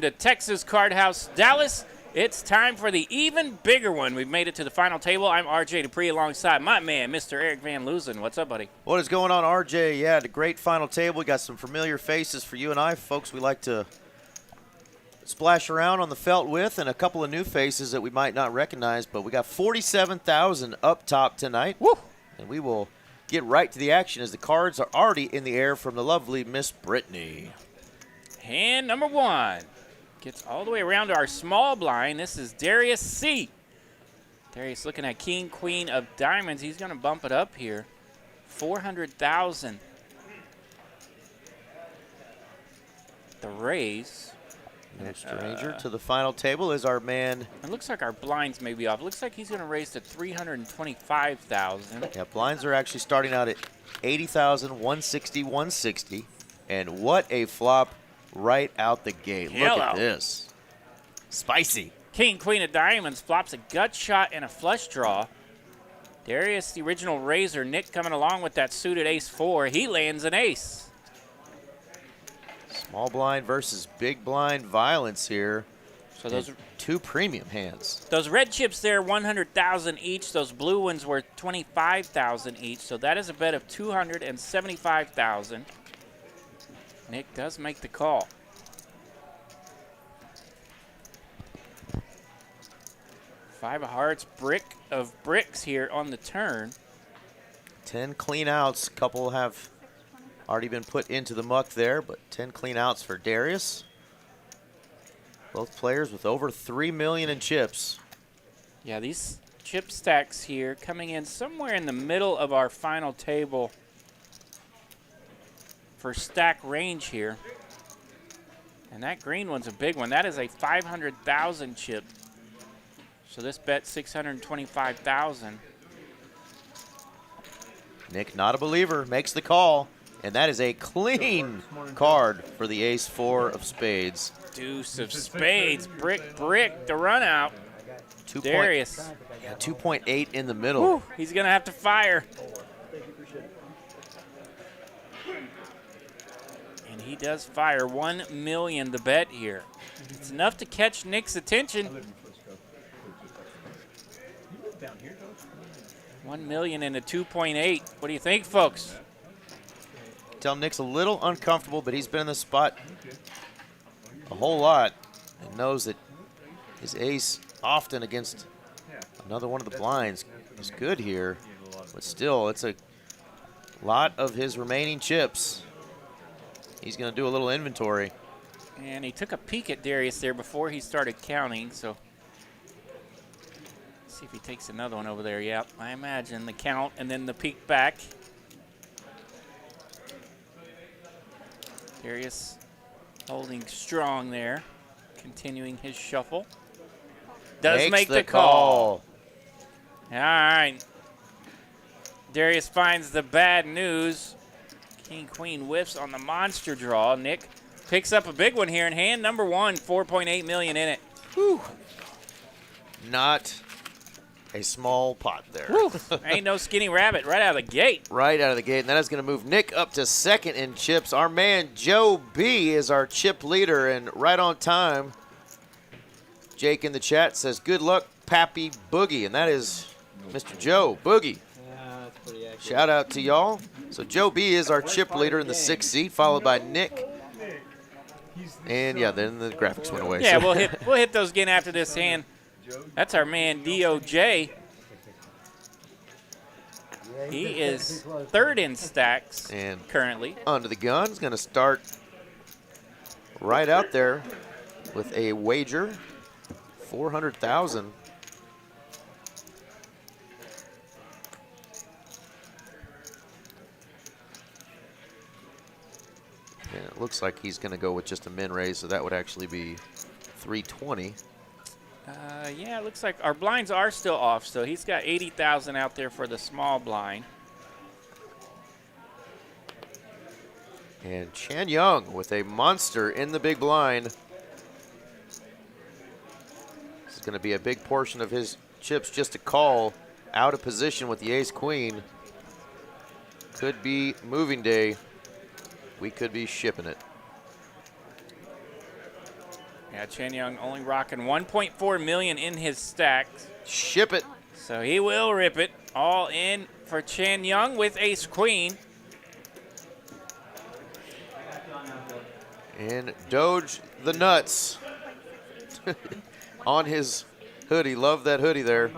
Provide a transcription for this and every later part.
To Texas Card House, Dallas. It's time for the even bigger one. We've made it to the final table. I'm RJ Dupree alongside my man, Mr. Eric Van Loosen. What's up, buddy? What is going on, RJ? Yeah, the great final table. We got some familiar faces for you and I. Folks we like to splash around on the felt with, and a couple of new faces that we might not recognize, but we got 47,000 up top tonight. Woo! And we will get right to the action as the cards are already in the air from the lovely Miss Brittany. Hand number one. Gets all the way around to our small blind. This is Darius C. Darius looking at king, queen of diamonds. He's going to bump it up here. 400,000. The raise. No stranger to the final table is our man. It looks like our blinds may be off. It looks like he's going to raise to 325,000. Yeah, blinds are actually starting out at 80,000, 160, 160. And what a flop right out the gate. Hello. Look at this. Spicy. King, queen of diamonds flops a gut shot and a flush draw. Darius, the original raiser. Nick coming along with that suited ace-4. He lands an ace. Small blind versus big blind violence here. So those two premium hands. Those red chips there, 100,000 each. Those blue ones were 25,000 each. So that is a bet of 275,000. Nick does make the call. Five of hearts, brick of bricks here on the turn. 10 clean outs. Couple have already been put into the muck there, but 10 clean outs for Darius. Both players with over 3 million in chips. Yeah, these chip stacks here coming in somewhere in the middle of our final table for stack range here. And that green one's a big one. That is a 500,000 chip. So this bet 625,000. Nick, not a believer, makes the call. And that is a clean card for the ace-4 of spades. Deuce of spades, brick, the run out. Darius. 2.8 in the middle. Whew, he's gonna have to fire. And he does fire. 1 million the bet here. It's enough to catch Nick's attention. 1 million into 2.8. What do you think, folks? Tell Nick's a little uncomfortable, but he's been in the spot a whole lot and knows that his ace often against another one of the blinds is good here. But still, it's a lot of his remaining chips. He's going to do a little inventory. And he took a peek at Darius there before he started counting, so let's see if he takes another one over there. Yep, I imagine the count and then the peek back. Darius holding strong there, continuing his shuffle. Does make the call. All right. Darius finds the bad news. King, queen whiffs on the monster draw. Nick picks up a big one here in hand number one, 4.8 million in it. Whew. Not a small pot there. Whew. Ain't no skinny rabbit right out of the gate. Right out of the gate, and that is going to move Nick up to second in chips. Our man Joe B is our chip leader, and right on time. Jake in the chat says, good luck, Pappy Boogie, and that is Mr. Joe Boogie. Yeah, that's pretty accurate. Shout out to y'all. So Joe B is our chip leader in the 6th seat, followed by Nick. And yeah, then the graphics went away. Yeah, so. we'll hit those again after this hand. That's our man Doge. He is third in stacks and currently. Under the gun is going to start right out there with a wager, 400,000. And it looks like he's going to go with just a min raise, so that would actually be 320. Yeah, it looks like our blinds are still off, so he's got 80,000 out there for the small blind. And Chan Young with a monster in the big blind. This is going to be a big portion of his chips just to call out of position with the ace-queen. Could be moving day. We could be shipping it. Yeah, Chan Young only rocking 1.4 million in his stacks. Ship it. So he will rip it. All in for Chan Young with ace queen. And Doge the nuts on his hoodie. Love that hoodie there.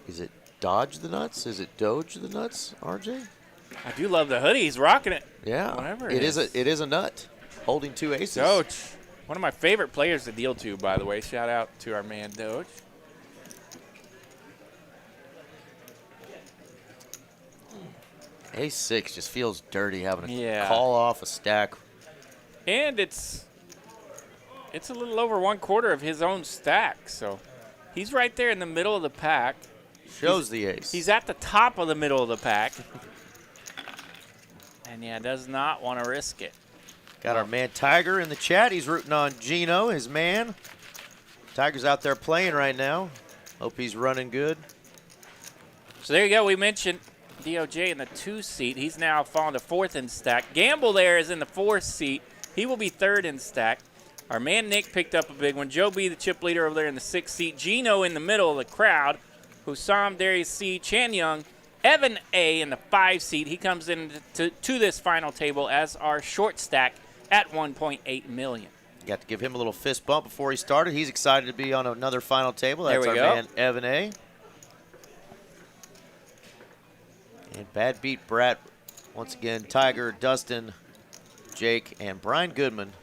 Is it Dodge the nuts? Is it Doge the nuts, RJ? I do love the hoodie. He's rocking it. Yeah. Whatever it is a nut holding 2 aces. Doge. One of my favorite players to deal to, by the way. Shout out to our man Doge. Ace 6 just feels dirty having to Yeah. call off a stack. And it's a little over 1/4 of his own stack. So he's right there in the middle of the pack. Shows the ace. He's at the top of the middle of the pack. And yeah, does not want to risk it. Got our man Tiger in the chat. He's rooting on Gino, his man. Tiger's out there playing right now. Hope he's running good. So there you go. We mentioned DOJ in the 2 seat. He's now fallen to 4th in stack. Gamble there is in the 4th seat. He will be 3rd in stack. Our man Nick picked up a big one. Joe B, the chip leader over there in the 6th seat. Gino in the middle of the crowd. Hussam, Darius C, Chan Young, Evan A in the 5 seat. He comes in to this final table as our short stack at 1.8 million. Got to give him a little fist bump before he started. He's excited to be on another final table. That's There we our go. man Evan A. And Bad Beat Brat, once again, Tiger, Dustin, Jake, and Brian Goodman.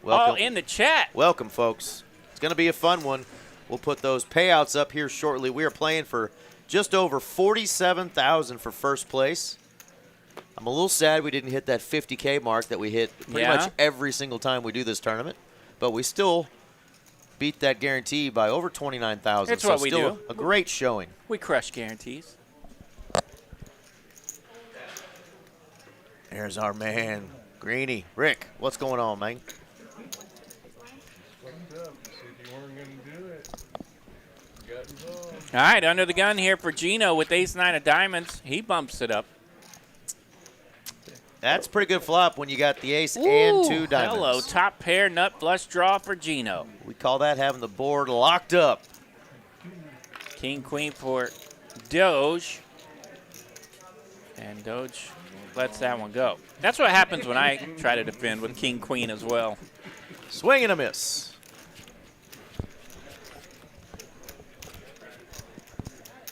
Welcome. All in the chat. Welcome, folks. It's going to be a fun one. We'll put those payouts up here shortly. We are playing for just over $47,000 for first place. I'm a little sad we didn't hit that 50K mark that we hit pretty much every single time we do this tournament, but we still beat that guarantee by over 29,000. That's what we do. A great showing. We crush guarantees. There's our man, Greeny. Rick, what's going on, man? All right, under the gun here for Gino with ace-9 of diamonds. He bumps it up. That's a pretty good flop when you got the ace and 2 diamonds. Hello, top pair nut flush draw for Gino. We call that having the board locked up. King, queen for Doge. And Doge lets that one go. That's what happens when I try to defend with king, queen as well. Swing and a miss.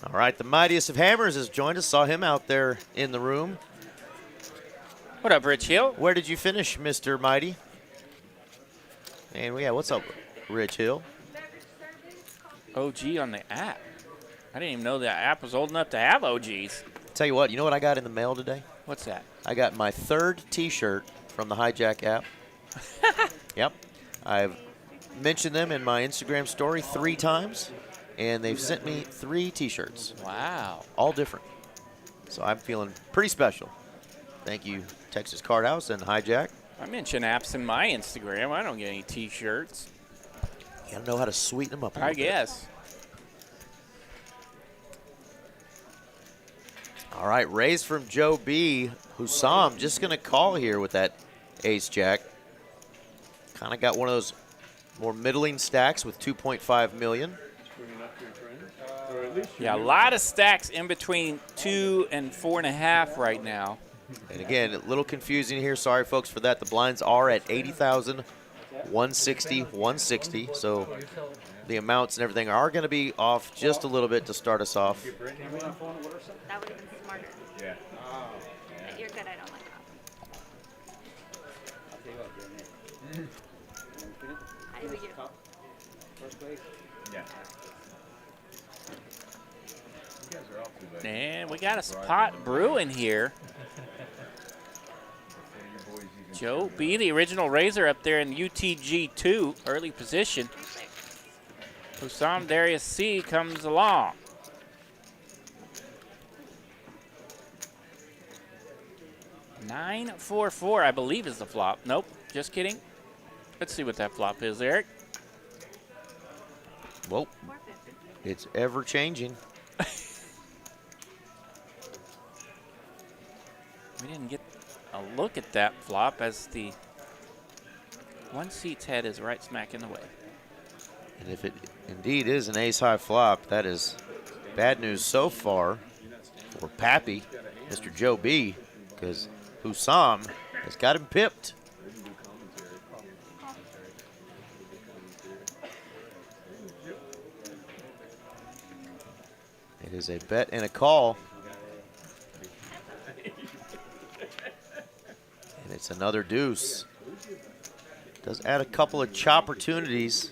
All right, the mightiest of hammers has joined us. Saw him out there in the room. What up, Rich Hill? Where did you finish, Mr. Mighty? And yeah, what's up, Rich Hill? OG on the app. I didn't even know that app was old enough to have OGs. Tell you what, you know what I got in the mail today? What's that? I got my 3rd T-shirt from the Hijack app. Yep. I've mentioned them in my Instagram story 3 times, and they've sent me 3 T-shirts. Wow. All different. So I'm feeling pretty special. Thank you, Texas Card House and Hijack. I mention apps in my Instagram. I don't get any T-shirts. You gotta know how to sweeten them up a I little bit. guess. All right, raise from Joe B. Hussam just going to call here with that ace-jack. Kind of got one of those more middling stacks with 2.5 million. Yeah, a lot of stacks in between 2 and 4.5 right now. And again, a little confusing here. Sorry, folks, for that. The blinds are at 80,000, 160, 160. So the amounts and everything are going to be off just a little bit to start us off. That would have been smarter. Yeah. But you're good, I don't like that. I do you. And we got a spot brewing here. Joe B, the original Razor up there in UTG2, early position. Hussam Darius C comes along. $9-4-4, I believe, is the flop. Nope, just kidding. Let's see what that flop is, Eric. Well, it's ever changing. We didn't get a look at that flop as the one seat's head is right smack in the way. And if it indeed is an ace-high flop, that is bad news so far for Pappy, Mr. Joe B, because Hussam has got him pipped. It is a bet and a call. And it's another deuce. Does add a couple of chop opportunities.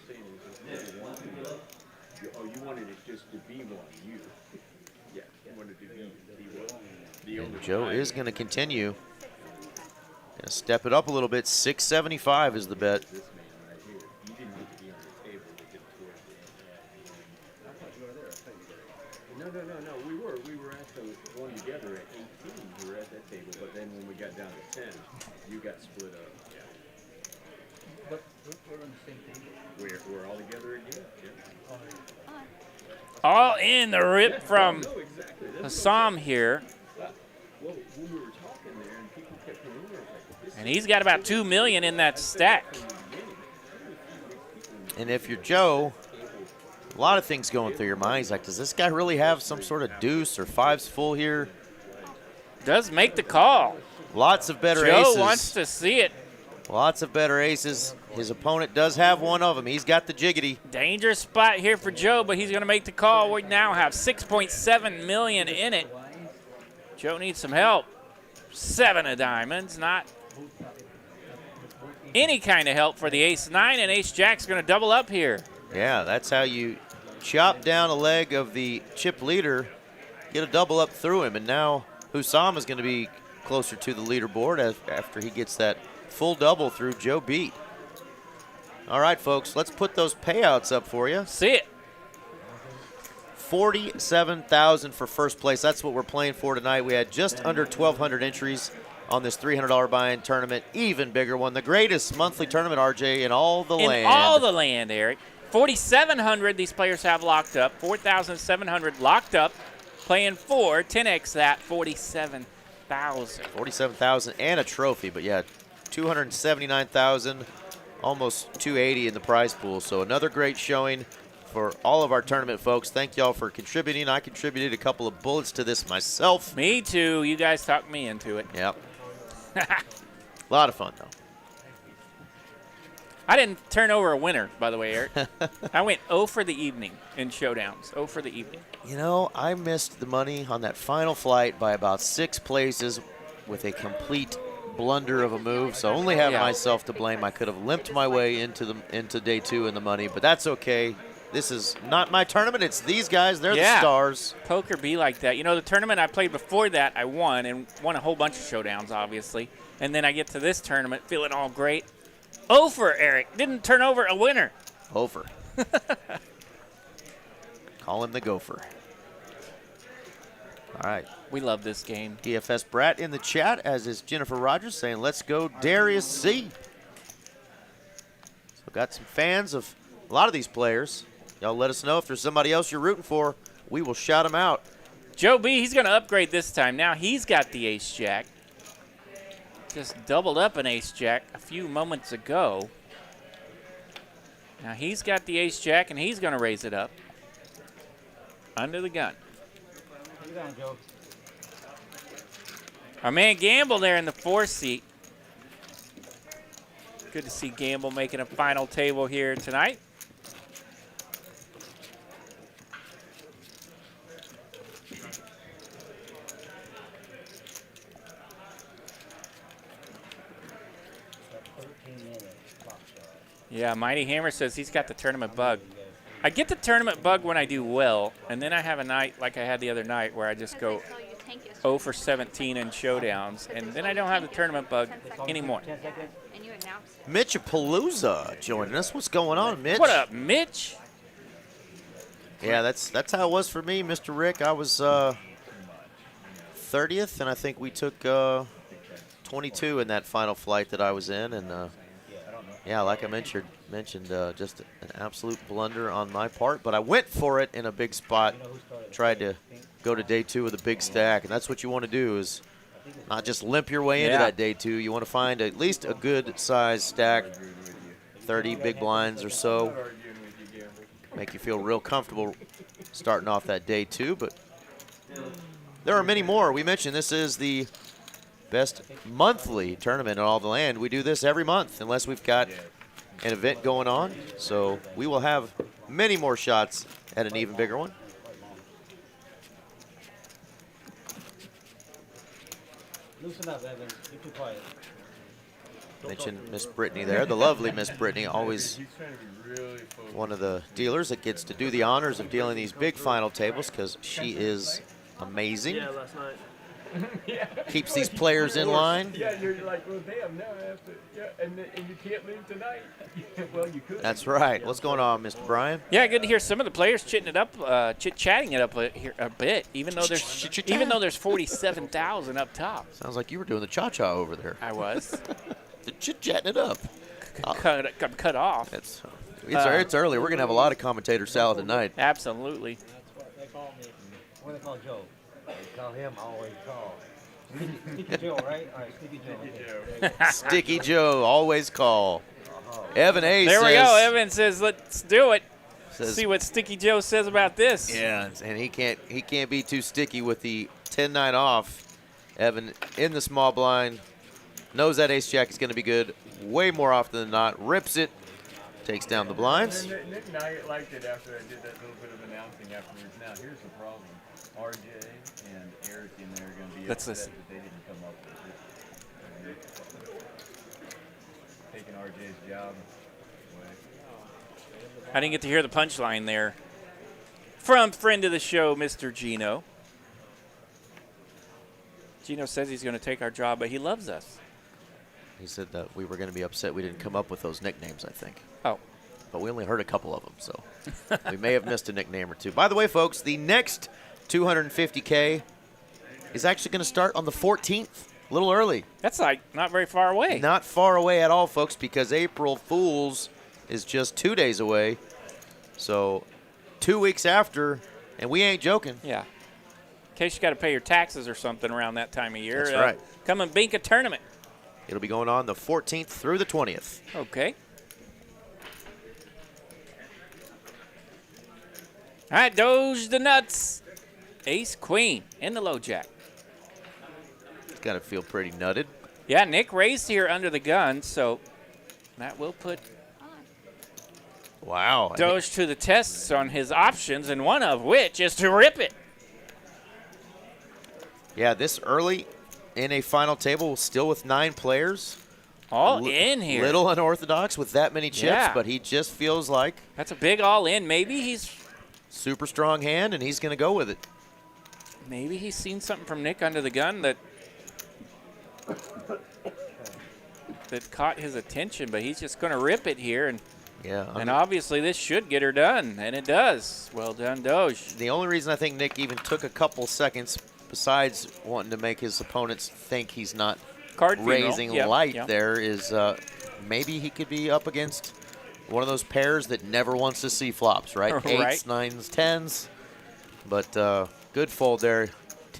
And Joe is going to continue. Going to step it up a little bit. 675 is the bet. No. We were at the one together at 18. We were at that table, but then when we got down to 10, you got split up. Yeah. But we're on the same table. We're all together again. Yeah. All in the rip from Hussam here. Well, when we were talking there, and people kept coming over, And he's got about $2 million in that stack. And if you're Joe, a lot of things going through your mind. He's like, does this guy really have some sort of deuce or fives full here? Does make the call. Lots of better Joe aces. wants to see it. Lots of better aces. His opponent does have one of them. He's got the jiggity. Dangerous spot here for Joe, but he's going to make the call. We now have $6.7 million in it. Joe needs some help. 7 of diamonds, not any kind of help for the ace-9, and ace-jack's going to double up here. Yeah, that's how you chop down a leg of the chip leader, get a double up through him, and now Hussam is going to be closer to the leaderboard after he gets that full double through Joe B. All right, folks, let's put those payouts up for you. See it. $47,000 for first place. That's what we're playing for tonight. We had just under 1,200 entries on this $300 buy-in tournament. Even bigger one, the greatest monthly tournament, RJ, in all the land. In all the land, Eric. 4,700 these players have locked up. 4,700 locked up. Playing for 10x that, 47,000. 47,000 and a trophy, but yeah, 279,000, almost 280 in the prize pool. So another great showing for all of our tournament folks. Thank y'all for contributing. I contributed a couple of bullets to this myself. Me too. You guys talked me into it. Yep. A lot of fun, though. I didn't turn over a winner, by the way, Eric. I went 0 for the evening in showdowns. 0 for the evening. You know, I missed the money on that final flight by about 6 places with a complete blunder of a move, so I only have myself to blame. I could have limped my way into day 2 in the money, but that's okay. This is not my tournament. It's these guys. They're the stars. Poker be like that. You know, the tournament I played before that, I won, and won a whole bunch of showdowns, obviously. And then I get to this tournament feeling all great. Over, Eric. Didn't turn over a winner. Over. Call him the gopher. All right. We love this game. DFS Brat in the chat, as is Jennifer Rogers, saying, let's go Darius C. So got some fans of a lot of these players. Y'all let us know if there's somebody else you're rooting for. We will shout them out. Joe B, he's going to upgrade this time. Now he's got the ace-jack. Just doubled up an ace-jack a few moments ago. Now he's got the ace-jack, and he's going to raise it up. Under the gun. Our man Gamble there in the 4th seat. Good to see Gamble making a final table here tonight. Yeah, Mighty Hammer says he's got the tournament bug. I get the tournament bug when I do well, and then I have a night like I had the other night where I just go 0 for 17 in showdowns, and then I don't have the tournament bug anymore. Mitchapalooza joining us. What's going on, Mitch? What up, Mitch? Yeah, that's how it was for me, Mr. Rick. I was 30th, and I think we took 22 in that final flight that I was in, and yeah, like I mentioned, mentioned just an absolute blunder on my part, but I went for it in a big spot. Tried to go to day 2 with a big stack, and that's what you want to do is not just limp your way into that day 2. You want to find at least a good size stack, 30 big blinds or so. Make you feel real comfortable starting off that day 2, but there are many more. We mentioned this is the best monthly tournament in all the land. We do this every month unless we've got an event going on. So we will have many more shots at an even bigger one. Loosen up, Evan. Be too quiet. Mentioned Miss Brittany there, the lovely Miss Brittany, always one of the dealers that gets to do the honors of dealing these big final tables because she is amazing. Yeah, last night. Keeps these players in line. Yeah, you're like, well, damn, now I have to, and you can't leave tonight. Well, you could. That's right. What's going on, Mr. Brian? Yeah, good to hear some of the players chit-chatting it up here a bit, even though there's 47,000 up top. Sounds like you were doing the cha-cha over there. I was. The chit-chatting it up. Cut off. It's early. We're going to have a lot of commentator salad tonight. Absolutely. That's what they call me. What do they call Joe? They call him always call. Sticky Joe, right? All right, Sticky Joe. Okay. Sticky Joe, always call. Evan A. There says, we go. Evan says, let's do it. Says, see what Sticky Joe says about this. Yeah, and he can't be too sticky with the 10-9 off. Evan in the small blind. Knows that ace-jack is going to be good way more often than not. Rips it. Takes down the blinds. Nick and I liked it after I did that little bit of announcing afterwards. Now, here's the problem. RJ and Eric in there are going to be Let's upset listen. that they didn't come up with it. Taking RJ's job away. I didn't get to hear the punchline there. From friend of the show, Mr. Gino. Gino says he's going to take our job, but he loves us. He said that we were going to be upset we didn't come up with those nicknames, I think. Oh. But we only heard a couple of them, so we may have missed a nickname or two. By the way, folks, the next 250K is actually going to start on the 14th, a little early. That's like not very far away. Not far away at all, folks, because April Fool's is just 2 days away. So 2 weeks after, and we ain't joking. Yeah. In case you got to pay your taxes or something around that time of year. That's right. Come and bink a tournament. It'll be going on the 14th through the 20th. Okay. All right, Doge the nuts. Ace, queen, and the low jack. It's got to feel pretty nutted. Yeah, Nick raised here under the gun, so that will put Wow. Doge to the tests on his options, and one of which is to rip it. Yeah, this early in a final table, still with 9 players. All in here. Little unorthodox with that many chips, Yeah. but he just feels like That's a big all in. Maybe he's super strong hand, and he's going to go with it. seen something from Nick under the gun that caught his attention, but he's just going to rip it here, and obviously this should get her done, and it does. Well done, Doge. The only reason I think Nick even took a couple seconds, besides wanting to make his opponents think he's not Card raising funeral. light Yep. there, is maybe he could be up against one of those pairs that never wants to see flops, right? Right. 8s, 9s, 10s. But good fold there.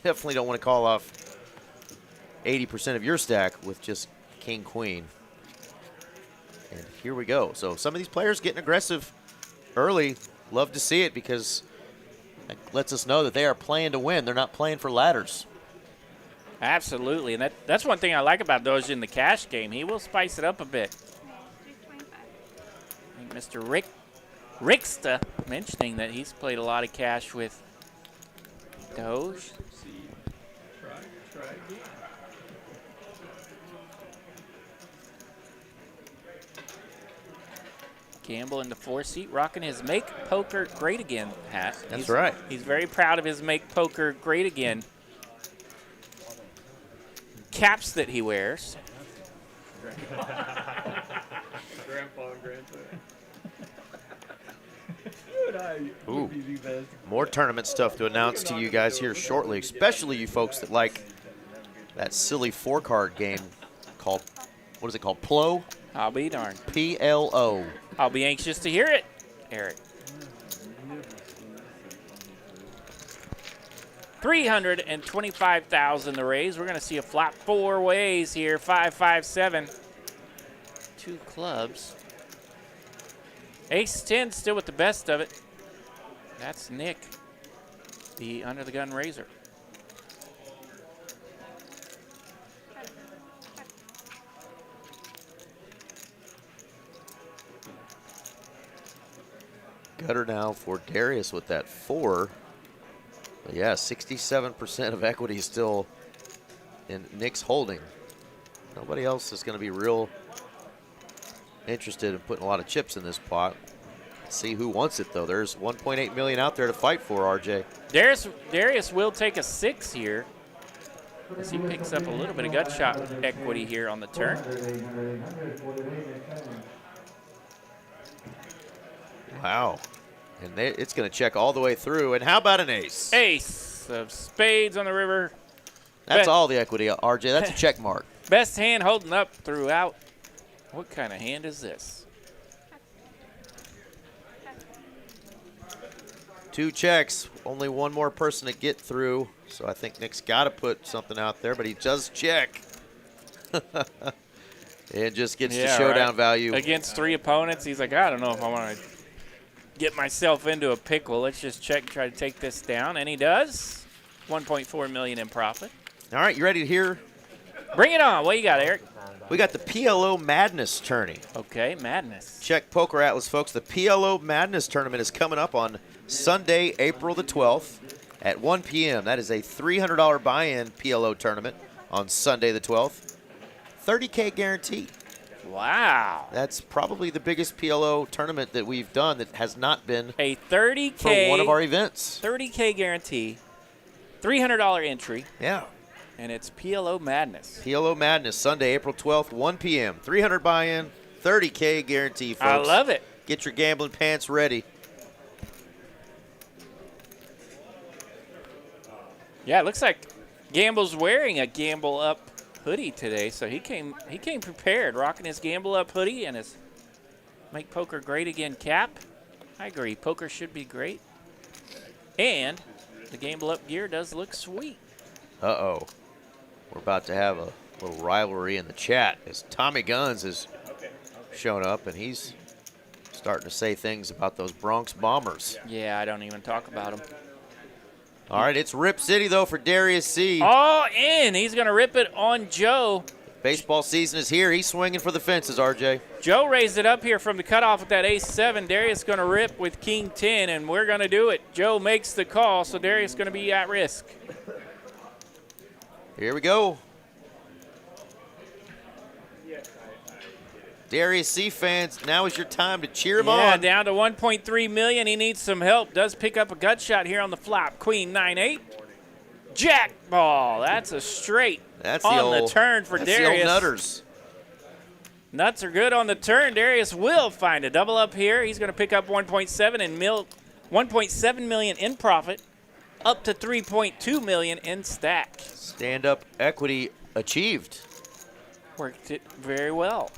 Definitely don't want to call off 80% of your stack with just king, queen. And here we go. So some of these players getting aggressive early. Love to see it because it lets us know that they are playing to win. They're not playing for ladders. Absolutely, and that's one thing I like about Doge in the cash game. He will spice it up a bit. I think Mr. Ricksta mentioning that he's played a lot of cash with Doge. Try again. Gamble in the 4-seat, rocking his Make Poker Great Again hat. That's right. He's very proud of his Make Poker Great Again caps that he wears. Grandpa and grandpa. Ooh, more tournament stuff to announce to you guys here shortly, especially you folks that like that silly 4-card game called, what is it called, PLO? I'll be darned. P-L-O. I'll be anxious to hear it, Eric. 325,000 to raise. We're going to see a flop 4 ways here. 5, 5, 7. 2 clubs. Ace 10 still with the best of it. That's Nick, the under the gun raiser. Gutter now for Darius with that 4. But yeah, 67% of equity still in Nick's holding. Nobody else is going to be real interested in putting a lot of chips in this pot. Let's see who wants it, though. There's 1.8 million out there to fight for, RJ. Darius will take a 6 here as he picks up a little bit of gut shot equity here on the turn. Wow. And it's going to check all the way through. And how about an ace? Ace of spades on the river. That's all the equity, RJ. That's a check mark. Best hand holding up throughout. What kind of hand is this? 2 checks. Only one more person to get through. So I think Nick's got to put something out there, but he does check. It just gets the showdown value. Against 3 opponents, he's like, I don't know if I want to get myself into a pickle. Let's just check and try to take this down. And he does. 1.4 million in profit. All right, you ready to hear? Bring it on. What you got, Eric? We got the PLO Madness tourney. Okay, madness. Check Poker Atlas, folks. The PLO Madness tournament is coming up on Sunday, April the 12th at 1 p.m. That is a $300 buy-in PLO tournament on Sunday the 12th. 30K guarantee. Wow. That's probably the biggest PLO tournament that we've done that has not been a 30K for one of our events. 30K guarantee, $300 entry. Yeah. And it's PLO Madness. PLO Madness, Sunday, April 12th, 1 p.m. 300 buy-in, 30K guarantee, folks. I love it. Get your gambling pants ready. Yeah, it looks like Gamble's wearing a Gamble Up hoodie today, so he came prepared, rocking his Gamble Up hoodie and his Make Poker Great Again cap. I agree, poker should be great. And the Gamble Up gear does look sweet. Uh-oh. We're about to have a little rivalry in the chat as Tommy Guns has shown up, and he's starting to say things about those Bronx Bombers. Yeah, I don't even talk about them. All right, it's Rip City, though, for Darius C. All in. He's going to rip it on Joe. Baseball season is here. He's swinging for the fences, RJ. Joe raised it up here from the cutoff with that ace-7. Darius going to rip with king-10, and we're going to do it. Joe makes the call, so Darius going to be at risk. Here we go. Darius C fans, now is your time to cheer him on. Yeah, down to 1.3 million. He needs some help. Does pick up a gut shot here on the flop. Queen 9-8. Jack ball. That's a straight. That's on the turn for that's Darius. The old nutters. Nuts are good on the turn. Darius will find a double up here. He's going to pick up 1.7 million in profit, up to 3.2 million in stack. Stand-up equity achieved. Worked it very well.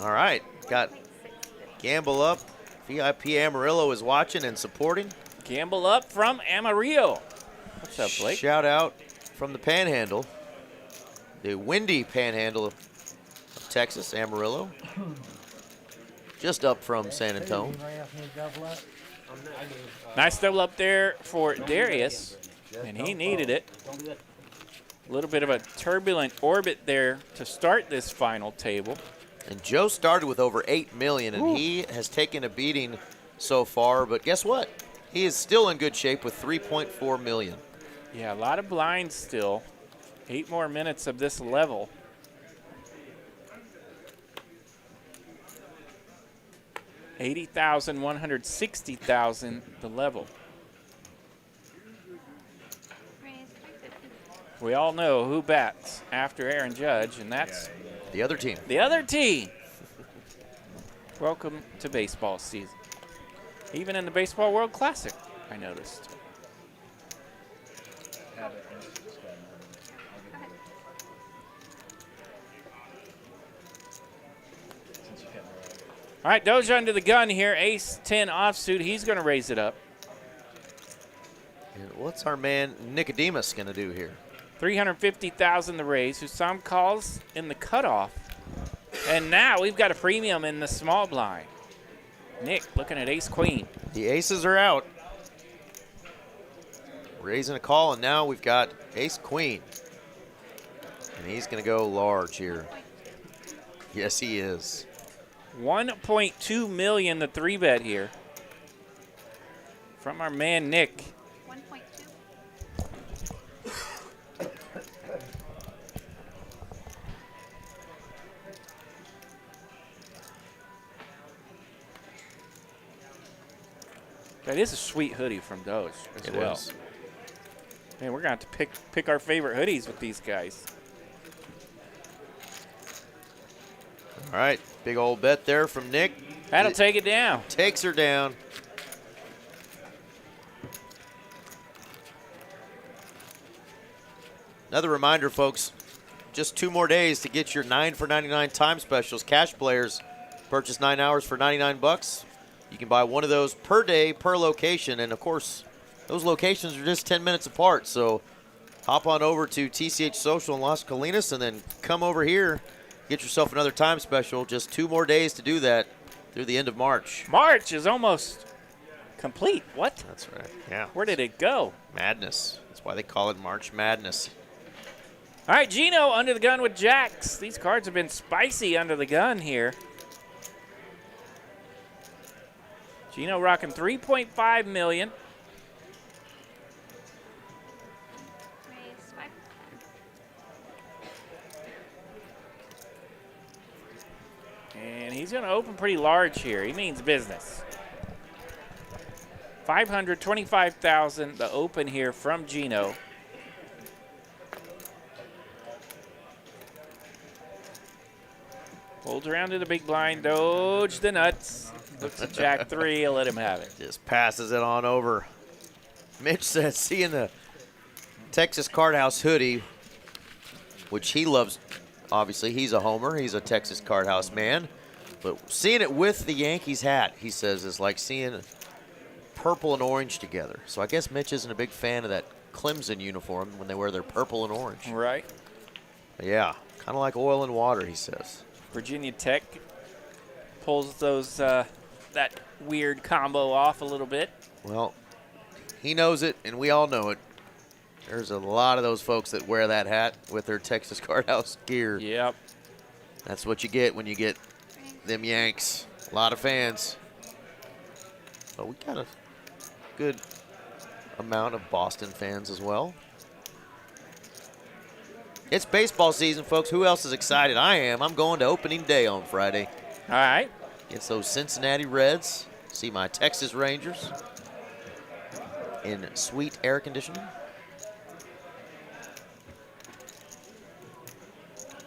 All right, got Gamble Up. VIP Amarillo is watching and supporting. Gamble Up from Amarillo. What's up, Blake? Shout out from the Panhandle, the windy Panhandle of Texas, Amarillo. Just up from San Antonio. Nice double up there for Darius, and he needed it. A little bit of a turbulent orbit there to start this final table. And Joe started with over 8 million, and he has taken a beating so far. But guess what? He is still in good shape with 3.4 million. Yeah, a lot of blinds still. 8 more minutes of this level. $80,000, $160,000 the level. We all know who bats after Aaron Judge, and that's the other team. The other team. Welcome to baseball season. Even in the Baseball World Classic, I noticed. All right, Doge under the gun here. Ace-10 offsuit. He's going to raise it up. And what's our man Nicodemus going to do here? 350,000 the raise. Hussam calls in the cutoff. And now we've got a premium in the small blind. Nick looking at ace-queen. The aces are out. Raising a call, and now we've got ace-queen. And he's going to go large here. Yes, he is. 1.2 million the 3-bet here from our man Nick. 1.2. That is a sweet hoodie from Doge as It well. is. Man, we're going to have to pick our favorite hoodies with these guys. All right, big old bet there from Nick. That'll take it down. Takes her down. Another reminder, folks, just 2 more days to get your 9 for 99 time specials. Cash players purchase 9 hours for 99 bucks. You can buy one of those per day, per location, and of course, those locations are just 10 minutes apart. So hop on over to TCH Social in Las Colinas and then come over here. Get yourself another time special. Just 2 more days to do that through the end of March. March is almost complete. What? That's right. Yeah. Where did it go? Madness. That's why they call it March Madness. All right, Gino under the gun with jacks. These cards have been spicy under the gun here. Gino rocking 3.5 million. Raise 5. And he's going to open pretty large here. He means business. 525,000 the open here from Gino. Holds around to the big blind. Doge the nuts. Looks at Jack 3. He'll let him have it. Just passes it on over. Mitch says, seeing the Texas Card House hoodie, which he loves, obviously. He's a homer. He's a Texas Card House man. But seeing it with the Yankees hat, he says, is like seeing purple and orange together. So I guess Mitch isn't a big fan of that Clemson uniform when they wear their purple and orange. Right. But yeah, kind of like oil and water, he says. Virginia Tech pulls those that weird combo off a little bit. Well, he knows it, and we all know it. There's a lot of those folks that wear that hat with their Texas Card House gear. Yep. That's what you get when you get them Yanks. A lot of fans. But we got a good amount of Boston fans as well. It's baseball season, folks. Who else is excited? I am. I'm going to opening day on Friday. All right. It's those Cincinnati Reds. See my Texas Rangers in sweet air conditioning.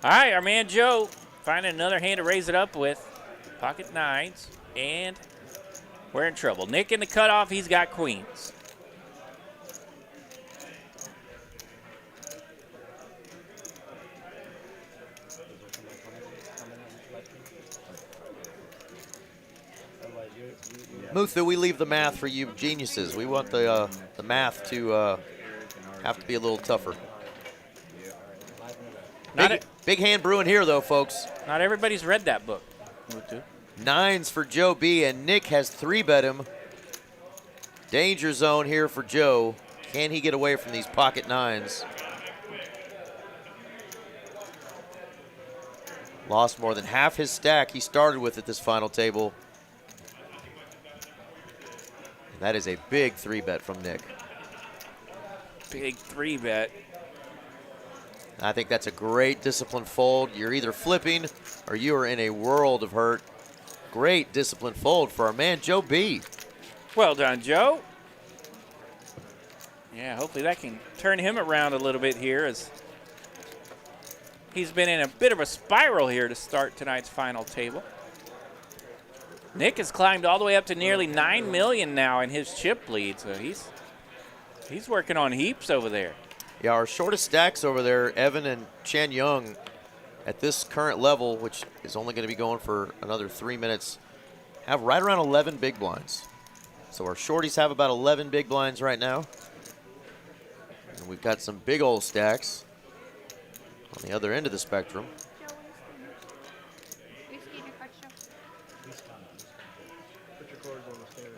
All right, our man Joe finding another hand to raise it up with. Pocket nines, and we're in trouble. Nick in the cutoff, he's got queens. Muthu, we leave the math for you geniuses. We want the math to have to be a little tougher. Big hand brewing here, though, folks. Not everybody's read that book. Muthu. Nines for Joe B, and Nick has 3-bet him. Danger zone here for Joe. Can he get away from these pocket nines? Lost more than half his stack he started with at this final table. And that is a big 3-bet from Nick. Big 3-bet. I think that's a great disciplined fold. You're either flipping or you are in a world of hurt. Great disciplined fold for our man Joe B. Well done, Joe. Yeah, hopefully that can turn him around a little bit here, as he's been in a bit of a spiral here to start tonight's final table. Nick has climbed all the way up to nearly 9 million now in his chip lead, so he's working on heaps over there. Yeah, our shortest stacks over there, Evan and Chan Young, at this current level, which is only going to be going for another 3 minutes, have right around 11 big blinds. So our shorties have about 11 big blinds right now. And we've got some big old stacks on the other end of the spectrum. You skied your cards, Joe? Put your cards on the stand.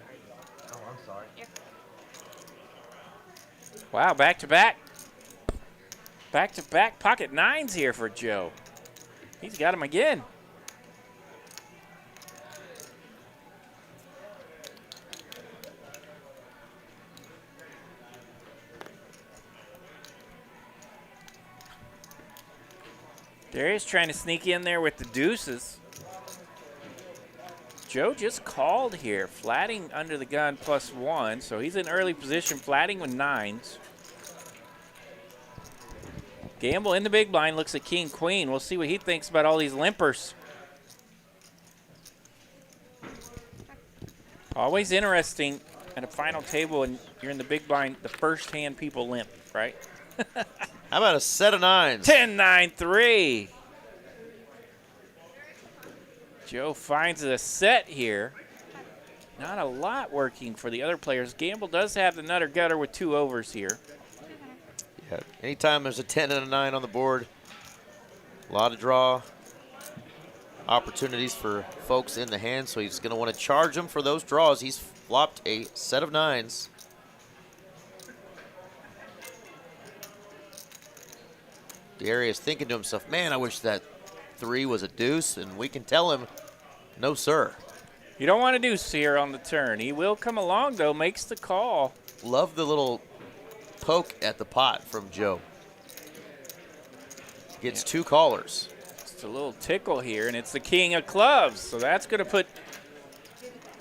Oh, I'm sorry. Here. Wow, back-to-back. Back-to-back pocket nines here for Joe. He's got him again. Darius trying to sneak in there with the deuces. Joe just called here, flatting under the gun +1, so he's in early position, flatting with nines. Gamble in the big blind, looks at king, queen. We'll see what he thinks about all these limpers. Always interesting at a final table and you're in the big blind, the first hand people limp, right? How about a set of nines? 10-9-3. Joe finds a set here. Not a lot working for the other players. Gamble does have the nutter gutter with 2 overs here. Yeah, anytime there's a 10 and a 9 on the board, a lot of draw opportunities for folks in the hand, so he's going to want to charge them for those draws. He's flopped a set of nines. Darius thinking to himself, man, I wish that 3 was a deuce, and we can tell him, no, sir. You don't want a deuce here on the turn. He will come along, though, makes the call. Love the little poke at the pot from Joe. Gets 2 callers. Just a little tickle here, and it's the king of clubs, so that's going to put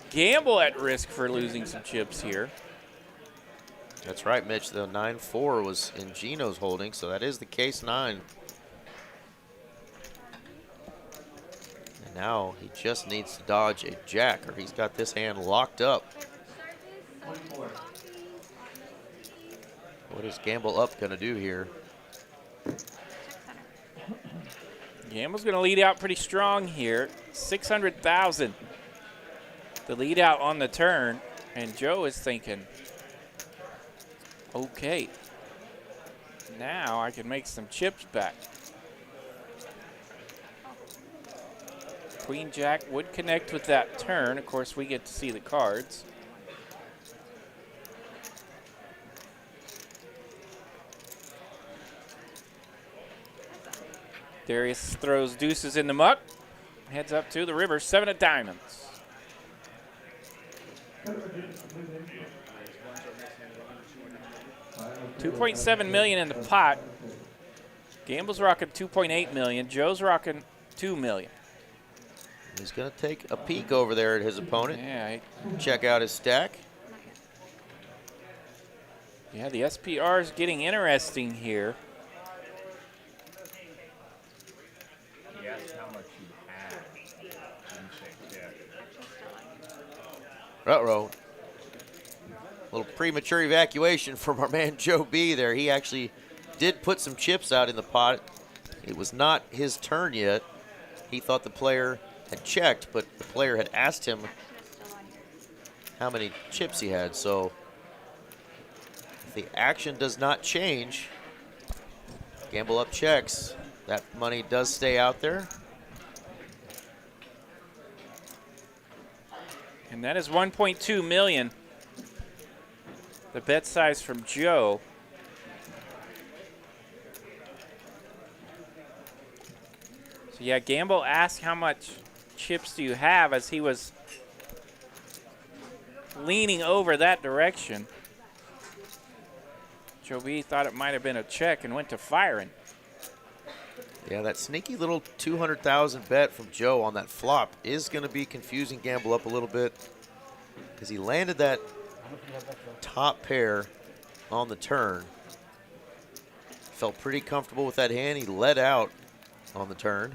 Gamble at risk for losing some chips here. That's right, Mitch. The 9-4 was in Gino's holding, so that is the case 9. And now he just needs to dodge a jack, or he's got this hand locked up. What is Gamble up going to do here? Gamble's going to lead out pretty strong here. 600,000. The lead out on the turn, and Joe is thinking, okay, now I can make some chips back. Queen Jack would connect with that turn. Of course, we get to see the cards. Darius throws deuces in the muck. Heads up to the river, 7 of diamonds. $2.7 million in the pot. Gamble's rocking 2.8 million. Joe's rocking 2 million. He's going to take a peek over there at his opponent. Yeah, Check out his stack. yeah, the SPR is getting interesting here. He asked how much you had. Didn't say check. Ruh-roh. A little premature evacuation from our man Joe B there. He actually did put some chips out in the pot. It was not his turn yet. He thought the player had checked, but the player had asked him how many chips he had. So if the action does not change, Gamble up checks. That money does stay out there. And that is 1.2 million. The bet size from Joe. So yeah, Gamble asked how much chips do you have as he was leaning over that direction. Joe B thought it might have been a check and went to firing. Yeah, that sneaky little 200,000 bet from Joe on that flop is going to be confusing Gamble up a little bit because he landed that top pair on the turn. Felt pretty comfortable with that hand. He led out on the turn.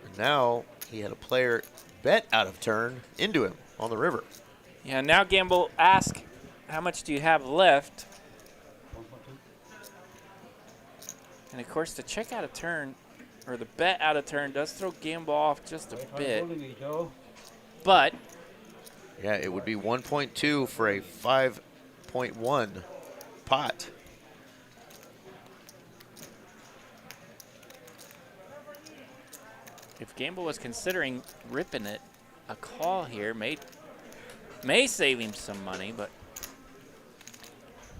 And now he had a player bet out of turn into him on the river. Yeah, now Gamble asked, how much do you have left? And of course, the check out of turn, or the bet out of turn, does throw Gamble off just a bit. but Yeah, it would be 1.2 for a 5.1 pot. if Gamble was considering ripping it, a call here may save him some money, but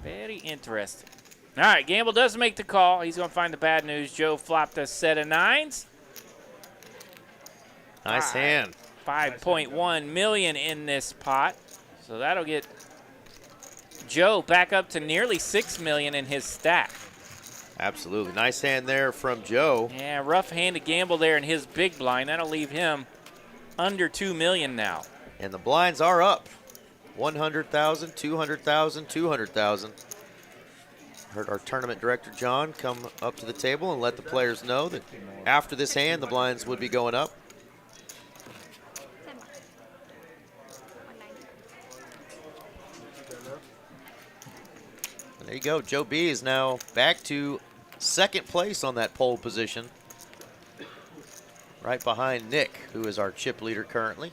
very interesting. All right, Gamble does make the call. He's going to find the bad news. Joe flopped a set of 9s. Nice hand. 5.1 million in this pot. So that'll get Joe back up to nearly 6 million in his stack. Absolutely. Nice hand there from Joe. Yeah, rough hand to Gamble there in his big blind. That'll leave him under 2 million now. And the blinds are up. 100,000, 200,000, 200,000. Heard our tournament director, John, come up to the table and let the players know that after this hand, the blinds would be going up. 10 more. 190. And there you go. Joe B is now back to second place on that pole position. Right behind Nick, who is our chip leader currently.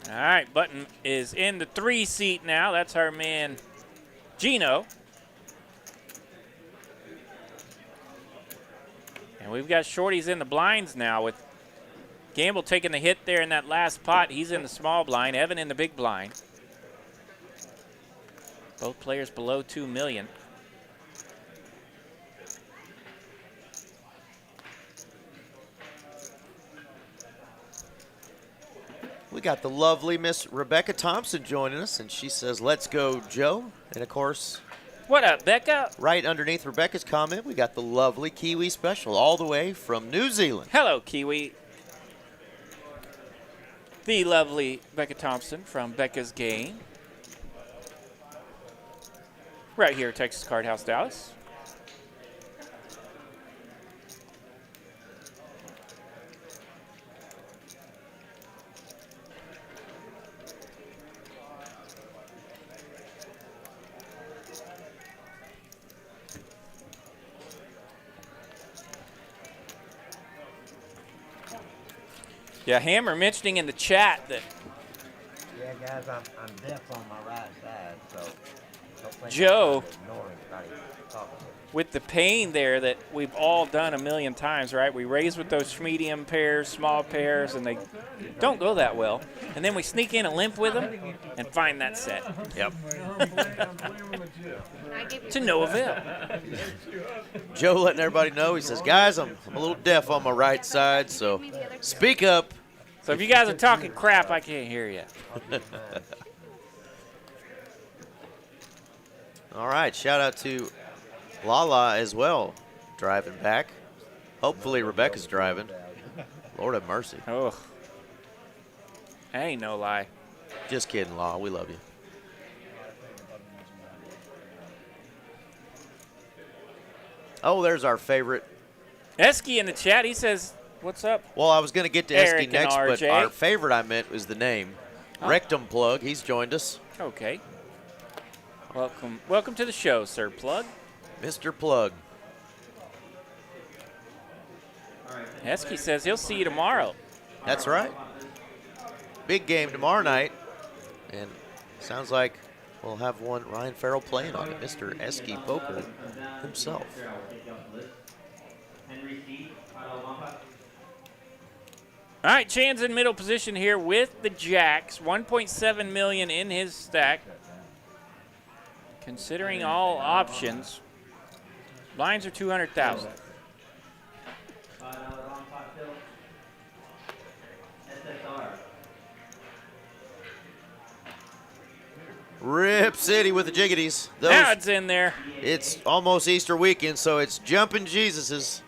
All right, Button is in the 3 seat now. That's our man, Gino. And we've got shorties in the blinds now with Gamble taking the hit there in that last pot. He's in the small blind, Evan in the big blind. Both players below 2 million. We got the lovely Miss Rebecca Thompson joining us, and she says, "Let's go, Joe." And of course, What up, Becca? right underneath Rebecca's comment, we got the lovely Kiwi Special all the way from New Zealand. Hello, Kiwi. The lovely Becca Thompson from Becca's Game. Right here at Texas Card House, Dallas. Yeah, Hammer mentioning in the chat that Yeah, guys, I'm deaf on my right side, so don't think Joe- I'm ignoring anybody talking to me. with the pain there that we've all done a million times, right? We raise with those medium pairs, small pairs, and they don't go that well. And then we sneak in a limp with them and find that set. Yep. I gave you To no avail. Joe letting everybody know. He says, "Guys, I'm a little deaf on my right side, so speak up." So if you guys are talking crap, I can't hear you. All right, shout out to Lala as well, driving back. Hopefully Rebecca's driving. Lord have mercy. Oh, ain't no lie. Just kidding, Lala. We love you. Oh, there's our favorite. Esky in the chat, he says, what's up? Well, I was going to get to Eric Esky and next, but RJ. our favorite I meant was the name. Oh. Rectum Plug. He's joined us. Okay. Welcome to the show, Sir Plug. Mr. Plug. Esky says he'll see you tomorrow. That's right. Big game tomorrow night. And sounds like we'll have one Ryan Farrell playing on it. Mr. Esky Poker himself. All right, Chan's in middle position here with the Jacks. 1.7 million in his stack. Considering all options, blinds are 200,000. Rip City with the jiggities. Now it's in there. It's almost Easter weekend, so it's jumping Jesuses.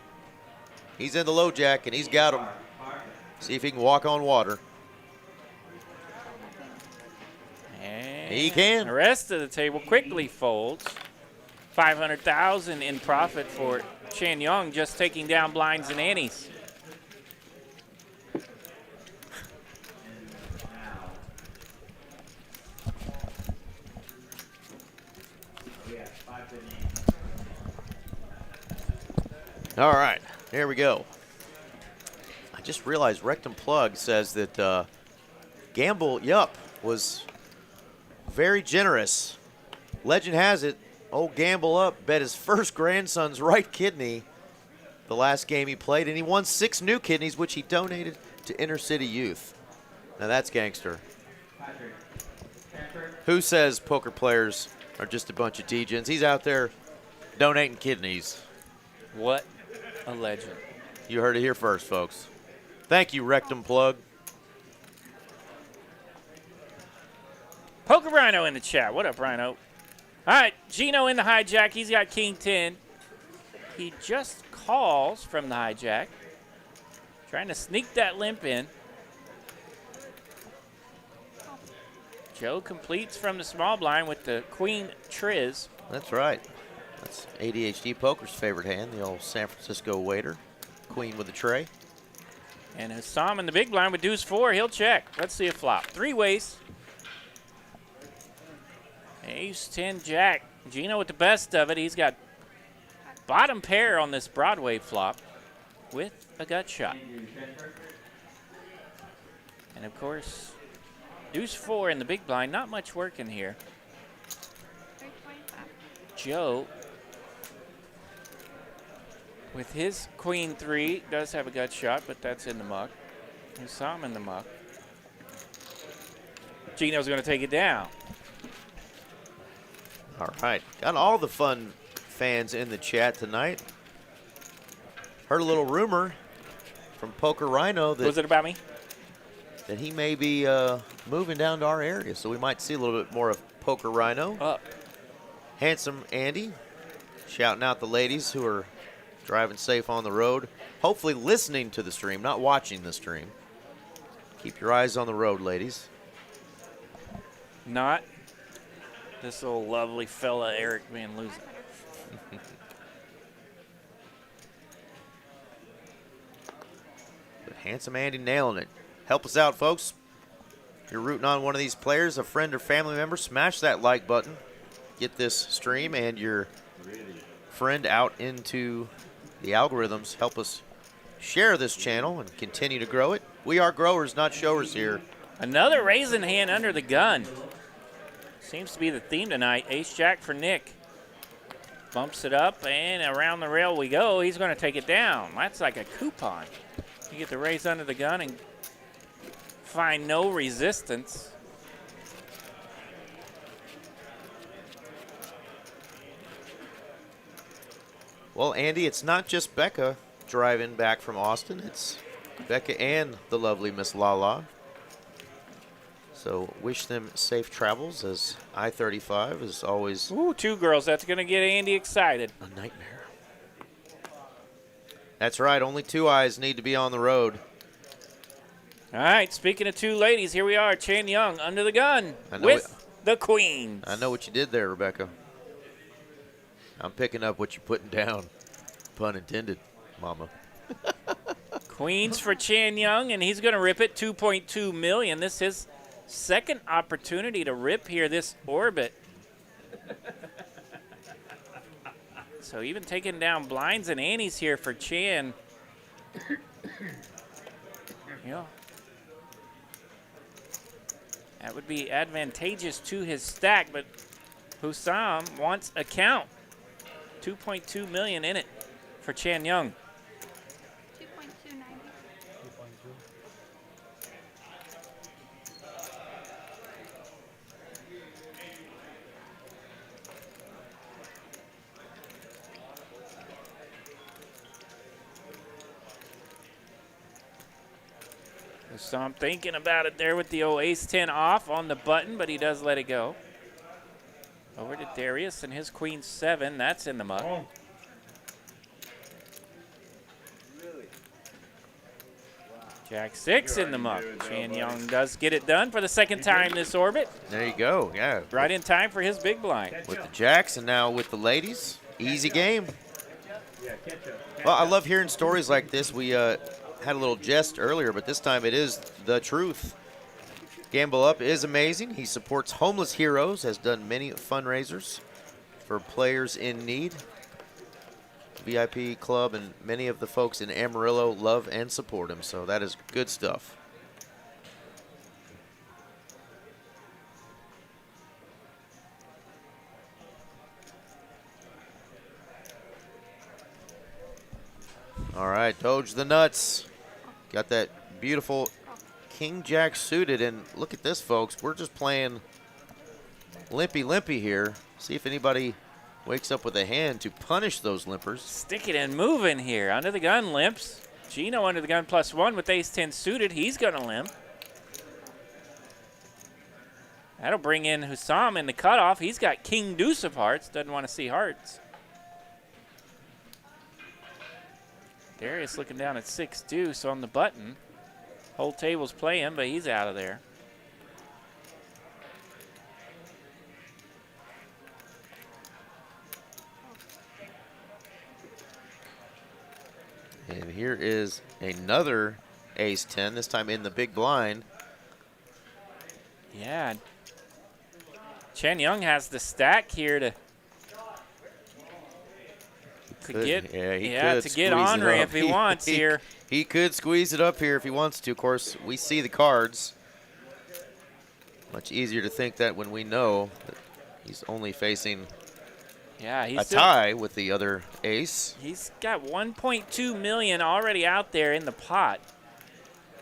He's in the low jack, and he's got him. See if he can walk on water. And He can. The rest of the table quickly folds. 500,000 in profit for Chan Young, just taking down blinds and antes. All right, here we go. I just realized Rectum Plug says that Gamble Yup was very generous. Legend has it, old Gamble Up bet his first grandson's right kidney the last game he played, and he won 6 new kidneys, which he donated to inner city youth. Now that's gangster. Who says poker players are just a bunch of degens? He's out there donating kidneys. What a legend. You heard it here first, folks. Thank you, Rectum Plug. Poker Rhino in the chat. What up, Rhino? All right, Gino in the hijack. He's got king 10. He just calls from the hijack. Trying to sneak that limp in. Joe completes from the small blind with the queen triz. That's right. That's ADHD Poker's favorite hand, the old San Francisco waiter. Queen with a tray. And Hussam in the big blind with deuce 4. He'll check. Let's see a flop. 3 ways. Ace 10 jack. Gino with the best of it. He's got bottom pair on this Broadway flop with a gut shot. And of course, deuce 4 in the big blind. Not much work in here. Joe with his queen 3 does have a gut shot, but that's in the muck. Hussam in the muck. Gino's going to take it down. All right. Got all the fun fans in the chat tonight. Heard a little rumor from Poker Rhino that, Was it about me? that he may be moving down to our area, so we might see a little bit more of Poker Rhino. Up. Handsome Andy shouting out the ladies who are driving safe on the road. Hopefully listening to the stream, not watching the stream. Keep your eyes on the road, ladies. Not this little lovely fella, Eric Van Loosen. But Handsome Andy nailing it. Help us out, folks. If you're rooting on one of these players, a friend or family member, smash that like button. Get this stream and your friend out into the algorithms. Help us share this channel and continue to grow it. We are growers, not showers here. Another raising hand under the gun. Seems to be the theme tonight. Ace-Jack for Nick. Bumps it up, and around the rail we go. He's going to take it down. That's like a coupon. You get the raise under the gun and find no resistance. Well, Andy, it's not just Becca driving back from Austin. It's Becca and the lovely Miss Lala. So wish them safe travels, as I-35 is always Ooh, 2 girls. That's going to get Andy excited. a nightmare. That's right. Only 2 eyes need to be on the road. All right, speaking of 2 ladies, here we are. Chan Young under the gun I know with the queens. I know what you did there, Rebecca. I'm picking up what you're putting down. Pun intended, mama. Queens for Chan Young, and he's going to rip it. 2.2 million. This is second opportunity to rip here this orbit. So even taking down blinds and antes here for Chan. Yeah. That would be advantageous to his stack, but Hussam wants a count. 2.2 million in it for Chan Young. 2.290. So I'm thinking about it there with the old ace-10 off on the button, but he does let it go. Over to Darius and his queen 7. That's in the muck. Jack 6 in the muck. Chan Young does get it done for the second time this orbit. There you go. Yeah. Right in time for his big blind. With the jacks and now with the ladies. Easy game. Well, I love hearing stories like this. We had a little jest earlier, but this time it is the truth. Gamble Up is amazing. He supports homeless heroes, has done many fundraisers for players in need. VIP club, and many of the folks in Amarillo love and support him, so that is good stuff. All right, Doge the nuts. Got that beautiful King Jack suited, and look at this, folks. We're just playing limpy here. See if anybody wakes up with a hand to punish those limpers. Sticking and moving here. Under the gun limps. Gino under the gun +1 with ace-10 suited. He's going to limp. That'll bring in Hussam in the cutoff. He's got king deuce of hearts. Doesn't want to see hearts. Darius looking down at 6 deuce on the button. Whole table's playing, but he's out of there. And here is another ace-10, this time in the big blind. Yeah. Chen Young has the stack here to get Henry if he wants here. He could squeeze it up here if he wants to. Of course, we see the cards. Much easier to think that when we know that he's only facing a tie with the other ace. He's got 1.2 million already out there in the pot.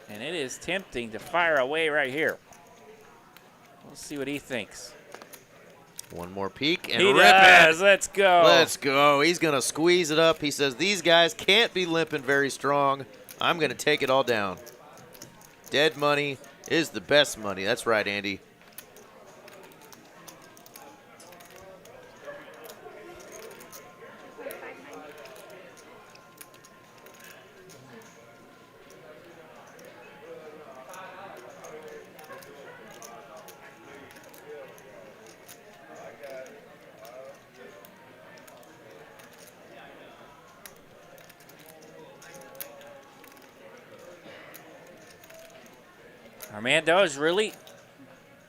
And it is tempting to fire away right here. We'll see what he thinks. One more peek and he rip does. it. Let's go. Let's go. He's going to squeeze it up. He says, these guys can't be limping very strong. I'm going to take it all down. Dead money is the best money. That's right, Andy. Our man Doge really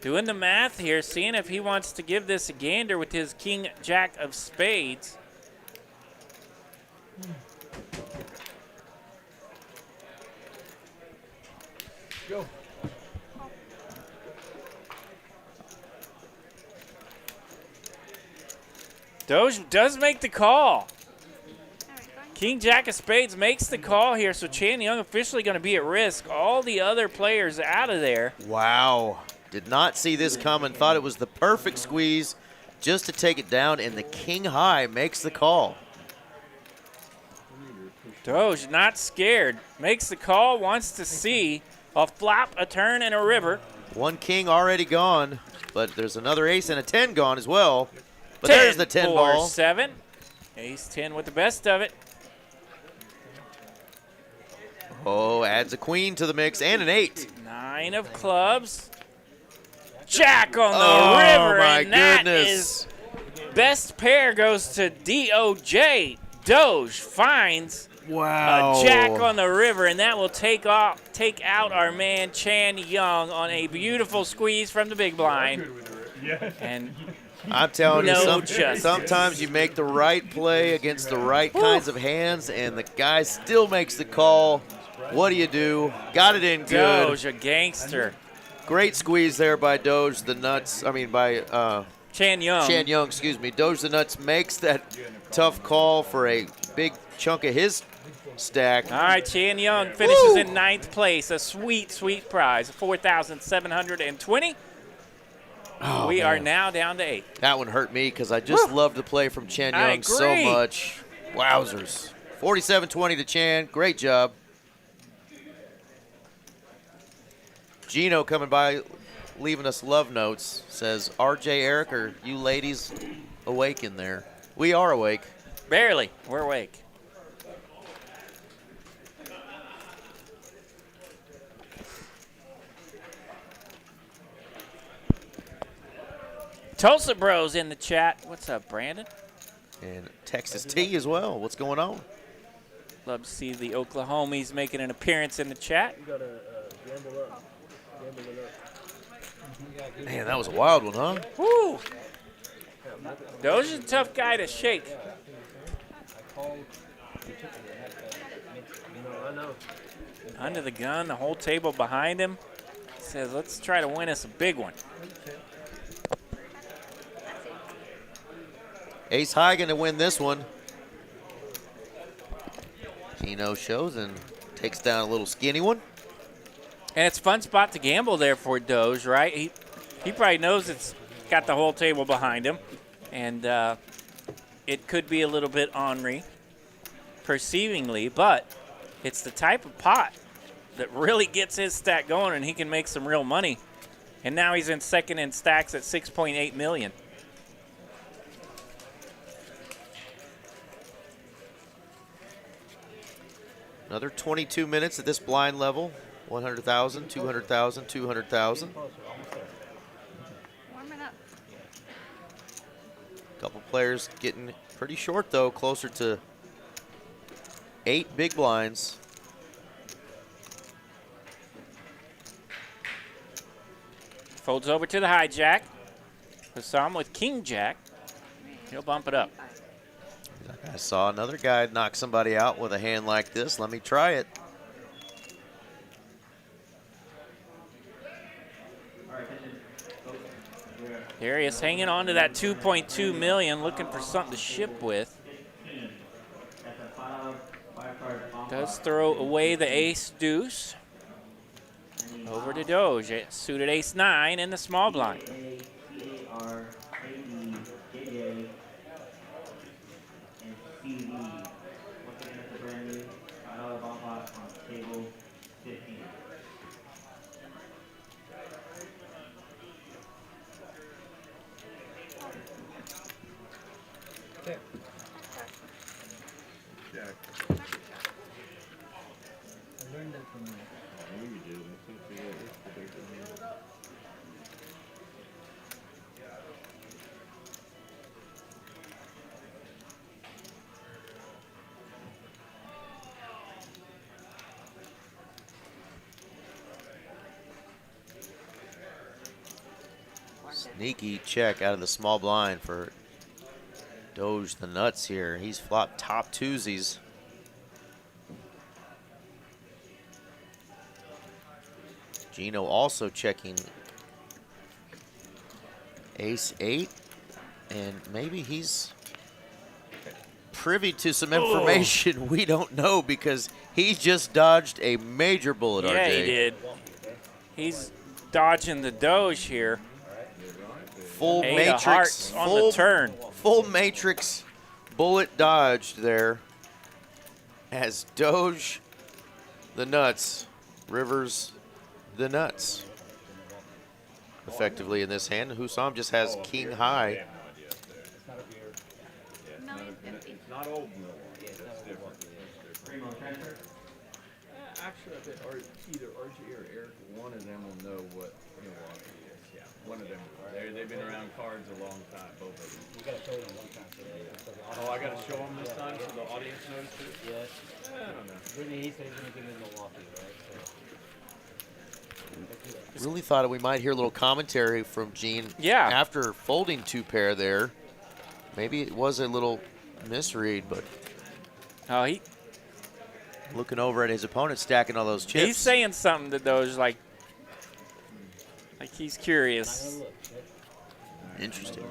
doing the math here, seeing if he wants to give this a gander with his king jack of spades. Go. Doge does make the call. King Jack of Spades makes the call here, so Chan Young officially going to be at risk. All the other players out of there. Wow. Did not see this coming. Thought it was the perfect squeeze just to take it down, and the king high makes the call. Doge not scared. Makes the call, wants to see a flop, a turn, and a river. One king already gone, but there's another ace and a 10 gone as well. But there's the 10 ball. 7. Ace 10 with the best of it. Oh, adds a queen to the mix and an 8. 9 of clubs. Jack on the river, my and that goodness. is best pair goes to DOJ. Doge finds a jack on the river, and that will take out our man Chan Young on a beautiful squeeze from the big blind. And I'm telling no you, sometimes you make the right play against the right kinds of hands, and the guy still makes the call. What do? Got it in good. Doge, a gangster. Great squeeze there by Doge the Nuts. I mean, by Chan Young. Chan Young, excuse me. Doge the Nuts makes that tough call for a big chunk of his stack. All right, Chan Young finishes in 9th place. A sweet, sweet prize, 4,720. Oh, we man. are now down to 8. That one hurt me because I just love the play from Chan Young so much. Wowzers. 47-20 to Chan. Great job. Gino coming by, leaving us love notes, says, RJ, Eric, are you ladies awake in there? We are awake. Barely. We're awake. Tulsa Bros in the chat. What's up, Brandon? And Texas T as well. What's going on? Love to see the Oklahomies making an appearance in the chat. You gotta gamble up. Man, that was a wild one, huh? Woo! Doge is a tough guy to shake. Under the gun, the whole table behind him. Says, let's try to win us a big one. Ace high going to win this one. Gino shows and takes down a little skinny one. And it's a fun spot to gamble there for Doge, right? He probably knows it's got the whole table behind him. And it could be a little bit ornery, perceivingly, but it's the type of pot that really gets his stack going, and he can make some real money. And now he's in second in stacks at 6.8 million. Another 22 minutes at this blind level. 100,000, 200,000, 200,000. Warming up. Couple players getting pretty short though, closer to 8 big blinds. Folds over to the hijack. Hussam with king jack. He'll bump it up. I saw another guy knock somebody out with a hand like this. Let me try it. Darius hanging on to that 2.2 million, looking for something to ship with. Does throw away the ace deuce. Over to Doge. Suited ace 9 in the small blind. Sneaky check out of the small blind for Doge the nuts here. He's flopped top twosies. Gino also checking ace 8, and maybe he's privy to some information we don't know because he just dodged a major bullet, RJ. Yeah, he did. He's dodging the Doge here. Full Eight of matrix hearts on the turn. Full matrix bullet dodged there as Doge the nuts, Rivers the nuts. Effectively in this hand, Hussam just has king high. It's not old Milwaukee. That's different. Actually, I think either RG or Eric, one of them will know what Milwaukee is. Yeah, one of them. They've been around cards a long time, both of them. You gotta show them one time. Oh, I gotta show them this time so the audience knows it? Yes. I don't know. Brittany, he said he's gonna give me Milwaukee, right? So. Really thought we might hear a little commentary from Gene after folding 2 pair there. Maybe it was a little misread, but he looking over at his opponent stacking all those chips. He's saying something to Doge like he's curious. Interesting.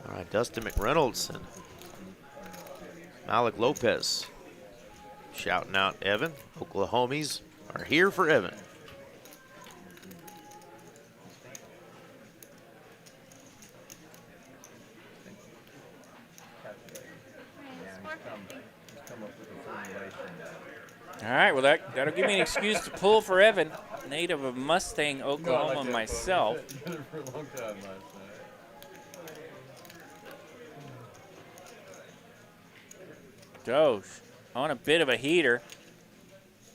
All right, Dustin McReynolds and Malik Lopez shouting out Evan. Oklahomies are here for Evan. All right, well, that'll give me an excuse to pull for Evan, native of Mustang, Oklahoma, myself. For a long time last night. Doge on a bit of a heater.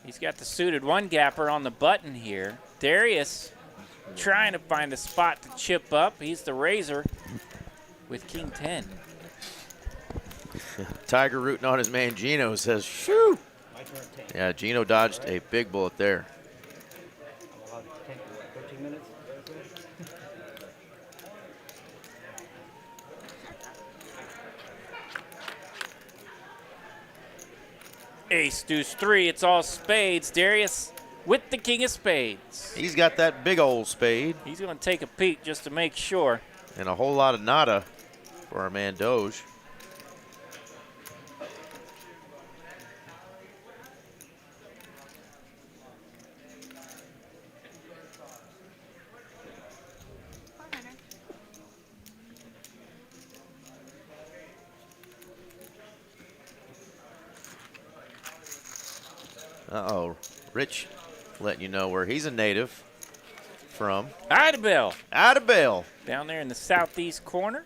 He's got the suited 1-gapper on the button here. Darius trying to find a spot to chip up. He's the razor with king 10. Tiger rooting on his man Gino says, shoo. My turn 10. Yeah, Gino dodged a big bullet there. I'm allowed to tank for what, 13 minutes? Ace, deuce, 3. It's all spades. Darius with the king of spades. He's got that big old spade. He's going to take a peek just to make sure. And a whole lot of nada for our man Doge. Uh-oh, Rich letting you know where he's a native from. Idabel. Idabel. Down there in the southeast corner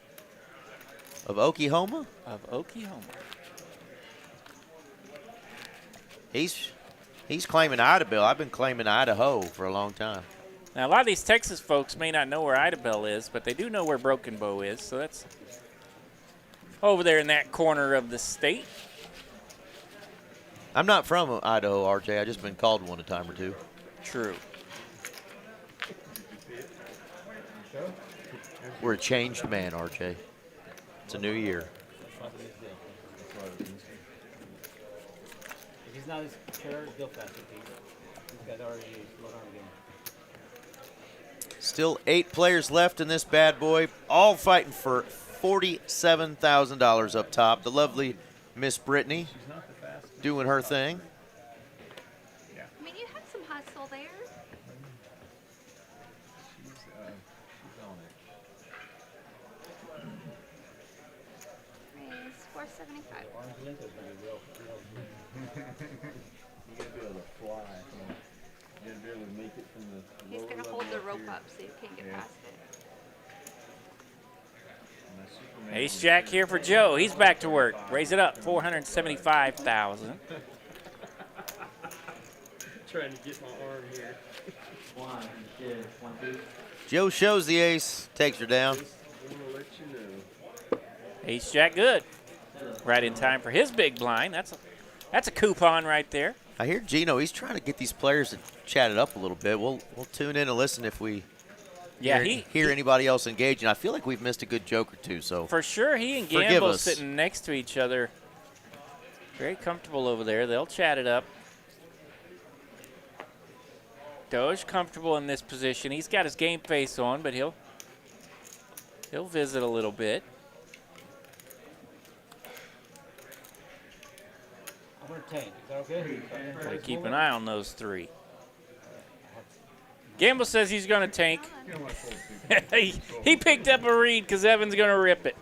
Of Oklahoma? of Oklahoma. He's claiming Idabel. I've been claiming Idaho for a long time. Now, a lot of these Texas folks may not know where Idabel is, but they do know where Broken Bow is, so that's over there in that corner of the state. I'm not from Idaho, RJ. I've just been called one a time or two. True. We're a changed man, RJ. It's a new year. If he's not as chair, he'll fast it. He's got already low arm game. Still 8 players left in this bad boy, all fighting for $47,000 up top. The lovely Miss Brittany doing her thing. I mean, you had some hustle there. She's on it. Raise 475. Arm's length is going to be real. You gotta be able to fly. Come on. You gotta be able to make it from the He's lower going to level hold the up rope here. up so you can't get Yeah. past it. And that Superman Ace on Jack the here for Joe. He's back to work. Raise it up, 475,000. trying to get my arm here. Joe shows the ace, takes her down. I'm gonna let you know. Ace Jack good. Right in time for his big blind. That's a coupon right there. I hear Gino, he's trying to get these players to chat it up a little bit. We'll tune in and listen if we Yeah, hear anybody else engaging. I feel like we've missed a good joke or two, so for sure, he and Forgive Gamble us. sitting next to each other. Very comfortable over there. They'll chat it up. Doge comfortable in this position. He's got his game face on, but he'll visit a little bit. I'm going to tank. Is that okay? Gotta keep an eye on those 3. Gamble says he's going to tank. he picked up a read because Evan's going to rip it.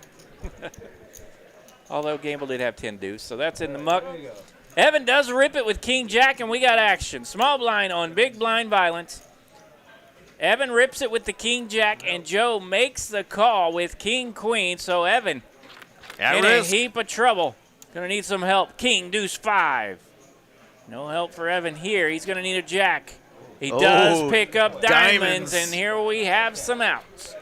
Although Gamble did have 10 deuce, so that's in the muck. There you go. Evan does rip it with King Jack, and we got action. Small blind on big blind violence. Evan rips it with the King Jack, and Joe makes the call with King Queen. So Evan at in risk. a heap of trouble. Gonna need some help. King deuce 5. No help for Evan here. He's gonna need a jack. He does pick up diamonds, and here we have some outs.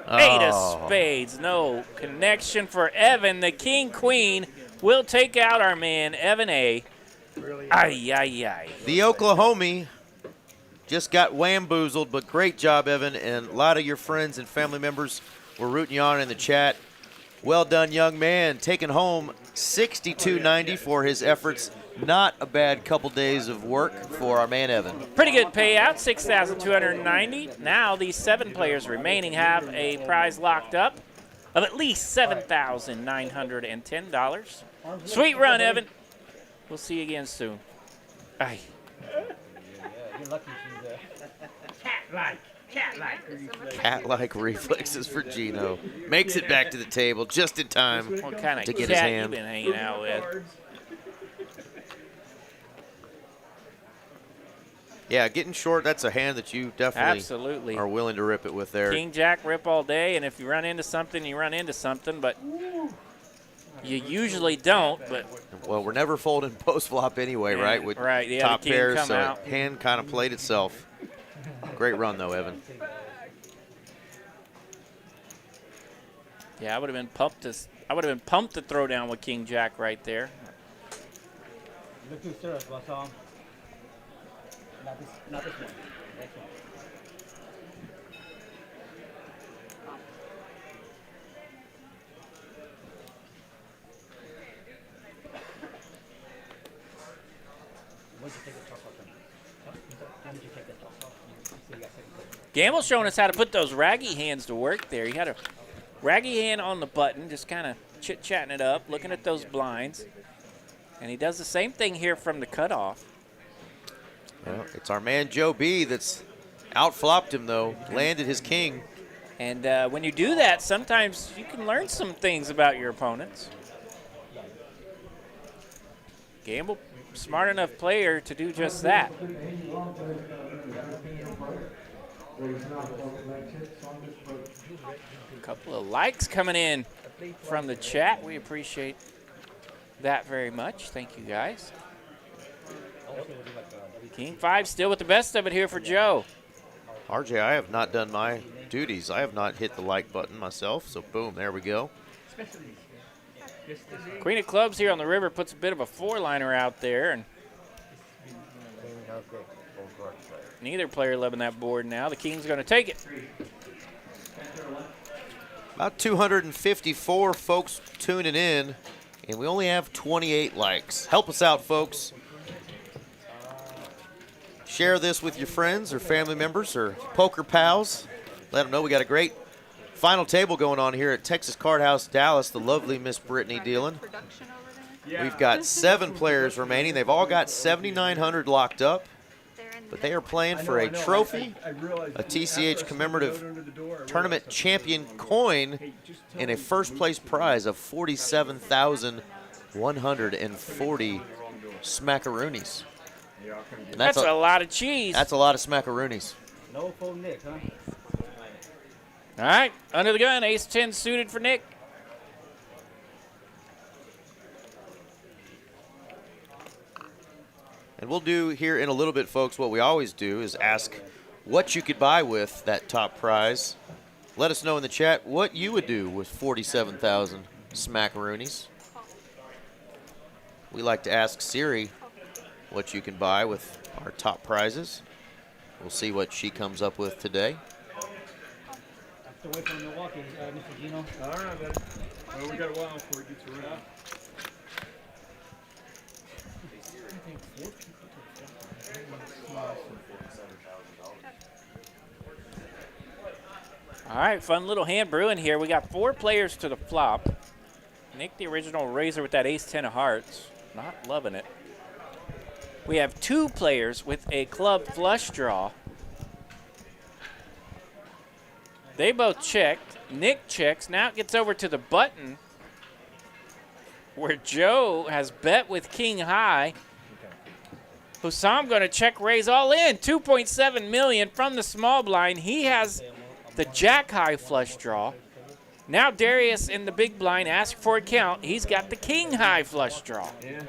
8 of spades. No connection for Evan. The King Queen will take out our man, Evan A. Ay, ay, ay. The Oklahomie just got whamboozled, but great job, Evan. And a lot of your friends and family members were rooting you on in the chat. Well done, young man. Taking home $62.90 for his efforts. Not a bad couple days of work for our man, Evan. Pretty good payout, $6,290. Now these 7 players remaining have a prize locked up of at least $7,910. Sweet run, Evan. We'll see you again soon. Aye. Yeah, you're lucky she's Cat-like reflexes for Gino. Makes it back to the table just in time What kind to of get his cat you hand. been hanging out with? Yeah, getting short, that's a hand that you definitely Absolutely. are willing to rip it with there. King Jack rip all day, and if you run into something, you run into something, but you usually don't. But Well, we're never folding post flop anyway, Yeah, right? With right, yeah, top the king pairs, come so out. hand kind of played itself. Great run though, Evan. Yeah, I would have been pumped to throw down with King Jack right there. Look too serious, Hussam. Not this one. Next one. When did you take the top off? When did you take the top off? You said you got second place. Gamble's showing us how to put those raggy hands to work there. He had a raggy hand on the button, just kind of chit-chatting it up, looking at those blinds. And he does the same thing here from the cutoff. Well, it's our man Joe B that's outflopped him, though. Landed his king. And when you do that, sometimes you can learn some things about your opponents. Gamble, smart enough player to do just that. A couple of likes coming in from the chat. We appreciate that very much. Thank you, guys. King 5 still with the best of it here for Joe. RJ, I have not done my duties. I have not hit the like button myself, so boom, there we go. Queen of Clubs here on the river puts a bit of a 4-liner out there, and neither player loving that board now. The King's going to take it. About 254 folks tuning in, and we only have 28 likes. Help us out, folks. Share this with your friends or family members or poker pals. Let them know we got a great final table going on here at Texas Card House Dallas. The lovely Miss Brittany dealing. We've got 7 players remaining. They've all got 7,900 locked up, but they are playing for a trophy, a TCH commemorative tournament champion coin, and a first place prize of 47,140 smackaroonies. That's a lot of cheese. That's a lot of smackaroonies. No for Nick, huh? All right, under the gun, ace-10 suited for Nick. And we'll do here in a little bit, folks, what we always do is ask what you could buy with that top prize. Let us know in the chat what you would do with 47,000 smackaroonies. We like to ask Siri what you can buy with our top prizes. We'll see what she comes up with today. Still waiting from Milwaukee, Mr. Gino. All right, man. Well, we got a while before it gets around. All right, fun little hand brewing here. We got 4 players to the flop. Nick, the original raiser with that ace-10 of hearts. Not loving it. We have 2 players with a club flush draw. They both checked. Nick checks. Now it gets over to the button where Joe has bet with king high. Hussam going to check raise all in. 2.7 million from the small blind. He has the jack high flush draw. Now Darius in the big blind asks for a count. He's got the king high flush draw. Yeah.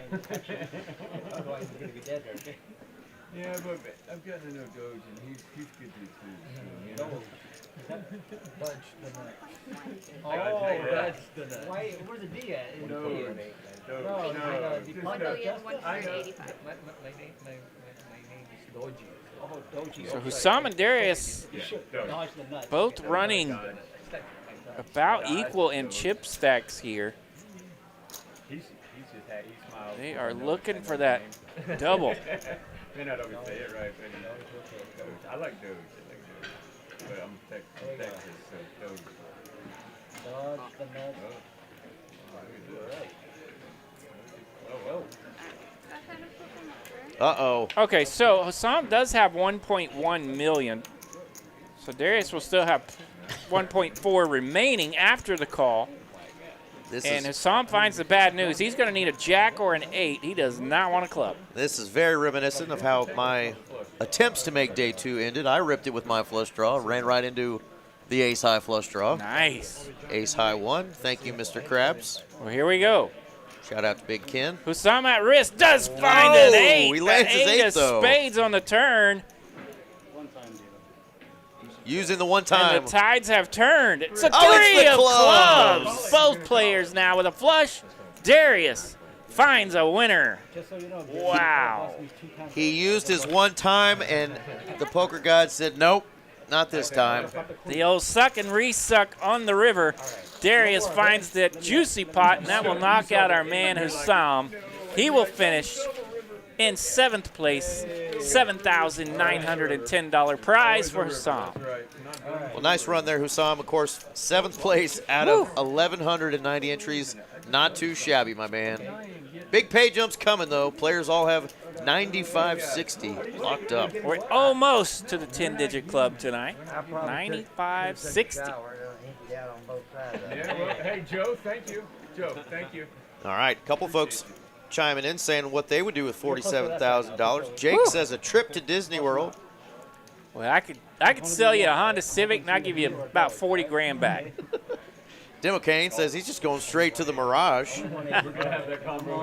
Yeah, but I've gotten to know Doge, and he's good too. You know? Budge the nut. Oh, that's the nut. Why, where's the D at? No. No, Just 1,185,000. My name is Doge. Oh, Doge. So Hussam and Darius Dodge the nut. both running about equal in chip stacks here. They are looking for that double. May not always say it right, but I like Doge. But I'm Texas, so Doge. Dodge the nut. Oh, Uh-oh. Okay, so Hussam does have 1.1 million. So Darius will still have 1.4 remaining after the call. And Hussam finds the bad news. He's going to need a jack or an 8. He does not want a club. This is very reminiscent of how my attempts to make day 2 ended. I ripped it with my flush draw, ran right into the ace high flush draw. Nice. Ace high 1. Thank you, Mr. Krabs. Well, here we go. Shout out to Big Ken. Hussam at risk does find an 8. He lands his 8, of though. spades on the turn. Using the one And time. the tides have turned. It's a Oh, it's three the of clubs. clubs. Both players now with a flush. Darius finds a winner. Just so you know, Wow. He used his one time, and the poker god said, nope, not this time. The old suck and resuck on the river. Darius finds that juicy pot, and that will knock out our man Hussam. He will finish in 7th place, $7,910 prize for Hussam. Well, nice run there, Hussam. Of course, 7th place out of 1,190 entries. Not too shabby, my man. Big pay jumps coming, though. Players all have 95.60 locked up. We're almost to the 10-digit club tonight. 95.60. Yeah, well, hey, Joe, thank you. Joe, thank you. All right, a couple folks chiming in saying what they would do with $47,000. Jake says a trip to Disney World. Well, I could sell you a Honda Civic, and I'll give you about 40 grand back. Demo Kane says he's just going straight to the Mirage.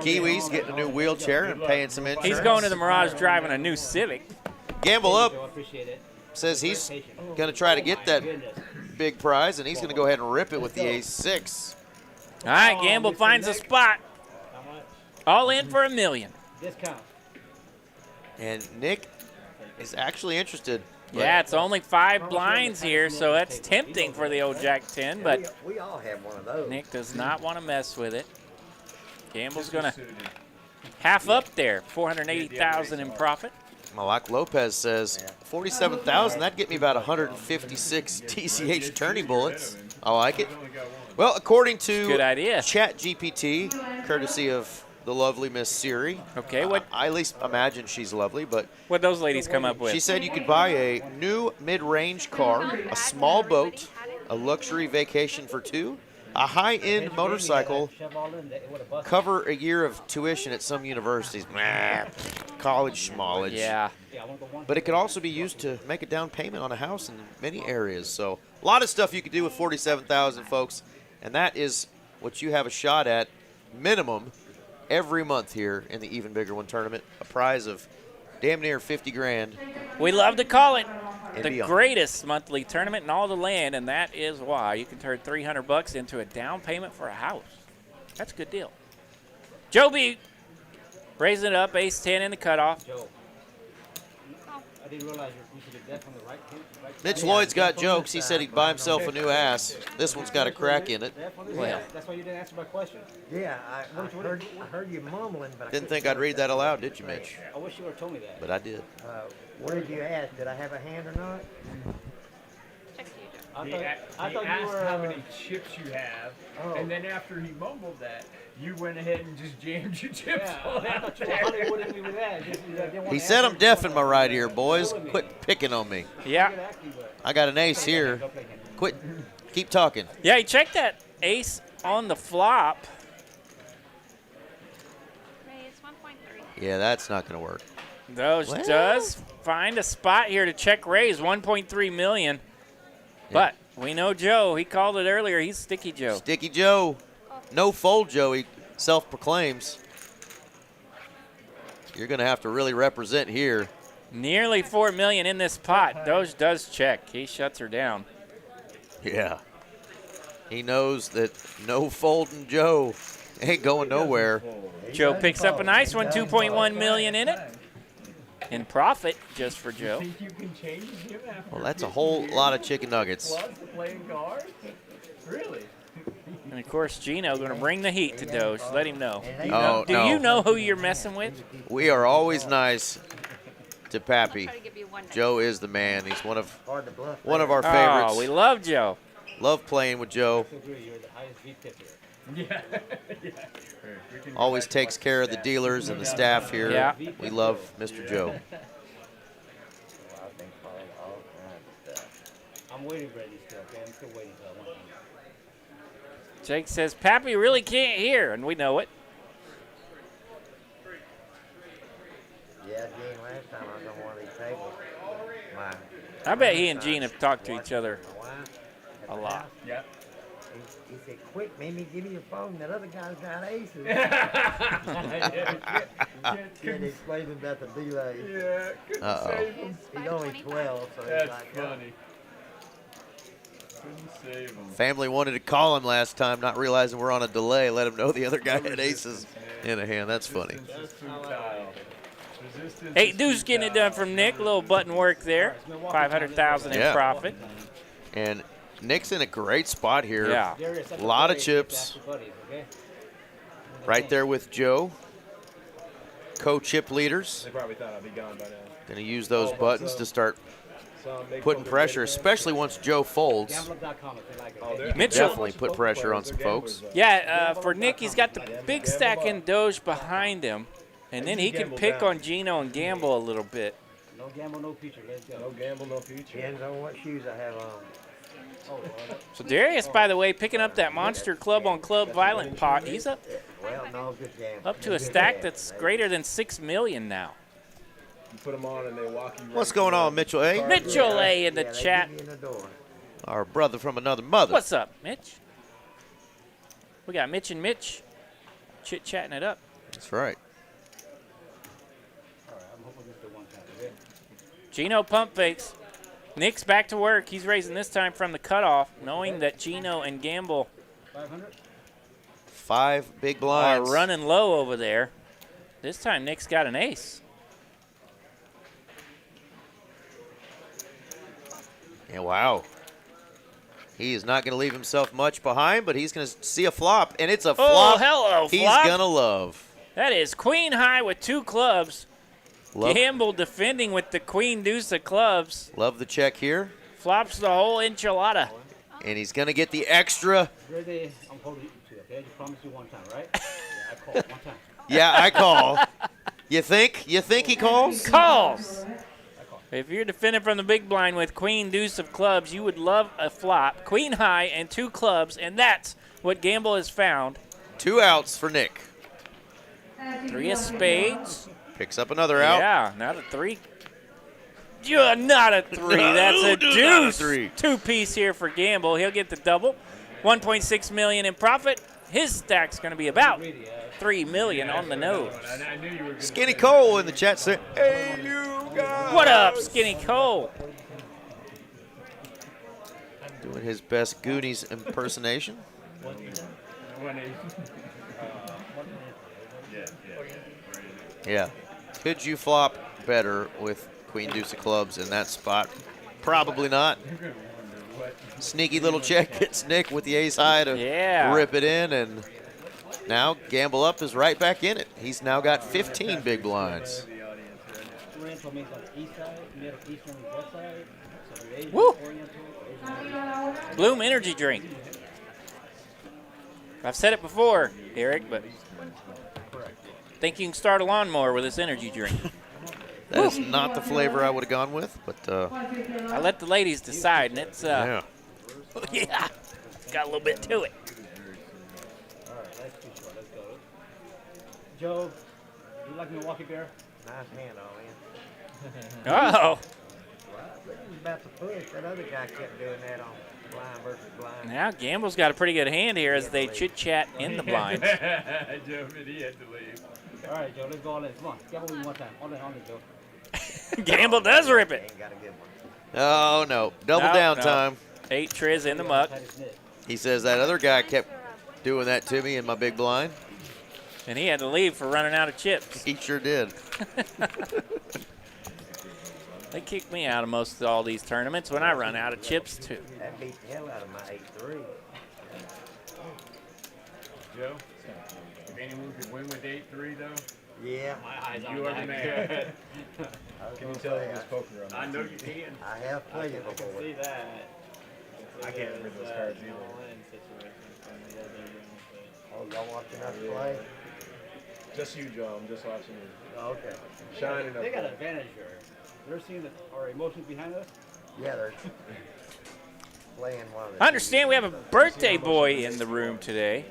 Kiwi's getting a new wheelchair and paying some insurance. He's going to the Mirage driving a new Civic. Gamble Up I appreciate it. says he's going to try to get that big prize, and he's going to go ahead and rip it with the ace-6. All right, Gamble finds a spot. All in for $1 million. Discount. And Nick is actually interested. but Yeah, it's only 5 blinds here, so that's tempting for the old Jack 10, but We all have one of those. Nick does not want to mess with it. Gamble's going to half up there, $480,000 in profit. Malak Lopez says 47,000. That'd get me about 156 TCH turning bullets. I like it. Well, according to Good idea. ChatGPT, courtesy of the lovely Miss Siri. Okay, what I at least imagine she's lovely, but what those ladies come up with? she said you could buy a new mid-range car, a small boat, a luxury vacation for 2, a high-end motorcycle, cover a year of tuition at some universities. Nah, college schmollage. Yeah. But it could also be used to make a down payment on a house in many areas. So a lot of stuff you could do with 47,000, folks, and that is what you have a shot at minimum every month here in the Even Bigger One tournament. A prize of damn near 50 grand. We love to call it And the beyond. greatest monthly tournament in all the land, and that is why you can turn $300 into a down payment for a house. That's a good deal. Joe B. raising it up, ace 10 in the cutoff. Joe. I didn't realize you should get that from the right. Mitch Lloyd's got jokes. He said he'd buy himself a new ass. This one's got a crack in it. Well. That's why you didn't answer my question. Yeah, I heard you mumbling, but Didn't think I'd read that aloud, did you, Mitch? I wish you would have told me that. But I did. what did you ask? Did I have a hand or not? Check to you, Joe. I He thought you asked were. how many chips you have, Oh. and then after he mumbled that, you went ahead and just jammed your chips Yeah, all I out thought you were there. Hollywooding me with that. He said I'm deaf in my right ear, boys. Quit picking on me. Yeah. I got an ace here. Quit. Keep talking. Yeah, he checked that ace on the flop. Ray, it's 1.3. Yeah, that's not going to work. Doge Well. does find a spot here to check raise, 1.3 million. But we know Joe. He called it earlier. He's Sticky Joe. Sticky Joe. No fold Joe, he self-proclaims. You're going to have to really represent here. Nearly 4 million in this pot. Doge does check. He shuts her down. Yeah. He knows that no folding Joe ain't going nowhere. Joe picks up a nice one, 2.1 million in it. In profit just for Joe. Think you can change him after Well, that's a whole lot of chicken nuggets. plus playing cards? Really? And of course, Gino going to bring the heat to Doge. Let him know. Oh, Do you know who you're messing with? We are always nice to Pappy. I'll try to give you one next. Joe is the man. He's one of Hard to bluff. our favorites. Oh, we love Joe. Love playing with Joe. You're the highest beat tip here. Yeah. Yeah. We can go Always back to takes care of the dealers and the staff here. Yeah. We love Mr. Joe. I'm waiting for this still, okay? I'm still waiting for that one. Jake says, Pappy really can't hear, and we know it. Yeah, Gene, last time I was on one of these tables. I bet he and Gene have talked to each other My wife at a the lot. house, Yeah. He said, quick, Mimi, give me your phone. That other guy's got aces. Can't explain about the delay. Yeah. Couldn't Uh-oh. save him. He's only 12, so he's That's like, funny. Couldn't save him. Family wanted to call him last time, not realizing we're on a delay. Let him know the other guy had aces in a hand. That's funny. Hey, Deuce getting it done from Nick. A little button work there. 500,000 in profit. And Nick's in a great spot here. Yeah. A lot of chips. Right there with Joe. Co-chip leaders. They probably thought I'd be gone by now. Going to use those buttons to start putting pressure, especially once Joe folds. Mitchell. Definitely put pressure on some folks. Yeah, for Nick, he's got the big stack in Doge behind him, and then he can pick on Gino and gamble a little bit. No gamble, no future. Let's go. No gamble, no future. Depends on what shoes I have on. So Darius, by the way, picking up that monster club-on-club violent pot. He's up Well, no, good game. to a stack that's greater than 6 million now. You put them on and they walk you right What's going on, Mitchell A? Mitchell A in the Yeah, they chat. give you in the door. Our brother from another mother. What's up, Mitch? We got Mitch and Mitch chit-chatting it up. That's right. All right, I'm hoping this is the one time. Okay? Gino pump fakes. Nick's back to work. He's raising this time from the cutoff, knowing that Gino and Gamble 500. 5 big are blinds. running low over there. This time Nick's got an ace. Yeah, wow. He is not going to leave himself much behind, but he's going to see a flop, and it's a flop Oh, hello, he's flop. going to love. That is queen high with 2 clubs. Love, Gamble defending with the queen deuce of clubs. love the check here, Flops the whole enchilada. and he's going to get the extra. Ready? I'm holding you to, okay? I just promised you one time, right? Yeah, I called one time. Yeah, I call. You think? You think he calls? Calls. If you're defending from the big blind with queen deuce of clubs, you would love a flop. Queen high and 2 clubs, and that's what Gamble has found. 2 outs for Nick. 3 of spades. Picks up another out. Yeah, not a 3. Yeah, not a 3. That's a Not a deuce. 3. 2-piece here for Gamble. He'll get the double. 1.6 million in profit. His stack's going to be about 3 million on the nose. I knew you were going Skinny Cole in the chat saying, "Hey, you guys." What up, Skinny Cole? Doing his best Goonies impersonation. Yeah. Could you flop better with Queen Deuce of Clubs in that spot? Probably not. Sneaky little check gets Nick with the ace high to rip it in, and now Gamble Up is right back in it. He's now got 15 big blinds. Oriental means on the east side, middle eastern on the west side. So the Asian, Woo! Oriental, Bloom energy drink. I've said it before, Eric, but think you can start a lawnmower with this energy drink. That is not the flavor I would have gone with, but I let the ladies decide, and it's yeah. yeah, it's got a little bit to it. All right, let's keep going. Let's go. Joe, you like Milwaukee Bear? Nice hand all in. Uh-oh. Well, I think he was about to push. That other guy kept doing that on blind versus blind. Now Gamble's got a pretty good hand here as they chit-chat in the blinds. Joe, but he had to leave. All right, Joe, let's go all in. Come on, gamble with me one time. All in, Joe. Gamble does rip it. Ain't got a good one. Oh, no. Double No, down no. time. 8 triz in the muck, He says that other guy kept doing that to me in my big blind. and he had to leave for running out of chips. He sure did. They kick me out of most of all these tournaments when I run out of chips, too. That beat the hell out of my 8-3. Joe, if anyone could win with 8-3, though, Yeah. you are the man. I was Can you gonna tell say, him this poker on I know you can. I have played it before. See that. I can't remember those cards either. Oh, y'all watching us play? Just you, Joe. I'm just watching you. Oh, okay. Shining up. They got an there. advantage here. They're seeing our emotions behind us. Yeah, they're playing one of the. I understand we have a birthday boy in the room today.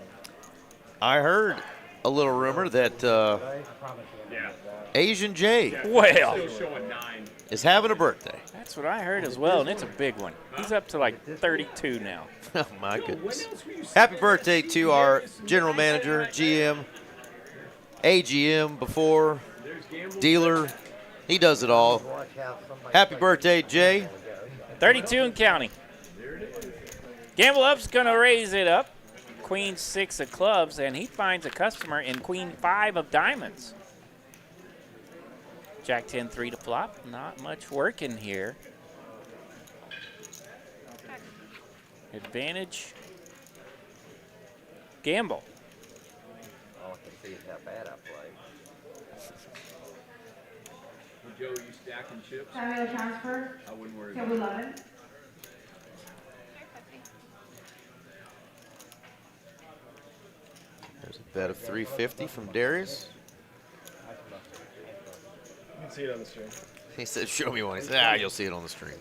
I heard a little rumor that I promise you. Yeah. Asian Jay Well, Still showing 9. is having a birthday. that's what I heard as well, and it's a big one. He's up to like 32 now. Oh, my goodness. Happy birthday to our general manager, GM, AGM before, dealer. He does it all. Watch how somebody Happy plays. birthday, Jay. 32 and counting. Gamble up's going to raise it up. Queen 6 of clubs, and he finds a customer in Queen 5 of diamonds. Jack 10, 3 to flop. Not much working here. Advantage. Gamble. All I can see is how bad I play. Joe, you stacking chips? Time of the transfer, I wouldn't worry table about it. 11. There's a bet of 350 from Darius. You can see it on the stream. He said, show me one. He said, you'll see it on the stream.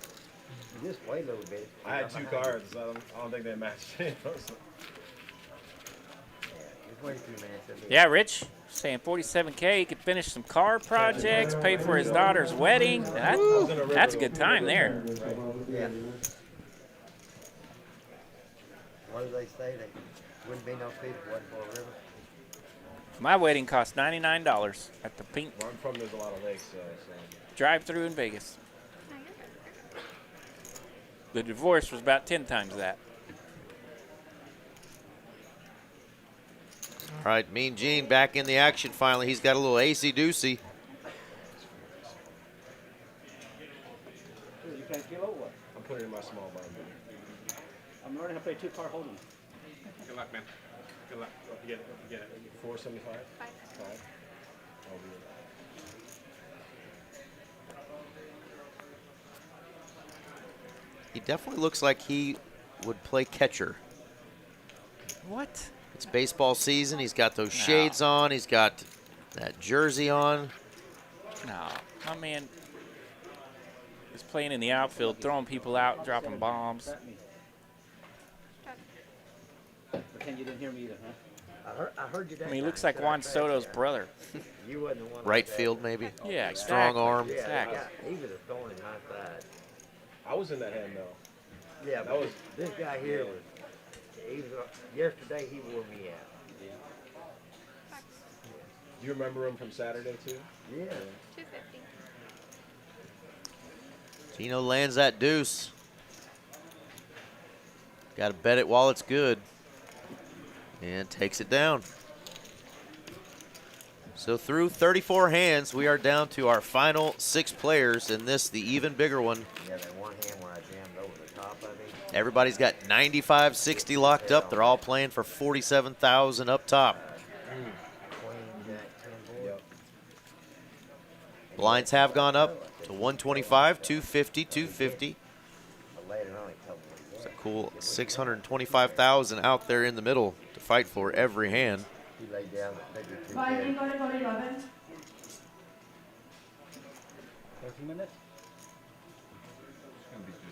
You just wait a little bit. I had 2 cards. I don't think they matched. Yeah, just wait a few minutes. Yeah, Rich saying 47K. He could finish some car projects, pay for his daughter's wedding. That's a good time there. Yeah. What do they say? They wouldn't be no fee if it wasn't for a river. My wedding cost $99 at the Pink Where I'm from, there's a lot of lakes, so. drive-through in Vegas. The divorce was about 10 times that. All right, Mean Gene back in the action finally. He's got a little acey-deucey. You can't kill over. I'm putting it in my small blind. I'm learning how to play 2-card hold'em. Good luck, man. Good luck. Don't forget it. Don't forget it. 475? 5. I'll be it. He definitely looks like he would play catcher. What? It's baseball season. He's got those shades on. He's got that jersey on. No, my man is playing in the outfield, throwing people out, dropping bombs. Pretend you didn't hear me either, huh? I heard you that I mean, he time. looks like Said I Juan crashed Soto's you. brother. You wasn't the one. Right like that. field, maybe. Yeah, Strong exactly. arm. Yeah, Exactly. he was a thorn in my side. I was in that hand, though. Yeah, That but was- this guy here was. He was. Yesterday he wore me out. Do you remember him from Saturday, too? Yeah. 250. Gino lands that deuce. Got to bet it while it's good. And takes it down. So through 34 hands, we are down to our final 6 players, and this, the even bigger one. Yeah, that one hand where I jammed over the top of him. Everybody's got 95-60 locked up. They're all playing for 47,000 up top. Queen, jack, 10 board. Yep. Blinds have gone up to 125, 250, 250. But later on he told me. It's a cool 625,000 out there in the middle to fight for every hand. He laid down at figure 2 Bye, dead. you got it, 11. 13 minutes? It's gonna be just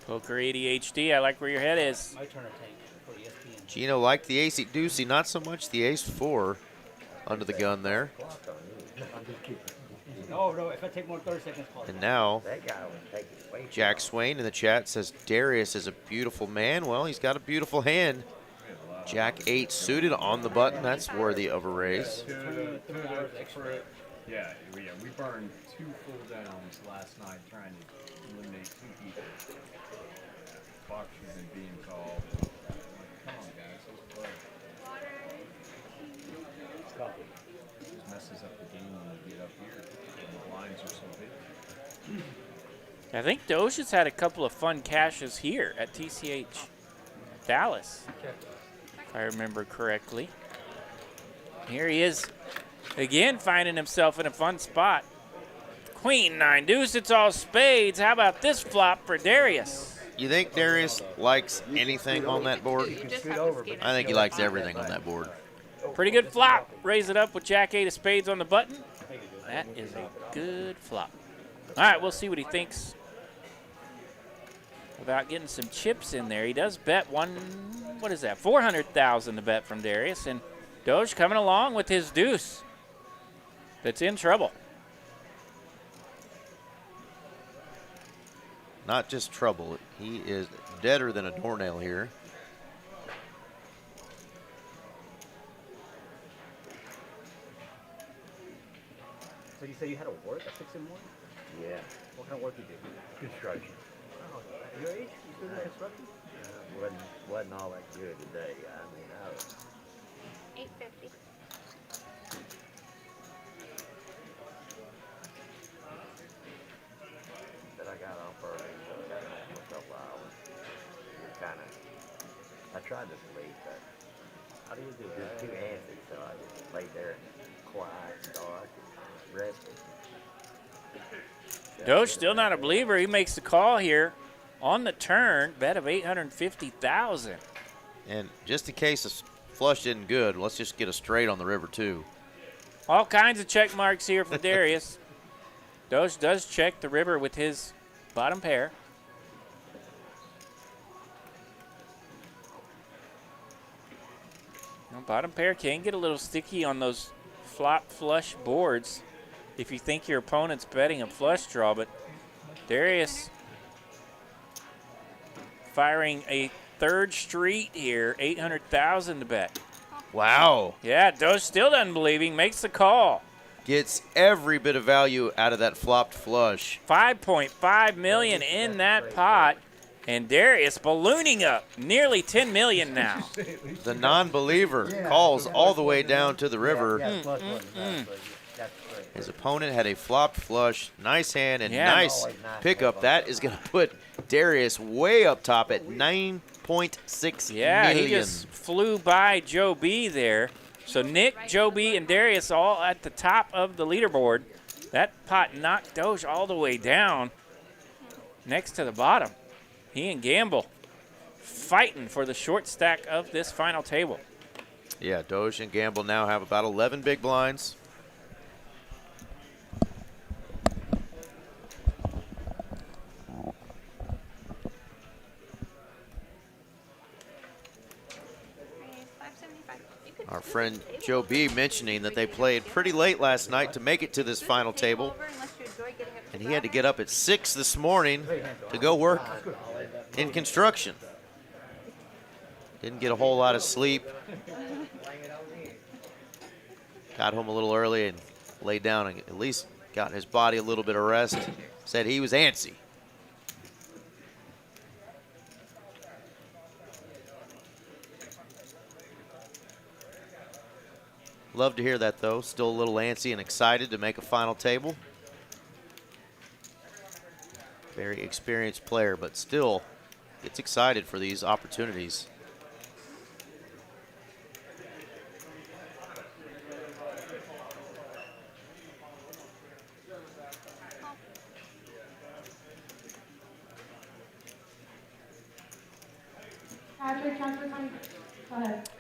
Poker ADHD, I like where your head is. My turn to tank for ESPN. Gino liked the ace deucey, not so much the ace 4 under the gun there. Clock on you. I'm just kidding. No, if I take more than 30 seconds, pause. And now That guy was taking way too Jack long. Swain in the chat says Darius is a beautiful man. Well, he's got a beautiful hand. Jack 8 suited on the button. That's worthy of a raise. Yeah, we burned 2 full downs last night trying to eliminate 2 people. Box should have been being called. Come on, guys, let's play. Just messes up the game when we get up here. And the blinds are so big. I think Doge has had a couple of fun cashes here at TCH Dallas, if I remember correctly. Here he is again, finding himself in a fun spot. Queen 9 deuce, it's all spades. How about this flop for Darius? You think Darius likes anything on that board? You just scoot have to over, skate I think he it. likes everything on that board. Pretty good flop. Raise it up with Jack 8 of spades on the button. That is a good flop. All right, we'll see what he thinks about getting some chips in there. He does bet what is that, 400,000 to bet from Darius. And Doge coming along with his deuce that's in trouble. Not just trouble. He is deader than a doornail here. So you say you had to work at 6 in the morning? Yeah. What kind of work you do? Construction. Oh, Your age? You still in construction? Wasn't all that good today. I mean, I was 850. but I got off early, so I got home for a couple hours. It kind of, I tried to sleep, but how do you do it? Just too antsy, so I just laid there quiet, dark, and rested. Doge still not a believer. He makes the call here on the turn. Bet of 850,000. And just in case a flush isn't good, let's just get a straight on the river too. All kinds of check marks here for Darius. Doge does check the river with his bottom pair. Now, bottom pair can get a little sticky on those flop flush boards if you think your opponent's betting a flush draw, but Darius firing a third street here, 800,000 to bet. Wow. Yeah, Doge still doesn't believe. He makes the call. Gets every bit of value out of that flopped flush. 5.5 million in that pot, and Darius ballooning up nearly 10 million now. The non-believer calls all the way down to the river. His opponent had a flopped flush, nice hand, and nice pickup. That is going to put Darius way up top at 9.6 million. He just flew by Joe B there. So Nick, Joe B, and Darius all at the top of the leaderboard. That pot knocked Doge all the way down next to the bottom. He and Gamble fighting for the short stack of this final table. Yeah, Doge and Gamble now have about 11 big blinds. Our friend Joe B mentioning that they played pretty late last night to make it to this final table. And he had to get up at 6 this morning to go work in construction. Didn't get a whole lot of sleep. Got home a little early and laid down and at least got his body a little bit of rest. Said he was antsy. Love to hear that, though. Still a little antsy and excited to make a final table. Very experienced player, but still gets excited for these opportunities.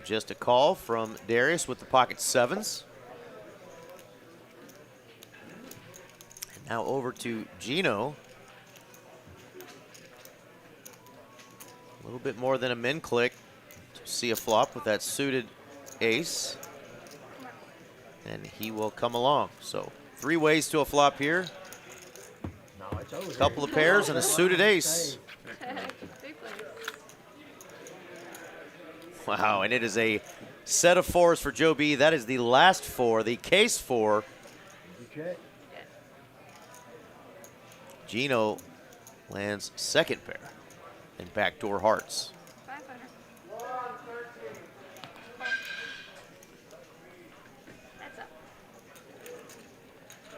Just a call from Darius with the pocket sevens. And now over to Gino. A little bit more than a min click to see a flop with that suited ace. And he will come along. So 3 ways to a flop here. A couple of pairs and a suited ace. Wow, and it is a set of 4s for Joe B. That is the last 4, the case 4. Gino lands second pair and backdoor hearts.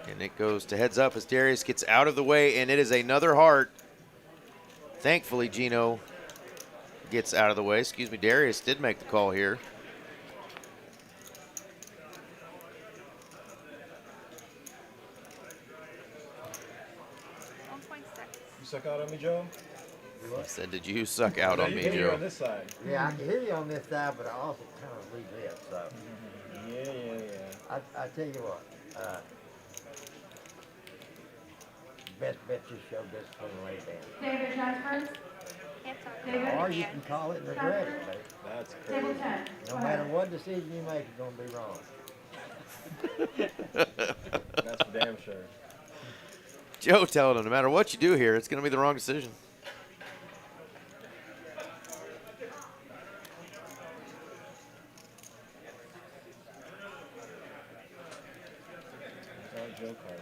And it goes to heads up as Darius gets out of the way, and it is another heart. Thankfully, Gino gets out of the way. Excuse me, Darius did make the call here. You suck out on me, Joe? He said, did you suck out on me, You Joe? on this side. Yeah, I can hear you on this side, but I also kind of leave it, so. Yeah. I tell you what, best bet you show discipline and lay down. David transfers. Or you can call it and regret it, baby. That's crazy. No matter what decision you make, it's gonna be wrong. That's for damn sure. Joe telling him, no matter what you do here, it's going to be the wrong decision. Joe cards.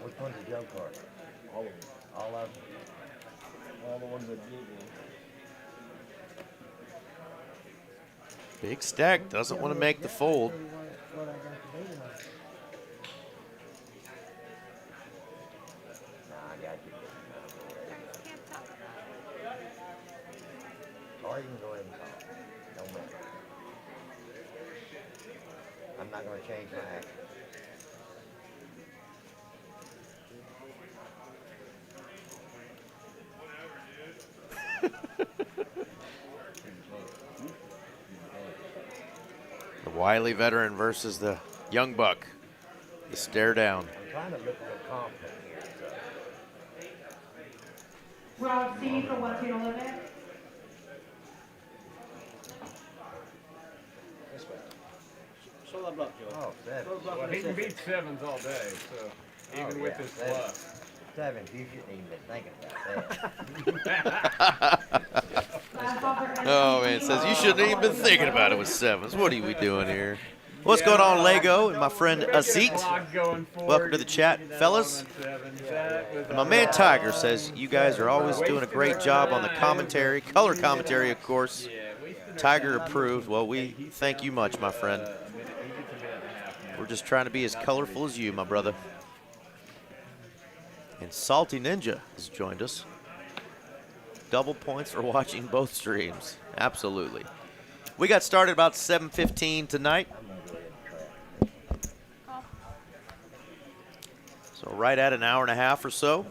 Which one's the Joe card? All of them. All of them. All the ones that did it. Big stack, doesn't want to make the fold. What I got to do tonight. Nah, I got you. Can't talk about it. Or you can go ahead and talk. Don't matter. I'm not going to change my action. The wily veteran versus the young buck. The stare down. I'm trying to look a little confident here. So. Rob C for 1-limit. Show that bluff, Joe. Oh, seven. Well, he can beat sevens all day, so even with this seven. bluff. Seven, you shouldn't even been thinking about that. Oh man, it says you shouldn't have even been thinking about it with sevens. What are we doing here? What's going on, Lego and my friend Asit? Welcome to the chat, fellas. And my man Tiger says you guys are always doing a great job on the commentary, color commentary, of course. Tiger approved. Well, we thank you much, my friend. We're just trying to be as colorful as you, my brother. And Salty Ninja has joined us. Double points for watching both streams. Absolutely. We got started about 7:15 tonight. So right at an hour and a half or so.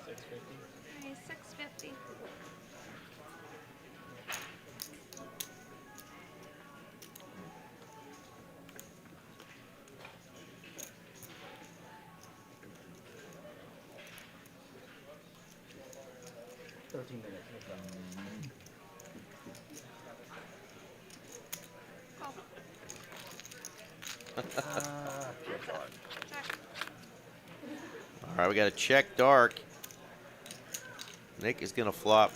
Okay, 650. Check. All right, we got a check dark. Nick is going to flop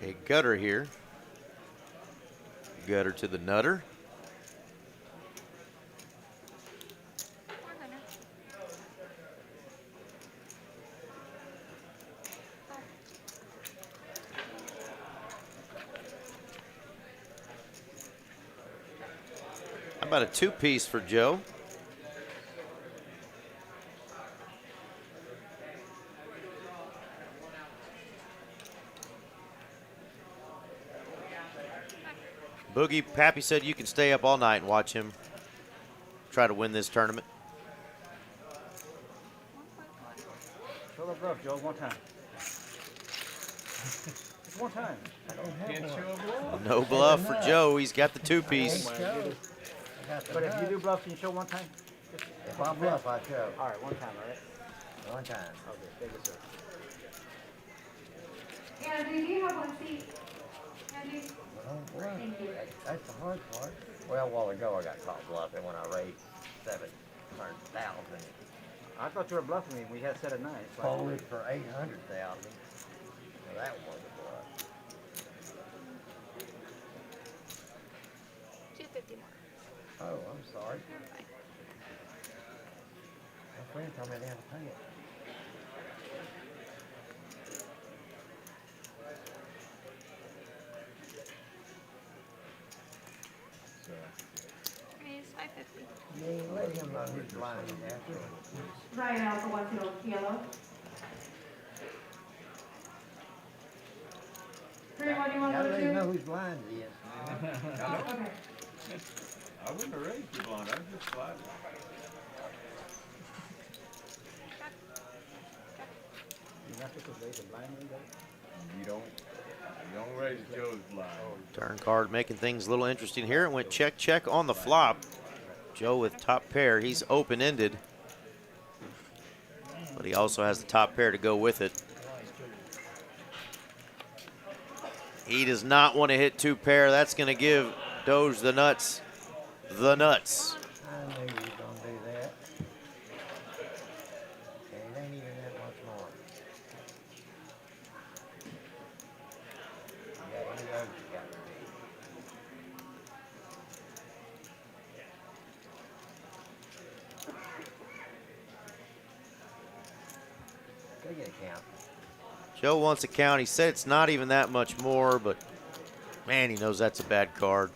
a gutter here. Gutter to the nutter. 400. How about a two-piece for Joe? Boogie, Pappy said you can stay up all night and watch him try to win this tournament. Show the bluff, Joe, one time. Just one time. Can't show a bluff. No bluff for Joe. He's got the two-piece. But if you do bluff, can you show one time? If I bluff, I show. All right, one time, all right? One time. Okay, thank you, sir. Andy, do you have one seat? Andy? Oh, boy. That's the hard part. Well, a while ago, I got caught bluffing when I raised 700,000. I thought you were bluffing me. We had set at 9. So Folded for 800,000. Well, that was a bluff. 250 more. Oh, I'm sorry. You're fine. My friend told me I didn't have to pay it. Okay, it's 550. You ain't let him know who's blind after. Ryan also wants yellow. 3-1, you want Gotta to let him know two? who's blind he is. Okay. I wouldn't have raised the blonde. I'd just slide it. you're not supposed to raise a blind like that? You don't raise Joe's blind. Turn card making things a little interesting here. It went check, check on the flop. Joe with top pair. He's open-ended. But he also has the top pair to go with it. He does not want to hit two pair. That's going to give Doge the nuts. The nuts. I knew you was gonna do that. And it ain't even that much more. You got any of those you got to count. Joe wants a count. He said it's not even that much more, but man, he knows that's a bad card.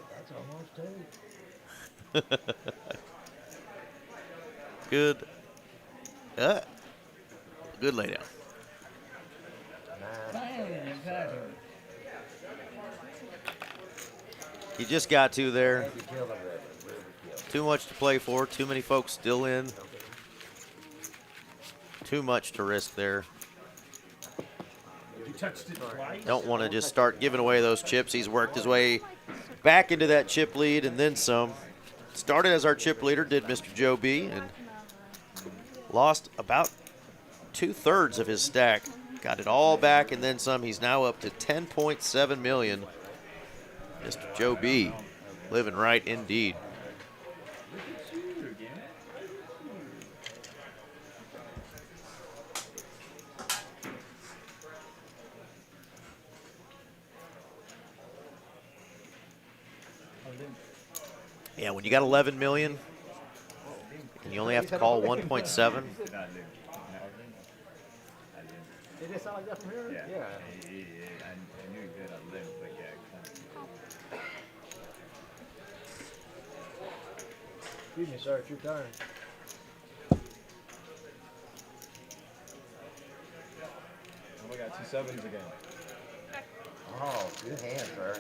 That's almost two. Good. Good laydown. You just got to there. Too much to play for. Too many folks still in. Too much to risk there. You touched it twice. Don't want to just start giving away those chips. He's worked his way back into that chip lead and then some. Started as our chip leader, did Mr. Joe B, and lost about 2/3 of his stack. Got it all back and then some. He's now up to 10.7 million. Mr. Joe B, living right indeed. Yeah, when you got 11 million and you only have to call 1.7. Did it sound like that from here? Yeah. I knew he did a limp, but yeah. Excuse me, sir, it's your turn. Oh, we got 2 sevens again. Oh, good hand, sir.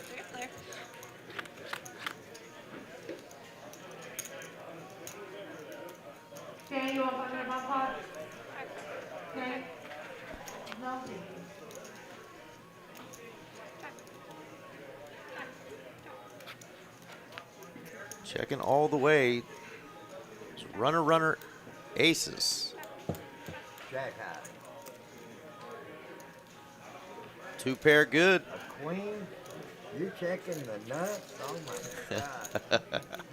Okay, you want to put it in my pot? Okay. No. Checking all the way. Runner, runner, aces. Jack high. 2 pair good. A queen? You're checking the nuts? Oh my God.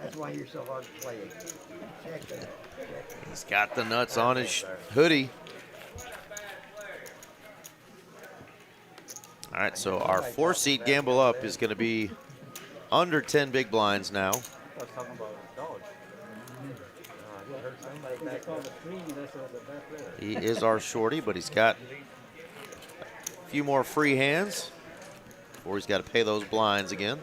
That's why you're so hard to play against. Checking. He's got the nuts on his hoodie. All right, so our 4-seat gamble up is going to be under 10 big blinds now. I was talking about Doge. You heard somebody back on the screen. That's the best player. He is our shorty, but he's got a few more free hands before he's got to pay those blinds again.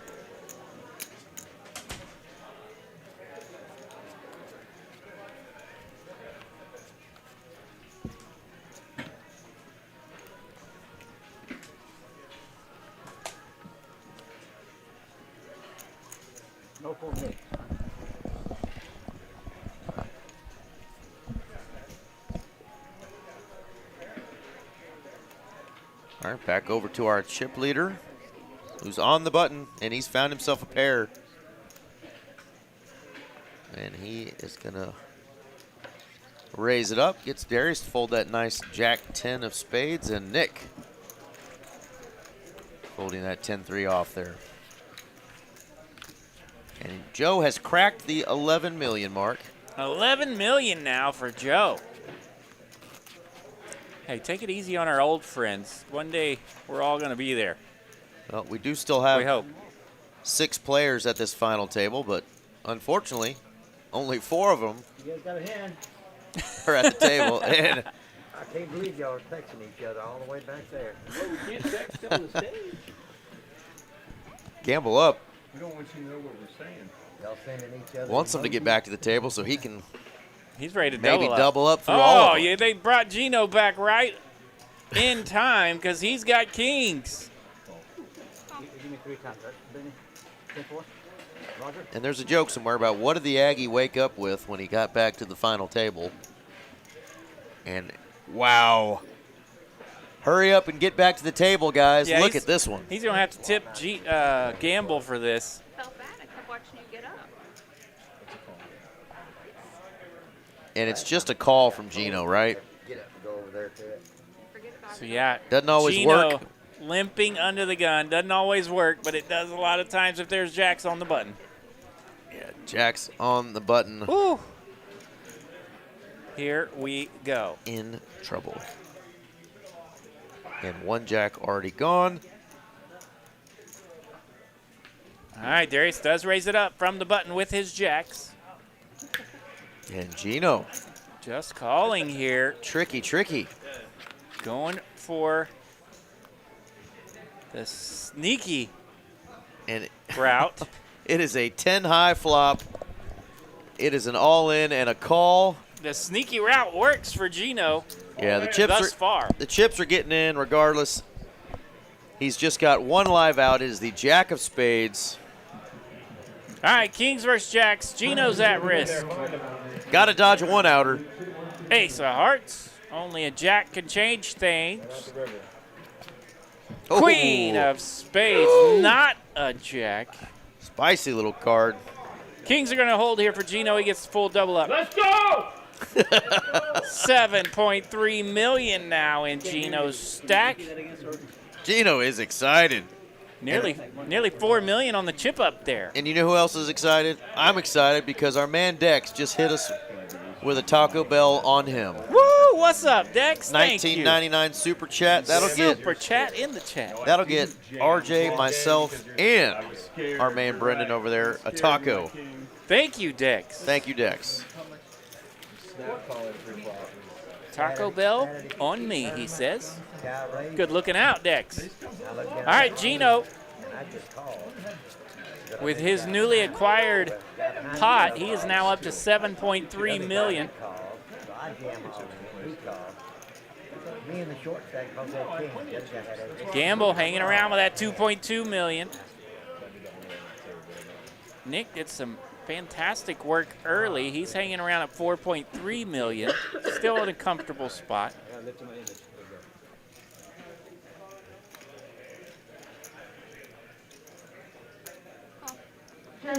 No for me. All right, back over to our chip leader, who's on the button, and he's found himself a pair. And he is going to raise it up, gets Darius to fold that nice Jack 10 of spades, and Nick folding that 10-3 off there. And Joe has cracked the 11 million mark. 11 million now for Joe. Hey, take it easy on our old friends. One day, we're all going to be there. Well, we do still have We hope. 6 players at this final table, but unfortunately, only 4 of them You guys got a hand. are at the table. And I can't believe y'all are texting each other all the way back there. Well, we can't text on the stage. gamble up We don't want you to know what we're saying. Y'all sending each other. wants him to get back to the table so he can He's ready to maybe double up. double up through all Oh, of them. yeah, they brought Gino back right in time because he's got kings. Give me 3 times, right? Benny? 10-4? Roger? And there's a joke somewhere about what did the Aggie wake up with when he got back to the final table. And wow. Hurry up and get back to the table, guys. Yeah, Look he's- at this one. He's going to have to tip Gamble for this. Felt bad. I kept watching you get up. And it's just a call from Gino, right? Get up and go over there to it. Forget about So, it. yeah. Doesn't always Gino work. limping under the gun. Doesn't always work, but it does a lot of times if there's jacks on the button. Yeah, jacks on the button. Woo! Here we go. In trouble. And one jack already gone. All right, Darius does raise it up from the button with his jacks. And Gino. Just calling here. Tricky, tricky. Going for the sneaky And route. it is a 10 high flop. It is an all-in and a call. The sneaky route works for Gino. Yeah, the chips thus far. The chips are getting in regardless. He's just got one live out. It is the jack of spades. All right, Kings versus Jacks. Gino's at risk. Got to dodge a one-outer. Ace of hearts. Only a jack can change things. Oh. Queen of spades, not a jack. Spicy little card. Kings are going to hold here for Gino. He gets the full double up. Let's go! 7.3 million now in Gino's stack. Gino is excited. Nearly 4 million on the chip up there. And you know who else is excited? I'm excited because our man Dex just hit us with a Taco Bell on him. Woo! What's up, Dex? Thank you. $19.99 super chat. Super chat in the chat. That'll get RJ, myself, and our man Brendan over there a taco. Thank you, Dex. Thank you, Dex. Taco Bell on me, he says. Good looking out, Dex. All right, Gino, with his newly acquired pot, he is now up to 7.3 million. Gamble hanging around with that 2.2 million. Nick did some fantastic work early. He's hanging around at 4.3 million. Still in a comfortable spot. All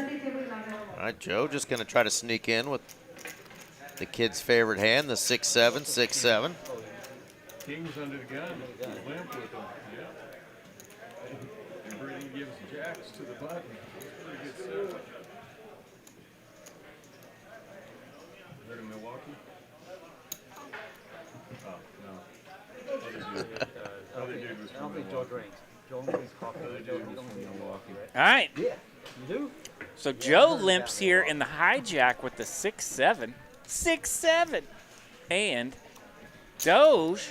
right, Joe just going to try to sneak in with the kid's favorite hand, the 6-7, 6-7. King's under the gun. Limp with him. Yeah. And Brady gives jacks to the button. Pretty good setup. Heard of Milwaukee? Oh, no. Other dude was I don't from think Joe Milwaukee. drinks. Joe drinks coffee. Other Joe, dude you was don't from drink Milwaukee. All right. Yeah, you do? So Joe limps here in the hijack with the 6-7. 6-7. And Doge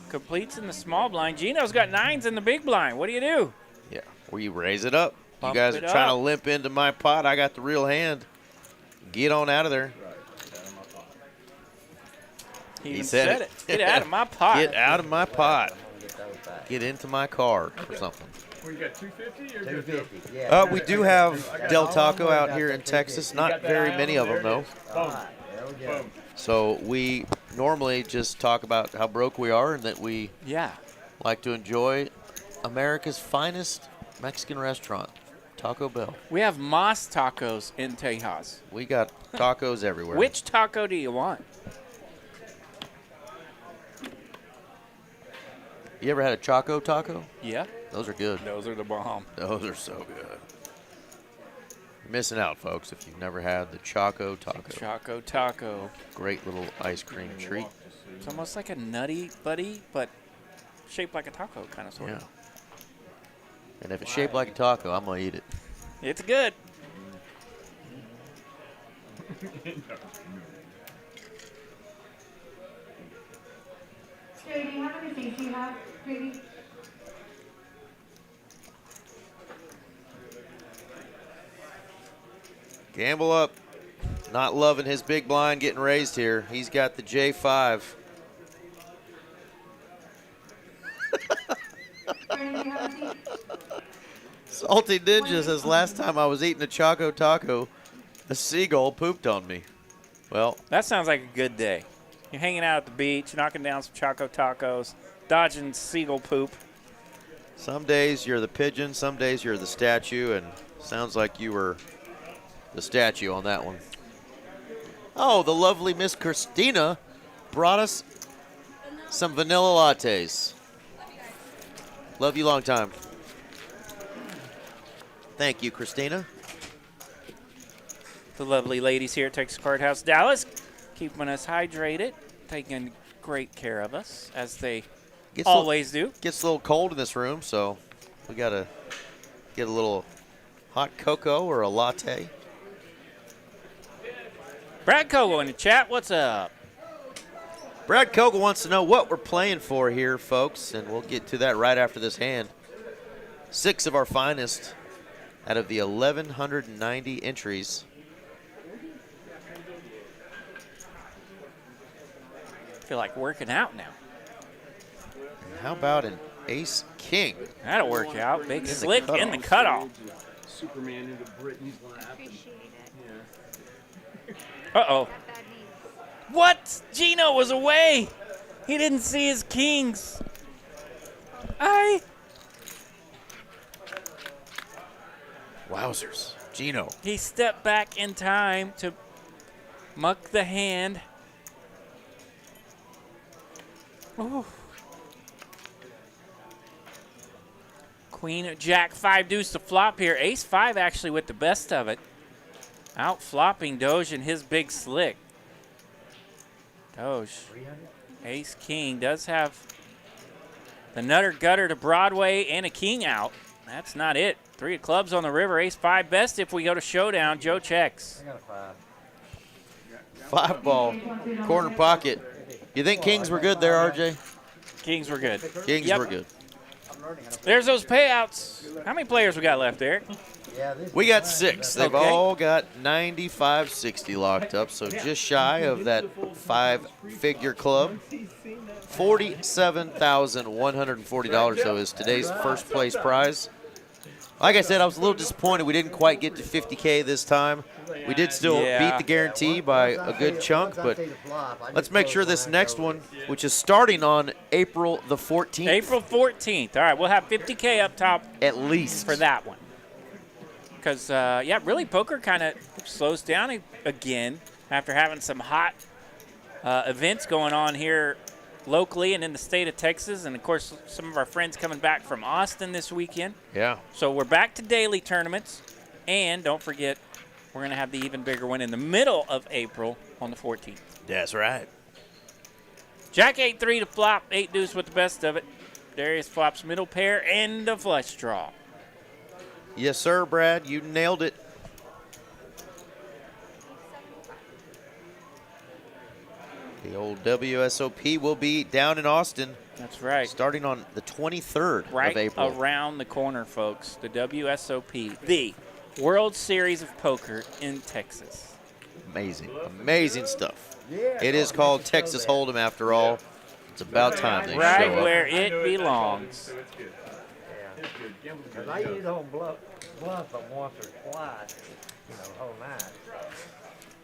completes in the small blind. Gino's got 9s in the big blind. What do you do? Yeah, will you raise it up? Bump You guys are it trying to up. limp into my pot. I got the real hand. Get on out of there. He He even said said it. it. Get out of my pot. Get out of my pot. Get into my car or something. Well, you got 250 or just 250. Yeah. We do have Del Taco out here in Texas. Not very many of them, though. All right, there we go. boom. So we normally just talk about how broke we are and that we Yeah. like to enjoy America's finest Mexican restaurant, Taco Bell. We have Moss tacos in Tejas. We got tacos everywhere. Which taco do you want? You ever had a Choco taco? Yeah. Those are good. Those are the bomb. Those are so good. You're missing out, folks, if you've never had the Choco taco. Choco taco. Great little ice cream treat. It's almost like a nutty buddy, but shaped like a taco, kind of sort Yeah. of. And if it's shaped like a taco, I'm going to eat it. It's good. JD, how many things do you have, JD? Gamble up. Not loving his big blind getting raised here. He's got the J5. Brandon, do you have a seat? Salty Ninja says, last time I was eating a Choco taco, a seagull pooped on me. Well, That sounds like a good day. You're hanging out at the beach, knocking down some Choco tacos, dodging seagull poop. some days you're the pigeon, some days you're the statue, and sounds like you were the statue on that one. Oh, the lovely Miss Christina brought us some vanilla lattes. Love you long time. Thank you, Christina. The lovely ladies here at Texas Card House Dallas, keeping us hydrated, taking great care of us, as they always do. Gets a little cold in this room, so we got to get a little hot cocoa or a latte. Brad Kogo in the chat, what's up? Brad Kogle wants to know what we're playing for here, folks, and we'll get to that right after this hand. 6 of our finest out of the 1,190 entries. I feel like working out now. And how about an ace king? That'll work out. Big slick in the cutoff. Superman into Brittany's lap. Appreciate it. Uh-oh. What that means. What? Gino was away. He didn't see his kings. Wowzers. Gino. He stepped back in time to muck the hand. Ooh. Queen, Jack, 5 deuce to flop here. Ace 5 actually with the best of it. Out flopping Doge and his big slick. Doge. Ace king does have the nutter gutter to Broadway and a king out. That's not it. 3 of clubs on the river. Ace 5 best if we go to showdown. Joe checks. I got a 5. 5 ball. Corner pocket. You think kings were good there, RJ? Kings were good. Kings Yep. were good. There's those payouts. How many players we got left, Eric? Yeah, this We got 6. They've Okay. all got 95-60 locked up, so just shy of that 5-figure club. $47,140 though is today's first place prize. Like I said, I was a little disappointed we didn't quite get to 50K this time. We did still beat the guarantee by a good chunk, but let's make sure this next one, which is starting on April the 14th. April 14th. All right, we'll have 50K up top At least. for that one. Because, yeah, really poker kind of slows down again after having some hot events going on here locally and in the state of Texas. And, of course, some of our friends coming back from Austin this weekend. Yeah. So we're back to daily tournaments. And don't forget, we're going to have the even bigger one in the middle of April on the 14th. That's right. Jack 8-3 to flop, 8 deuce with the best of it. Darius flops middle pair and a flush draw. Yes, sir, Brad. You nailed it. The old WSOP will be down in Austin. That's right. Starting on the 23rd Right of April. around the corner, folks. The WSOP, the World Series of Poker in Texas. Amazing. Amazing stuff. It is called Texas Hold'em after all. It's about time they Right show up. where it belongs. So it's good. It's good. Gambling's Because good. I usually don't bluff them once or twice, the whole night.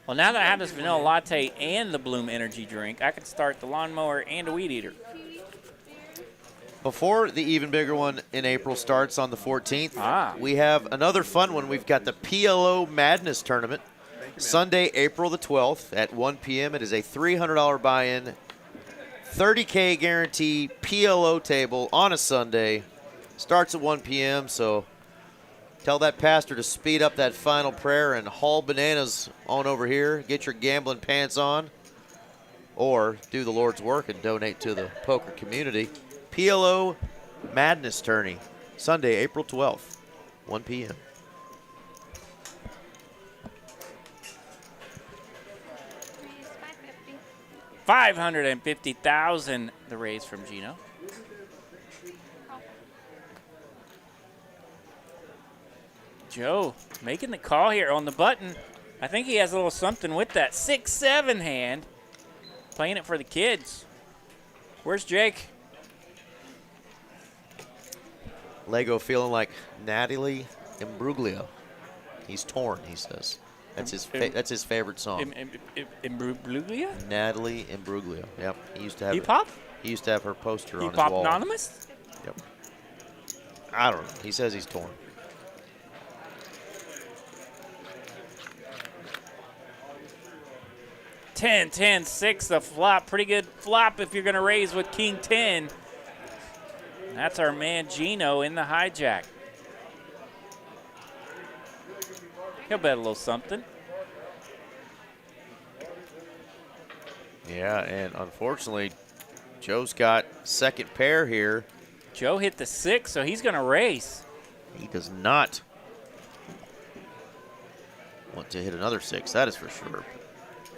Well, now that I have this vanilla latte and the Bloom energy drink, I can start the lawnmower and a weed eater. Before the even bigger one in April starts on the 14th, we have another fun one. We've got the PLO Madness Tournament. Sunday, April the 12th at 1 p.m. It is a $300 buy-in, 30K guarantee PLO table on a Sunday. Starts at 1 p.m., so tell that pastor to speed up that final prayer and haul bananas on over here. Get your gambling pants on, or do the Lord's work and donate to the poker community. PLO Madness Tourney, Sunday, April 12th, 1 p.m. $550,000 the raise from Gino. Joe making the call here on the button. I think he has a little something with that 6-7 hand. Playing it for the kids. Where's Jake? Lego feeling like Natalie Imbruglia. He's torn, he says. That's his favorite song. Imbruglia? Natalie Imbruglia. Yep. He used to have Hip-hop? He used to have her poster on his Hip-hop wall. anonymous? Yep. I don't know. He says he's torn. Ten, 10, 6, the flop. Pretty good flop if you're going to raise with King 10. That's our man Gino in the hijack. He'll bet a little something. Yeah, and unfortunately, Joe's got second pair here. Joe hit the 6, so he's going to race. He does not want to hit another 6, that is for sure.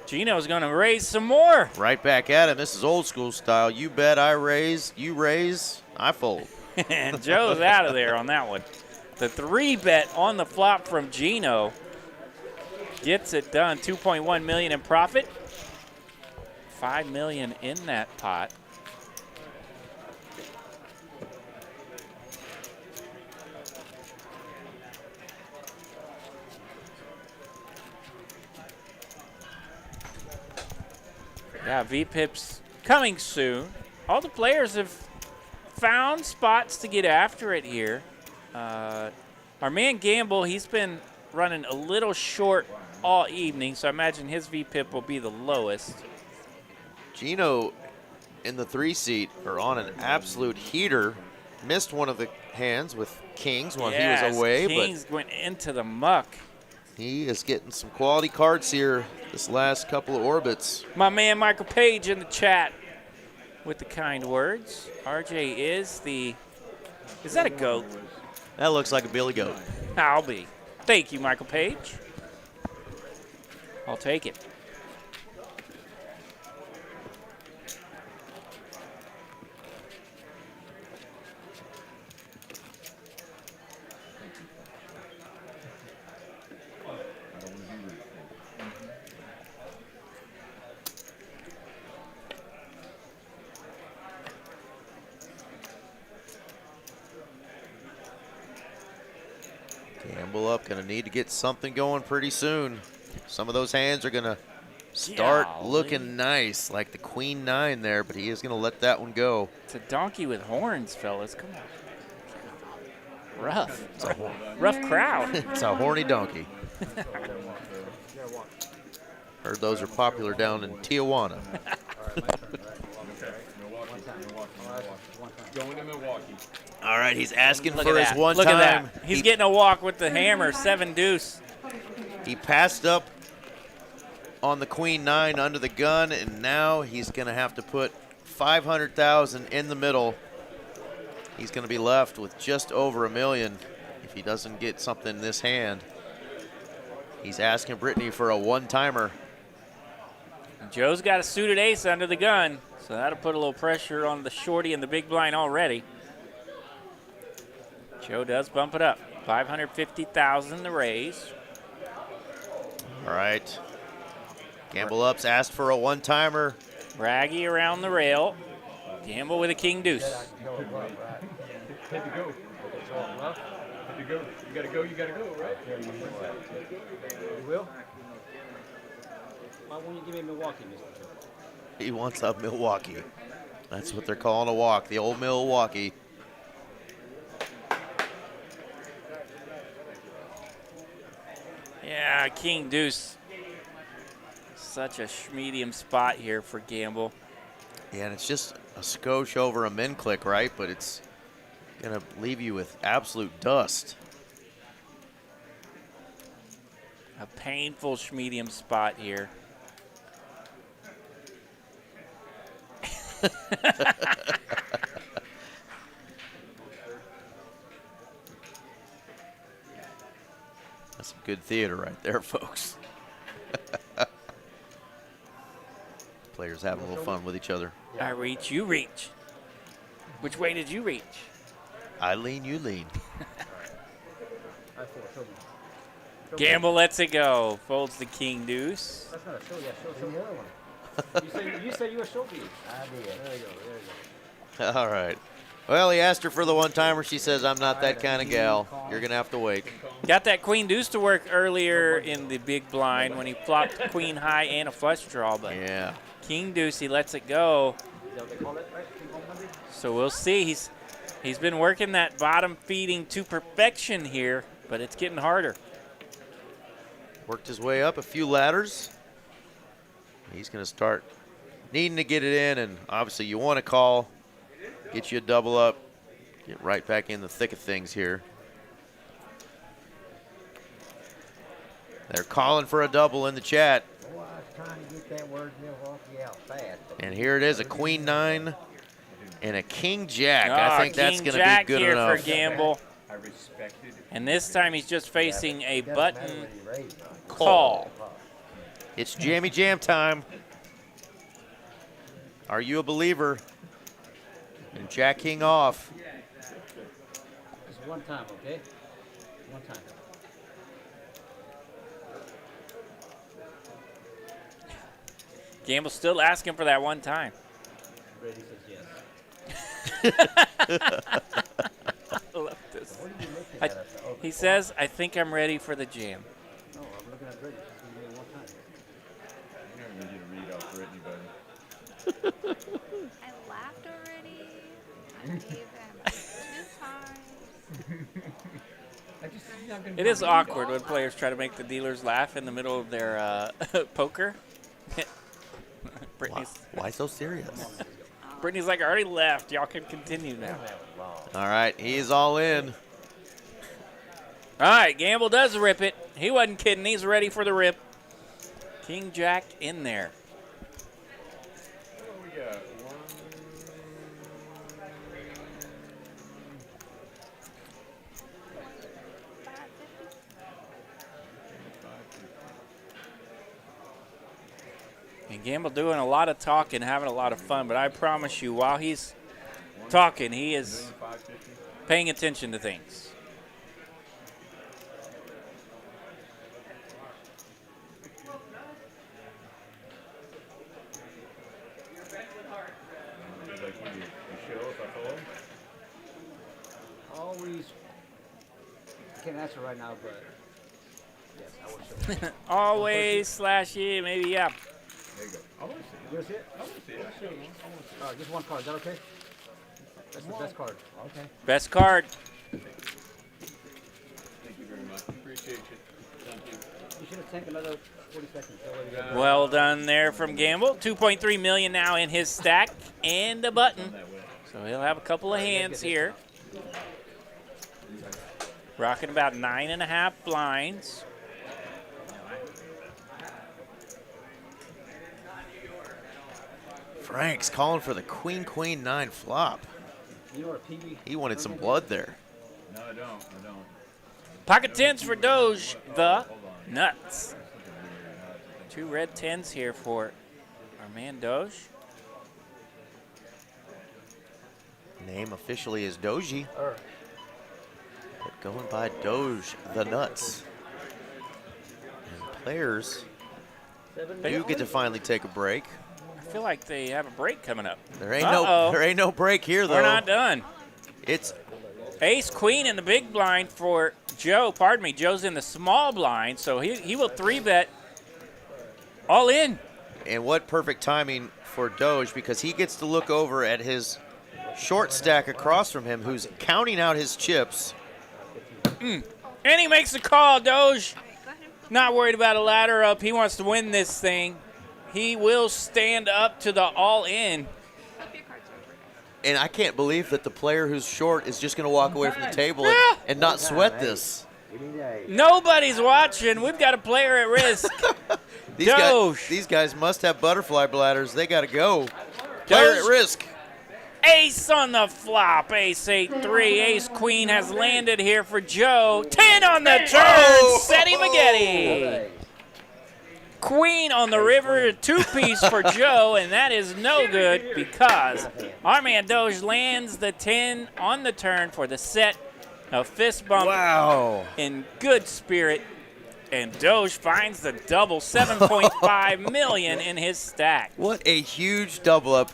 Gino's going to raise some more. Right back at him. This is old school style. You bet, I raise. You raise, I fold. And Joe's out of there on that one. The 3-bet on the flop from Gino gets it done. 2.1 million in profit. 5 million in that pot. Yeah, VPIP's coming soon. All the players have found spots to get after it here. Our man Gamble, he's been running a little short all evening, so I imagine his VPIP will be the lowest. Gino in the 3 seat are on an absolute heater. Missed one of the hands with kings while he was away. Kings went into the muck. He is getting some quality cards here this last couple of orbits. My man Michael Page in the chat with the kind words. RJ is that a goat? That looks like a Billy Goat. I'll be. Thank you, Michael Page. I'll take it. Gamble up, gonna need to get something going pretty soon. Some of those hands are gonna start looking nice, like the Queen 9 there, but he is gonna let that one go. It's a donkey with horns, fellas. Come on. Rough. Rough crowd. It's a horny donkey. Heard those are popular down in Tijuana. Going to Milwaukee. All right, he's asking Look for at his that. one Look time. at that. He's getting a walk with the hammer, 7 deuce. He passed up on the Queen 9 under the gun, and now he's going to have to put 500,000 in the middle. He's going to be left with just over $1 million if he doesn't get something in this hand. He's asking Brittany for a one-timer. Joe's got a suited ace under the gun, so that'll put a little pressure on the shorty and the big blind already. Joe does bump it up. 550,000 to raise. All right. Gamble ups, asked for a one-timer. Raggy around the rail. Gamble with a king deuce. Had to go. Had to go. You gotta go, you gotta go, right? You will? Why won't you give me Milwaukee, Mr. Joe? He wants up Milwaukee. That's what they're calling a walk, the old Milwaukee. Yeah, king deuce. Such a medium spot here for Gamble. Yeah, and it's just a skosh over a min click, right? But it's going to leave you with absolute dust. A painful medium spot here. That's some good theater right there, folks. Players having a little fun with each other. I reach, you reach. Which way did you reach? I lean, you lean. Gamble lets it go. Folds the king deuce. That's not a show, yeah, show the other one. You said you were show beat. I did. There you go. All right. Well, he asked her for the one-timer. She says, I'm not that kind of gal. You're going to have to wait. Got that queen deuce to work earlier in the big blind when he flopped queen high and a flush draw. But Yeah. king deuce, he lets it go. So we'll see. He's been working that bottom feeding to perfection here, but it's getting harder. Worked his way up a few ladders. He's going to start needing to get it in, and obviously you want to call, get you a double up, Get right back in the thick of things here. They're calling for a double in the chat. Boy, I was trying to get that word Milwaukee out fast. And here it is, a queen 9 and a king jack. I Ah, think that's King going to be Jack good here enough. for Gamble. I respected it. And this time he's just facing a Doesn't matter button whether you raise or not. call. It's jammy jam time. Are you a believer? And Jack King off. Just one time, okay? One time. Gamble's still asking for that one time. Brady says yes. I love this. What are you looking I- at us? Oh, He says, I think I'm ready for the jam. No, I'm looking at Brady. She's gonna do it one time. I never need you to read off Brittany, buddy. I laughed already. I gave him 2 times. It is awkward when players try to make the dealers laugh in the middle of their poker. Why so serious? Brittany's like, I already left. Y'all can continue now. All right, he's all in. All right, Gamble does rip it. He wasn't kidding. He's ready for the rip. King Jack in there. What do we got? 1. And Gamble doing a lot of talking, having a lot of fun. But I promise you, while he's talking, he is paying attention to things. Always. I can't answer right now, but yes, I will show. Always /E, maybe, yeah. There you go. I want to see it. You want to see it? I want to see it. I want to see it. Just one card. Is that okay? That's the best card. Okay. Best card. Thank you very much. Appreciate you. Thank you. You should have taken another 40 seconds. That way you got- Well done there from Gamble. 2.3 million now in his stack and a button. So he'll have a couple of hands here. Rocking about 9.5 blinds. Frank's calling for the queen 9 flop. You know what a PB? He wanted some blood there. No, I don't. I don't. Pocket 10s for Doge, the nuts. 2 red 10s here for our man Doge. Name officially is Doji, but going by Doge the nuts. And players do get to finally take a break. I feel like they have a break coming up. There ain't no break here though. We're not done. It's Ace Queen in the big blind for Joe. Pardon me, Joe's in the small blind, so he will 3-bet all in. and what perfect timing for Doge, because he gets to look over at his short stack across from him, who's counting out his chips. And he makes the call, Doge. Not worried about a ladder up. He wants to win this thing. He will stand up to the all-in. And I can't believe that the player who's short is just going to walk away from the table and not sweat this. Nobody's watching. We've got a player at risk. Doge. These guys must have butterfly bladders. They got to go. Player at risk. Ace on the flop. Ace 8-3. Ace Queen has landed here for Joe. 10 on the turn. Seti Magetti. Queen on the river, 2-piece for Joe, and that is no good because our man Doge lands the 10 on the turn for the set of fist bump. Wow. In good spirit, and Doge finds the double, 7.5 million in his stack. What a huge double up.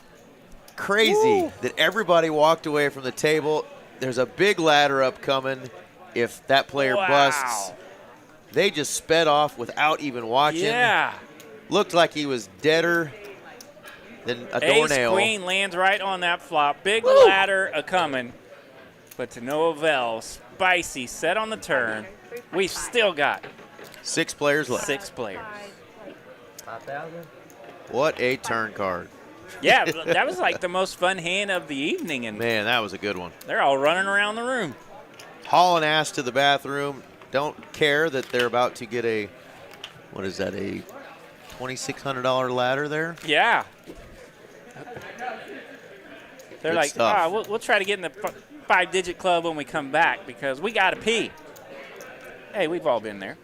Crazy that everybody walked away from the table. There's a big ladder up coming if that player busts. They just sped off without even watching. Yeah. Looked like he was deader than a Ace doornail. Queen lands right on that flop. Big ladder a-coming, but to no avail. Spicy set on the turn. We've still got 6 players left. 6 players. 5,000? What a turn card. Yeah, that was like the most fun hand of the evening. And Man, that was a good one. they're all running around the room. Hauling ass to the bathroom. Don't care that they're about to get a, what is that, a $2,600 ladder there? Yeah. They're Good like, stuff. we'll try to get in the 5-digit club when we come back because we got to pee. Hey, we've all been there.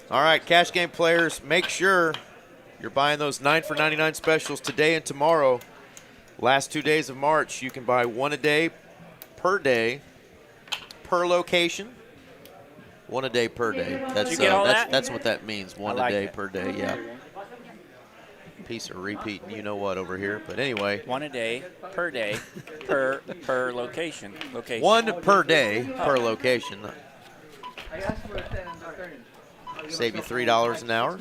All right, cash game players, make sure you're buying those 9 for $99 specials today and tomorrow. Last 2 days of March, you can buy 1 a day, per location. 1 a day per day. That's you get all that? That's what that means. 1 like a day that. per day. Yeah. Piece of repeat, you know what over here. But anyway, 1 a day, per location. 1 per day per location. Save you $3 an hour.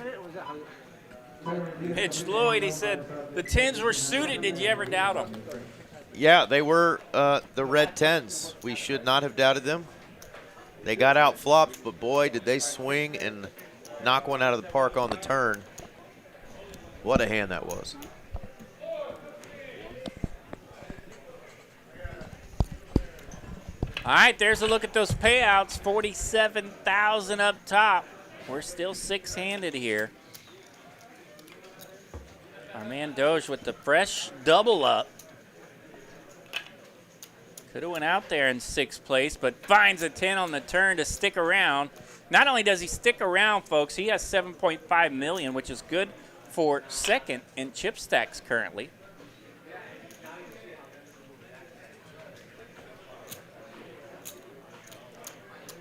Mitch Lloyd, he said the 10s were suited. Did you ever doubt them? Yeah, they were the red 10s. We should not have doubted them. They got out flopped, but boy, did they swing and knock one out of the park on the turn. What a hand that was. All right, there's a look at those payouts. 47,000 up top. We're still 6-handed here. Our man Doge with the fresh double up. Could have went out there in 6th place, but finds a 10 on the turn to stick around. Not only does he stick around, folks, he has 7.5 million, which is good for 2nd in chip stacks currently.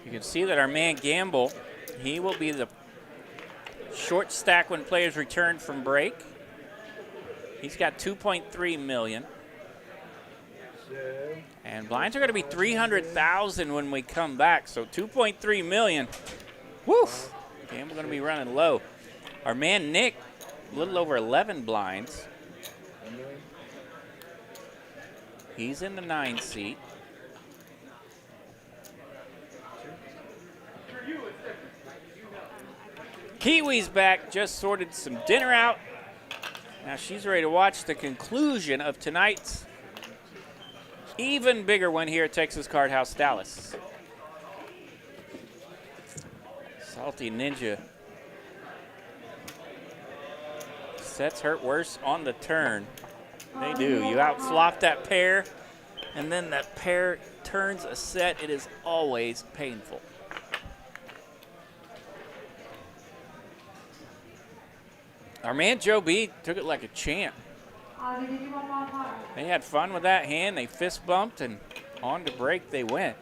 You can see that our man Gamble, he will be the short stack when players return from break. He's got 2.3 million. And blinds are going to be 300,000 when we come back. So 2.3 million. Woof. Gamble going to be running low. Our man Nick, a little over 11 blinds. He's in the 9 seat. Kiwi's back, just sorted some dinner out. Now she's ready to watch the conclusion of tonight's even bigger one here at Texas Card House Dallas. Salty Ninja. Sets hurt worse on the turn. They do. You outflop that pair, and then that pair turns a set. It is always painful. Our man Joe B took it like a champ. They had fun with that hand. They fist bumped, and on to break they went.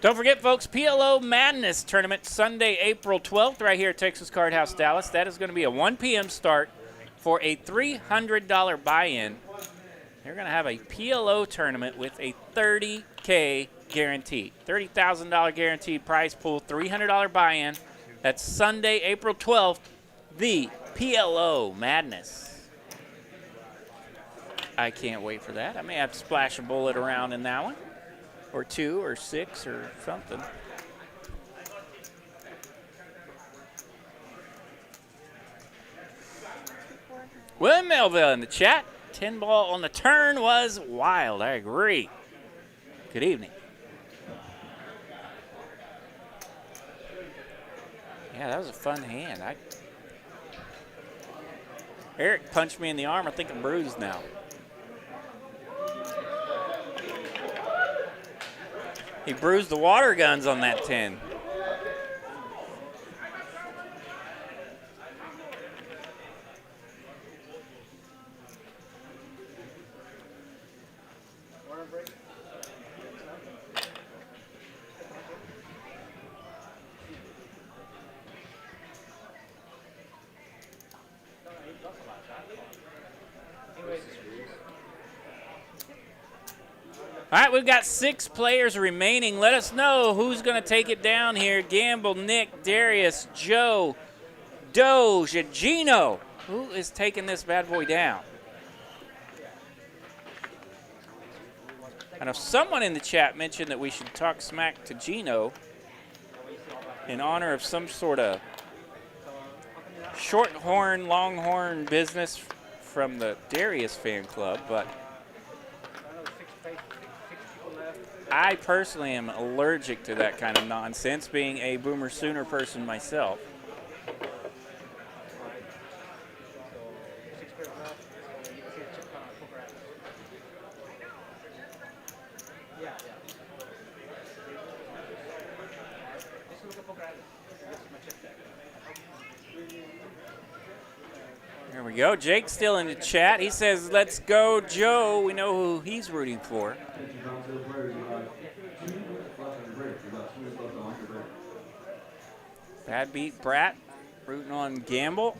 Don't forget, folks, PLO Madness Tournament Sunday, April 12th, right here at Texas Card House Dallas. That is going to be a 1 p.m. start for a $300 buy-in. They're going to have a PLO tournament with a $30K guarantee. $30,000 guaranteed prize pool, $300 buy-in. That's Sunday, April 12th, the PLO Madness. I can't wait for that. I may have to splash a bullet around in that one, or 2 or 6 or something. William Melville in the chat. 10 ball on the turn was wild. I agree. Good evening. Yeah, that was a fun hand. Eric punched me in the arm. I think I'm bruised now. He bruised the water guns on that 10. All right, we've got 6 players remaining. Let us know who's going to take it down here. Gamble, Nick, Darius, Joe, Doge, and Gino. Who is taking this bad boy down? I know someone in the chat mentioned that we should talk smack to Gino in honor of some sort of short-horn, long-horn business from the Darius fan club, but I personally am allergic to that kind of nonsense, being a Boomer Sooner person myself. There we go. Jake's still in the chat. He says, let's go, Joe. We know who he's rooting for. Bad beat Brat rooting on Gamble.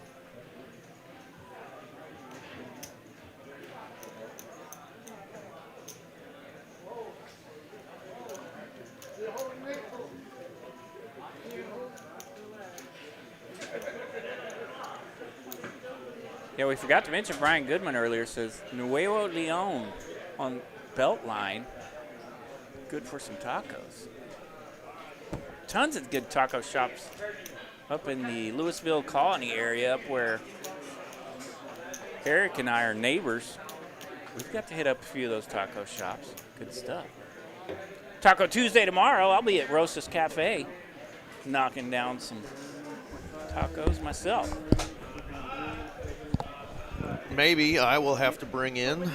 Yeah, we forgot to mention Brian Goodman earlier. Says Nuevo Leon on Beltline. Good for some tacos. Tons of good taco shops up in the Louisville Colony area, up where Eric and I are neighbors. We've got to hit up a few of those taco shops. Good stuff. Taco Tuesday tomorrow. I'll be at Rosas Cafe knocking down some tacos myself. Maybe I will have to bring in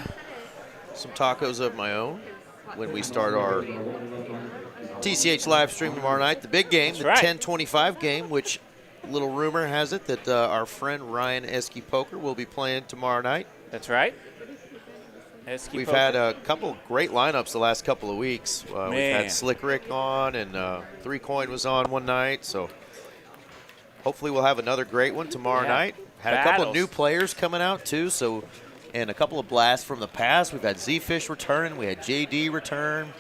some tacos of my own when we start our TCH live stream tomorrow night. The big game, the 10:25 game, which little rumor has it that our friend Ryan Esky Poker will be playing tomorrow night. That's right. We've had a couple of great lineups the last couple of weeks. We've had Slick Rick on, and 3 Coin was on one night. So hopefully we'll have another great one tomorrow night. Had a couple of new players coming out too, so and a couple of blasts from the past. We've had Z-Fish returning. We had JD return.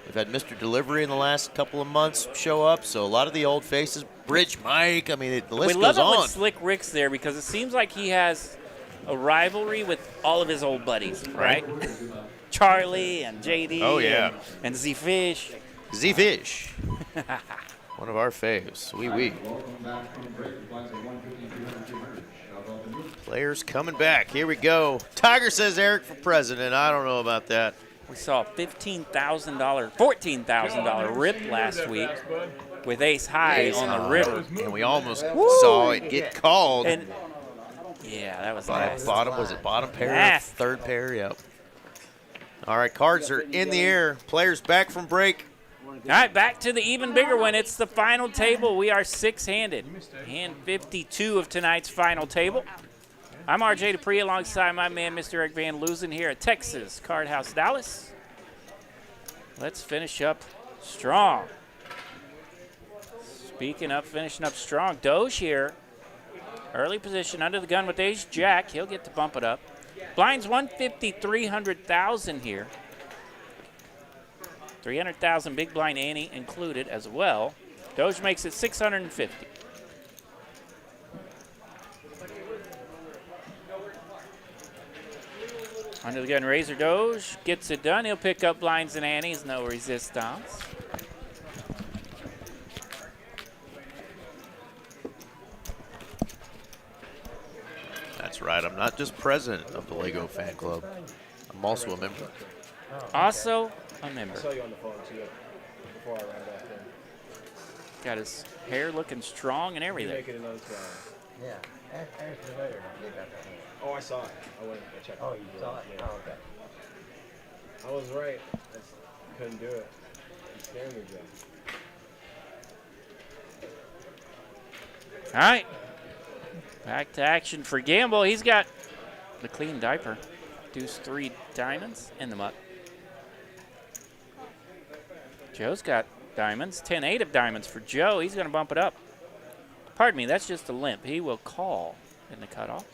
We've had Mr. Delivery in the last couple of months show up. So a lot of the old faces. Bridge Mike. I mean, the list goes on. We love it when Slick Rick's there because it seems like he has a rivalry with all of his old buddies, right? Charlie and JD. Oh, yeah. And Z-Fish. Z-Fish. One of our faves. Wee. Players coming back. Here we go. Tiger says Eric for president. I don't know about that. We saw a $14,000 rip last week with ace high on the river. And we almost saw it get called. And yeah, that was nice. Bottom pair? Third pair, yep. All right, cards are in the air. Players back from break. All right, back to the even bigger one. It's the final table. We are 6-handed. Hand 52 of tonight's final table. I'm RJ Dupree alongside my man, Mr. Eric Van Loosen here at Texas Card House Dallas. Let's finish up strong. Speaking of finishing up strong, Doge here. Early position under the gun with ace jack. He'll get to bump it up. Blinds 150, 300,000 here. 300,000 big blind ante included as well. Doge makes it 650. Under the gun, Razor Doge gets it done. He'll pick up blinds and antes, no resistance. That's right. I'm not just president of the Lego fan club. I'm also a member. Also a member. I saw you on the phone too before I ran back in. Got his hair looking strong and everything. Making another try. Yeah. Ask me later. Oh, I saw it. I went and checked. Oh, you saw it? Yeah. Oh, okay. I was right. I just couldn't do it. You scared me, Joe. All right. Back to action for Gamble. He's got the clean diaper. Deuce 3 diamonds in the muck. Joe's got diamonds. 10-8 of diamonds for Joe. He's going to bump it up. Pardon me, that's just a limp. He will call in the cutoff.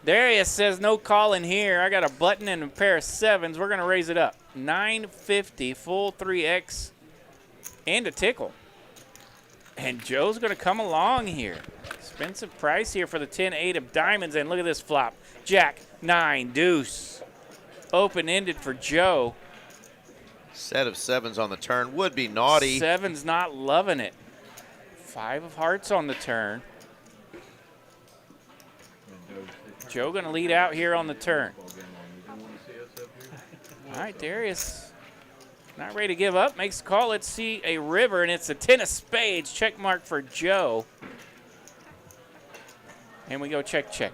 Darius says no calling here. I got a button and a pair of 7s. We're going to raise it up. 950, full 3X, and a tickle. And Joe's going to come along here. Expensive price here for the 10-8 of diamonds. And look at this flop. Jack, 9, deuce. open-ended for Joe. Set of 7s on the turn would be naughty. 7's not loving it. 5 of hearts on the turn. Joe going to lead out here on the turn. All right, Darius, not ready to give up. Makes a call. Let's see a river, and it's a 10 of spades. Check mark for Joe. And we go check, check.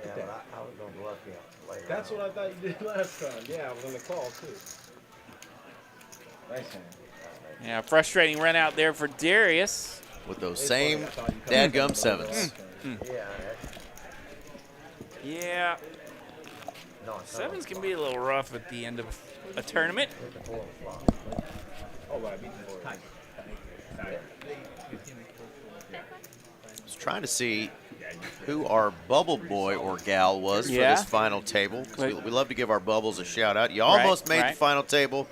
Yeah, but I was going to bluff you later. That's what I thought you did last time. Yeah, I was on the call, too. Nice hand. Yeah, frustrating run out there for Darius. With those same dadgum 7s. Yeah, Yeah, no, 7s can be a little rough at the end of a tournament. Oh, I beat the board. I was trying to see who our bubble boy or gal was for Yeah. this final table. 'Cause we love to give our bubbles a shout out. You Right, almost made the right. final table.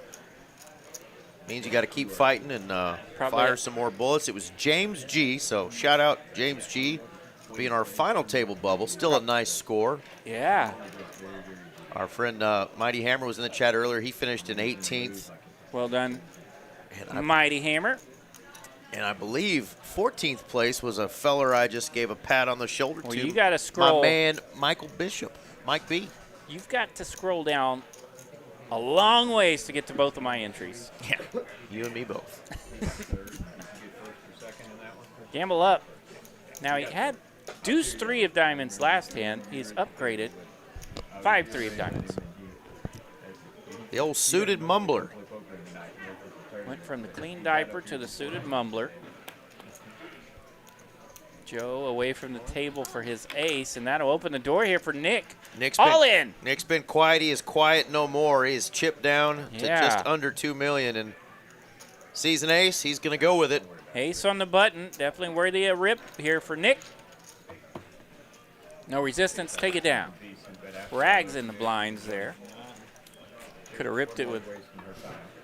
Means you got to keep fighting and fire some more bullets. It was James G, so shout out James G being our final table bubble. Still a nice score. Yeah. Our friend Mighty Hammer was in the chat earlier. He finished in 18th. Well done, And Mighty Hammer. I believe 14th place was a feller I just gave a pat on the shoulder Well, to. you got to My scroll. man, Michael Bishop. Mike B. You've got to scroll down a long ways to get to both of my entries. Yeah, you and me both. Gamble up. Now he had deuce 3 of diamonds last hand. He's upgraded 5-3 of diamonds. The old suited mumbler. Went from the clean diaper to the suited mumbler. Joe away from the table for his ace, and that'll open the door here for Nick. All in. Nick's been quiet. He is quiet no more. He is chipped down to Yeah. just under 2 million, and sees an ace. He's going to go with it. Ace on the button. Definitely worthy of rip here for Nick. No resistance. Take it down. Rags in the blinds there. Could have ripped it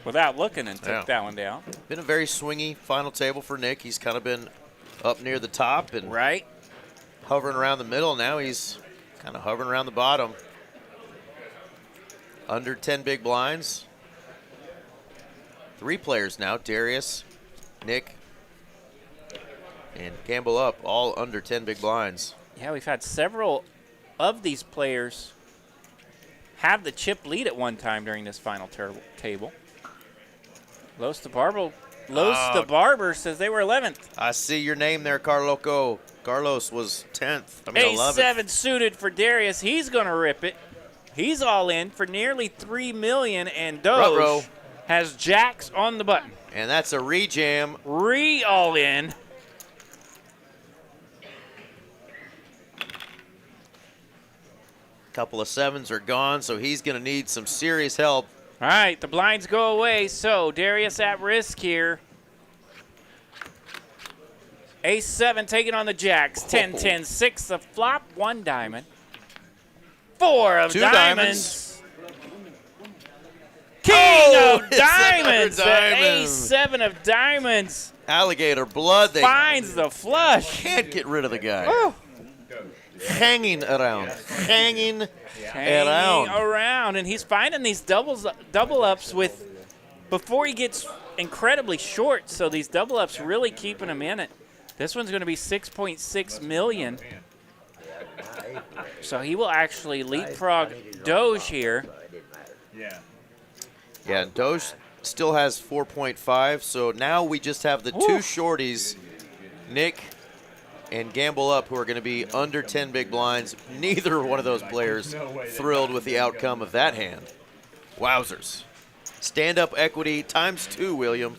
without looking and took Yeah. that one down. Been a very swingy final table for Nick. He's kind of been up near the top and Right. hovering around the middle. Now he's kind of hovering around the bottom. Under 10 big blinds. 3 players now, Darius, Nick, and Gamble Up, all under 10 big blinds. Yeah, we've had several of these players have the chip lead at one time during this final table. Los the Barber says they were 11th. I see your name there, Carloco. Carlos was 10th. I mean, 11th. A7 suited for Darius. He's going to rip it. He's all in for nearly 3 million, and Doge Ruh-roh. has jacks on the button. And that's a rejam. All in. Couple of 7s are gone, so he's going to need some serious help. All right, the blinds go away, so Darius at risk here. Ace-7 taking on the jacks. 10-10, 6 of flop, 1 diamond. 4 of 2 diamonds. King Oh, of it's another diamonds. The diamond. Ace-7 of diamonds Alligator blood. They finds the flush. can't get rid of the guy. Woo. Hanging around. Hanging Hanging around. around, and he's finding these double ups with before he gets incredibly short. So these double ups really keeping him in it. This one's going to be 6.6 million. So he will actually leapfrog Doge here. Yeah. Yeah, Doge still has 4.5, so now we just have the 2 shorties, Nick and Gamble Up, who are going to be under 10 big blinds. Neither one of those players thrilled with the outcome of that hand. Wowzers. Stand-up equity times 2, William.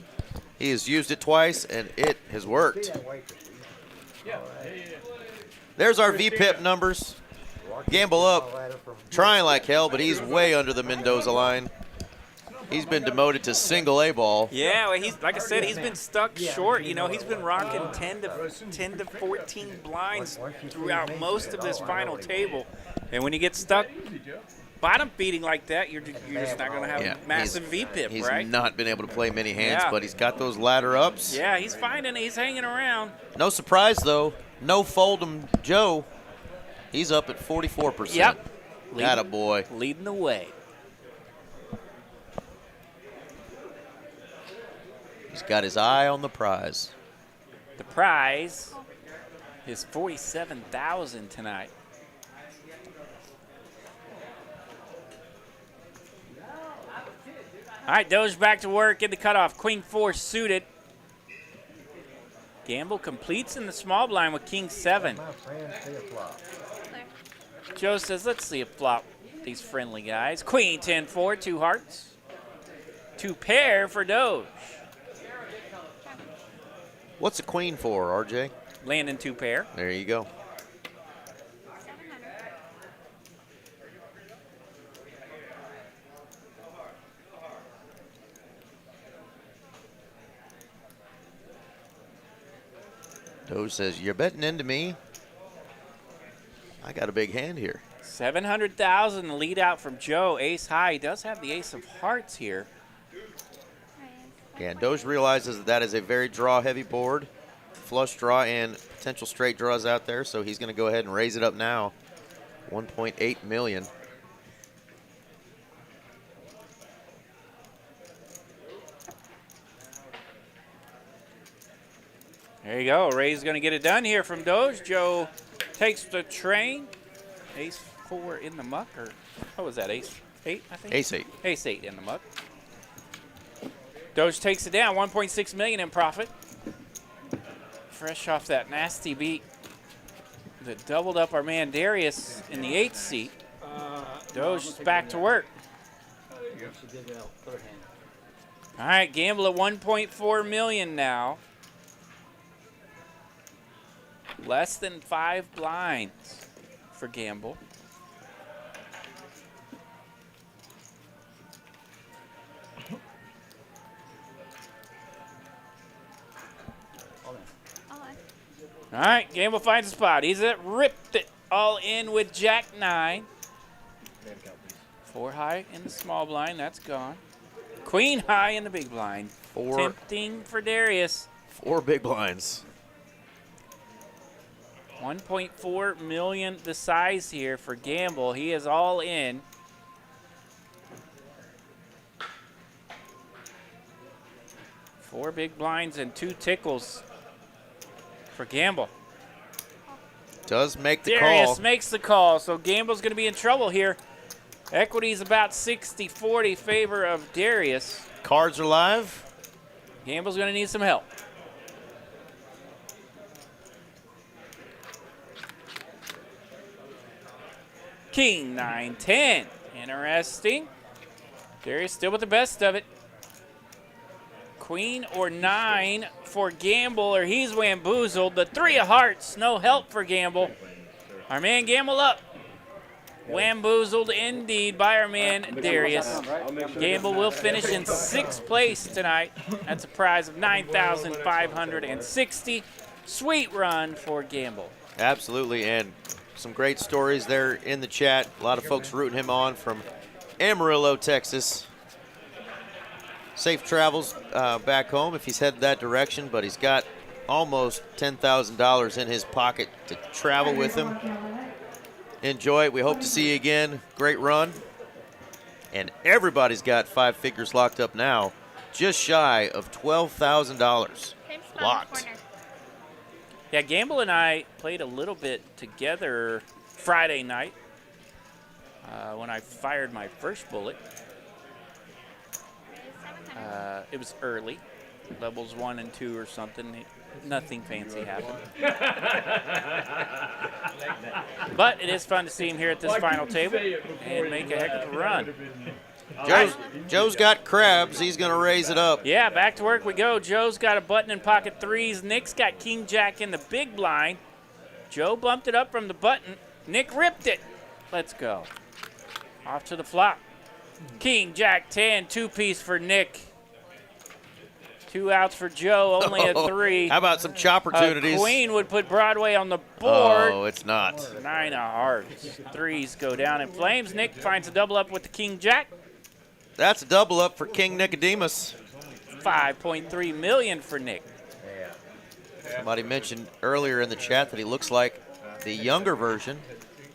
He has used it twice, and it has worked. There's our VPIP numbers. Gamble Up, trying like hell, but he's way under the Mendoza line. He's been demoted to single A ball. Yeah, well, he's like I said, he's been stuck short. You know, he's been rocking 10 to 14 blinds throughout most of this final table. And when you get stuck bottom feeding like that, you're just not going to have massive VPIP, he's right? not been able to play many hands, Yeah. but he's got those ladder ups. Yeah, he's finding it. He's hanging around. No surprise, though. No Fold'em Joe. He's up at 44%. Yep. Attaboy. Leading the way. He's got his eye on the prize. The prize is $47,000 tonight. All right, Doge back to work in the cutoff. Queen 4 suited. Gamble completes in the small blind with King 7. My friend, see a flop. Joe says, let's see a flop, these friendly guys. Queen 10-4, 2 hearts. 2 pair for Doge. What's a queen for, RJ? Landing 2 pair. There you go. 700. Doge says, you're betting into me. I got a big hand here. 700,000 the lead out from Joe. Ace high. He does have the ace of hearts here. Yeah, and Doge realizes that is a very draw-heavy board. Flush draw and potential straight draws out there, so he's going to go ahead and raise it up now. 1.8 million. There you go. Ray's going to get it done here from Doge. Joe takes the train. Ace 4 in the muck, or what was that, ace 8, I think? Ace 8. Ace 8 in the muck. Doge takes it down, 1.6 million in profit. Fresh off that nasty beat that doubled up our man Darius in the 8th seat. Doge is back to work. All right, gamble at 1.4 million now. Less than 5 blinds for gamble. All right, gamble finds a spot. He's ripped it all in with Jack 9. 4 high in the small blind, that's gone. Queen high in the big blind. 4. Tempting for Darius. 4 big blinds. 1.4 million the size here for gamble. He is all in. Four big blinds and 2 tickles for gamble. Does make the Darius call. makes the call, so gamble's going to be in trouble here. Equity's about 60-40 favor of Darius. Cards are live. Gamble's going to need some help. King 9-10. Interesting. Darius still with the best of it. Queen or 9 for gamble, or he's wamboozled. The 3 of hearts, no help for gamble. Our man Gamble up. Wamboozled indeed by our man Darius. Gamble will finish in 6th place tonight. That's a prize of $9,560. Sweet run for Gamble. Absolutely, and some great stories there in the chat. A lot of folks rooting him on from Amarillo, Texas. Safe travels back home if he's headed that direction, but he's got almost $10,000 in his pocket to travel with him. Enjoy it. We hope to see you again. Great run. And everybody's got 5 figures locked up now, just shy of $12,000 locked. Yeah, Gamble and I played a little bit together Friday night when I fired my first bullet. It was early, levels 1 and 2 or something. Nothing fancy happened. But it is fun to see him here at this final table and make a heck of a run. Joe's got crabs. He's going to raise it up. Yeah, back to work we go. Joe's got a button in pocket 3s. Nick's got King Jack in the big blind. Joe bumped it up from the button. Nick ripped it. Let's go. Off to the flop. King Jack 10, 2-piece for Nick. 2 outs for Joe, only a 3. How about some chop opportunities? Queen would put Broadway on the board. Oh, it's not. 9 of hearts. 3s go down in flames. Nick finds a double up with the King Jack. That's a double up for King Nicodemus. 5.3 million for Nick. Somebody mentioned earlier in the chat that he looks like the younger version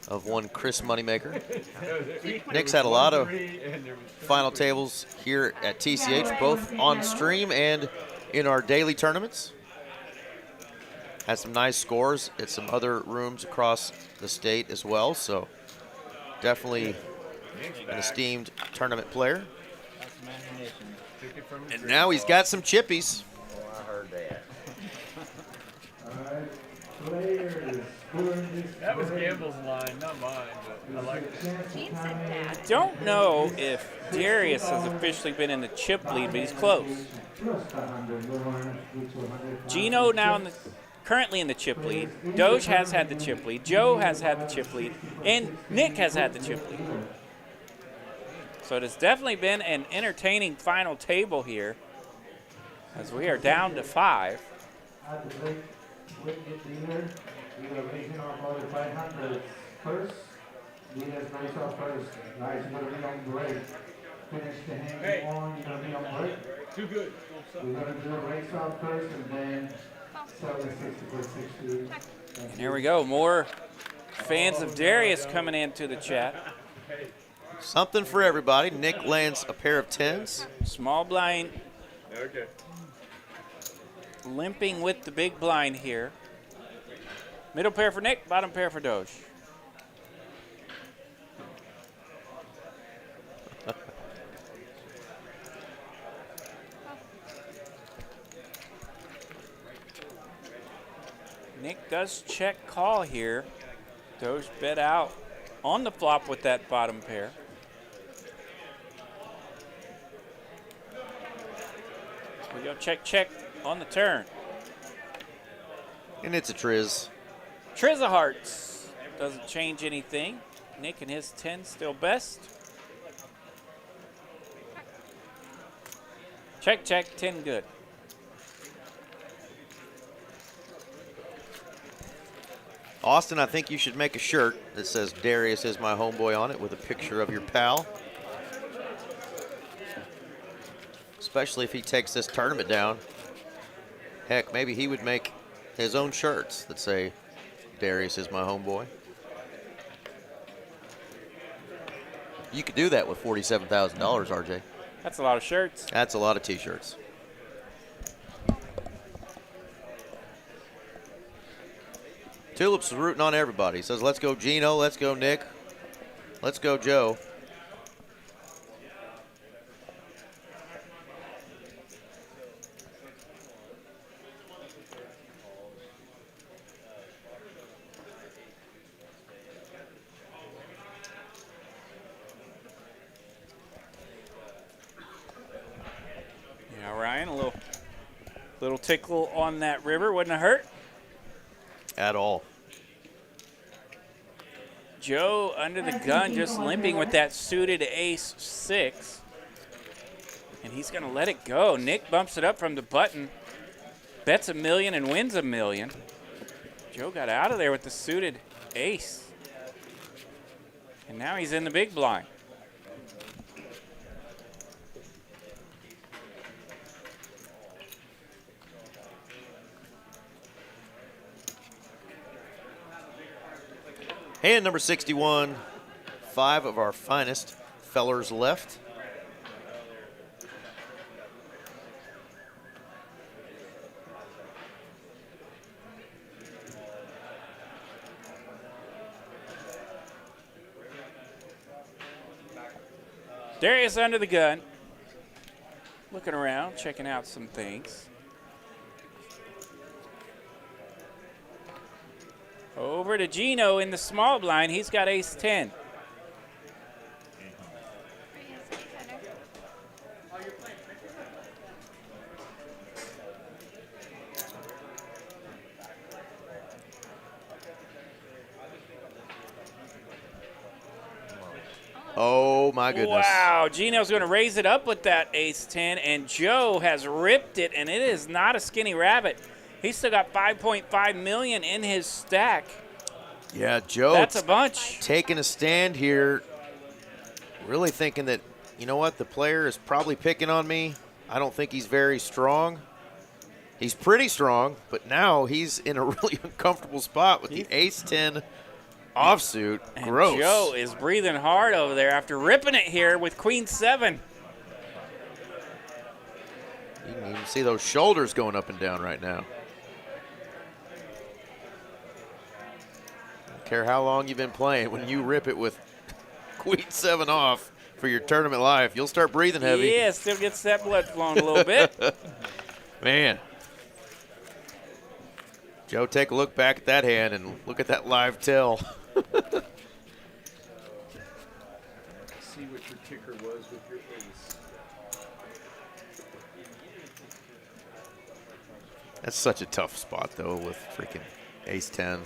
of one Chris Moneymaker. Nick's had a lot of final tables here at TCH, both on stream and in our daily tournaments. Had some nice scores at some other rooms across the state as well, so definitely an esteemed tournament player. And now he's got some chippies. Oh, I heard that. That was Gamble's line, not mine, but I like it. Gene said that. I don't know if Darius has officially been in the chip lead, but he's close. Gino now currently in the chip lead. Doge has had the chip lead. Joe has had the chip lead. And Nick has had the chip lead. So it has definitely been an entertaining final table here, as we are down to 5. Hey, too good. We're going to do a race off first and then sell the 60/60. And here we go. More fans of Darius coming into the chat. Something for everybody. Nick lands a pair of 10s. Small blind Okay. limping with the big blind here. Middle pair for Nick, bottom pair for Doge. Nick does check call here. Doge bet out on the flop with that bottom pair. We go check on the turn. And it's a Triz. Triz of hearts doesn't change anything. Nick and his 10 still best. Check, 10 good. Austin, I think you should make a shirt that says Darius is my homeboy on it with a picture of your pal. Especially if he takes this tournament down. Heck, maybe he would make his own shirts that say Darius is my homeboy. You could do that with $47,000, RJ. That's a lot of shirts. That's a lot of t-shirts. Tulips is rooting on everybody. He says, let's go Gino, let's go Nick, let's go Joe. Yeah, Ryan, a little tickle on that river wouldn't have hurt. At all. Joe under the gun, just limping with that suited ace 6. And he's going to let it go. Nick bumps it up from the button. Bets $1 million and wins $1 million. Joe got out of there with the suited ace. And now he's in the big blind. Hand number 61, 5 of our finest fellers left. Darius under the gun. Looking around, checking out some things. Over to Gino in the small blind. He's got ace 10. Oh, my goodness. Wow, Gino's going to raise it up with that ace 10, and Joe has ripped it, and it is not a skinny rabbit. He's still got $5.5 million in his stack. Yeah, Joe. That's a bunch. Taking a stand here, really thinking that, you know what, the player is probably picking on me. I don't think he's very strong. He's pretty strong, but now he's in a really uncomfortable spot with the ace 10 offsuit. And Gross. Joe is breathing hard over there after ripping it here with Queen 7. You can even see those shoulders going up and down right now. Don't care how long you've been playing, when you rip it with Queen 7 off for your tournament life, you'll start breathing heavy. Yeah, still gets that blood flowing a little bit. Man. Joe, take a look back at that hand and look at that live tell. See what your ticker was with your ace. That's such a tough spot, though, with freaking ace 10.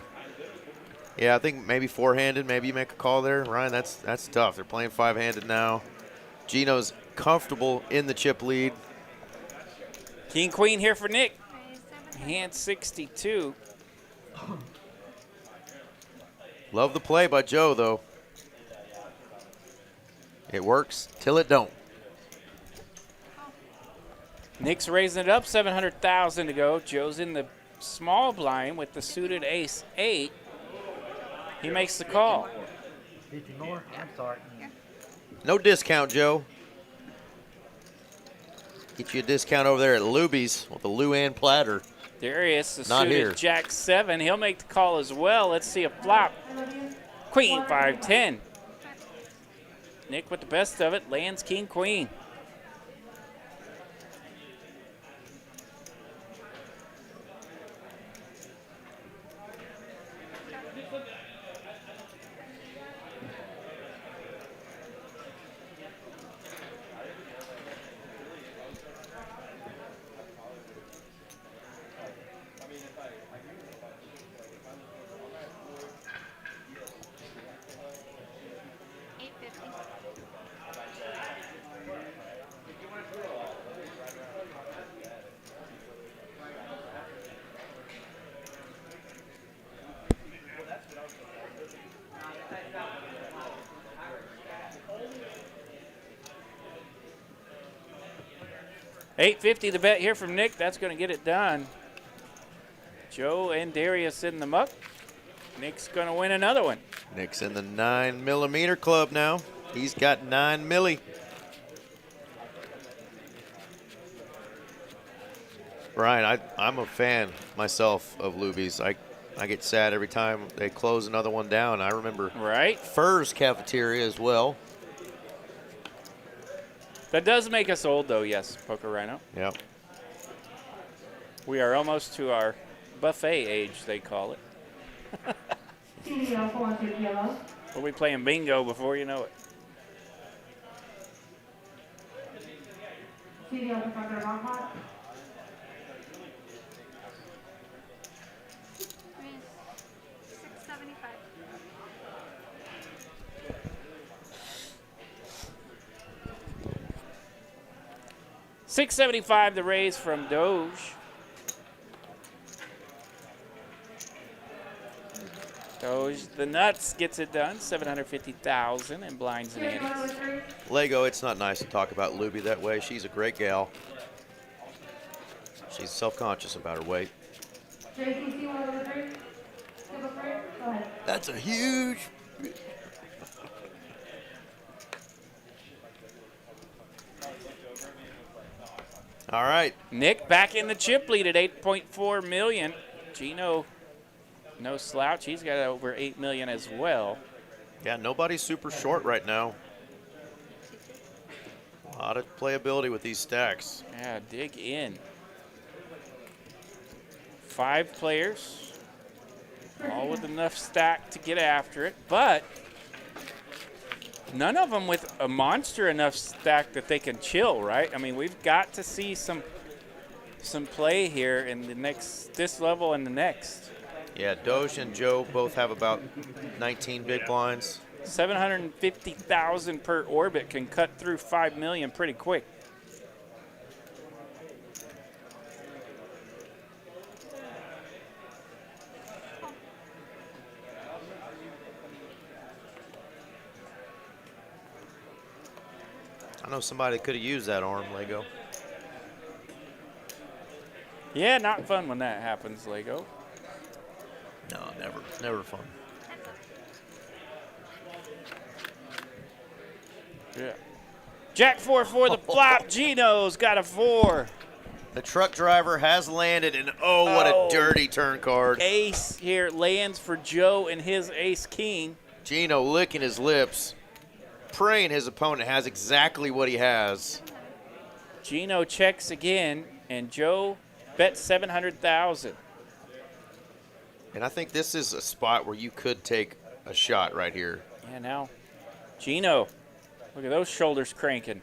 Yeah, I think maybe four-handed, maybe you make a call there. Ryan, that's tough. They're playing five-handed now. Gino's comfortable in the chip lead. King Queen here for Nick. Hand 62. Love the play by Joe, though. It works till it don't. Nick's raising it up, 700,000 to go. Joe's in the small blind with the suited ace 8. He makes the call. 50 more? I'm sorry. No discount, Joe. Get you a discount over there at Luby's with the Luann platter. Darius, the Not suited here. Jack 7. He'll make the call as well. Let's see a flop. Queen 5-10. Nick with the best of it. Lands King Queen. $850 the bet here from Nick. That's going to get it done. Joe and Darius in the muck. Nick's going to win another one. Nick's in the 9mm club now. He's got 9 milli. Ryan, I'm a fan myself of Luby's. I get sad every time they close another one down. I remember Furr's Cafeteria as well. That does make us old, though, yes, Poker Rhino. Yep. We are almost to our buffet age, they call it. We'll be playing bingo before you know it. $675 the raise from Doge. Doge, the nuts gets it done. 750,000 in blinds and antes. Lego, it's not nice to talk about Luby that way. She's a great gal. She's self-conscious about her weight. That's a huge... All right. Nick back in the chip lead at 8.4 million. Gino, no slouch. He's got over 8 million as well. Yeah, nobody's super short right now. A lot of playability with these stacks. Yeah, dig in. 5 players, all with enough stack to get after it, but none of them with a monster enough stack that they can chill, right? I mean, we've got to see some play here in the this level and the next. Yeah, Doge and Joe both have about 19 big blinds. 750,000 per orbit can cut through 5 million pretty quick. I know somebody could have used that arm, Lego. Yeah, not fun when that happens, Lego. No, never fun. Yeah. Jack 4 for the flop. Gino's got a 4. The truck driver has landed, and oh, what a dirty turn card. Ace here lands for Joe and his ace king. Gino licking his lips, praying his opponent has exactly what he has. Gino checks again, and Joe bets 700,000. And I think this is a spot where you could take a shot right here. Yeah, now Gino, look at those shoulders cranking.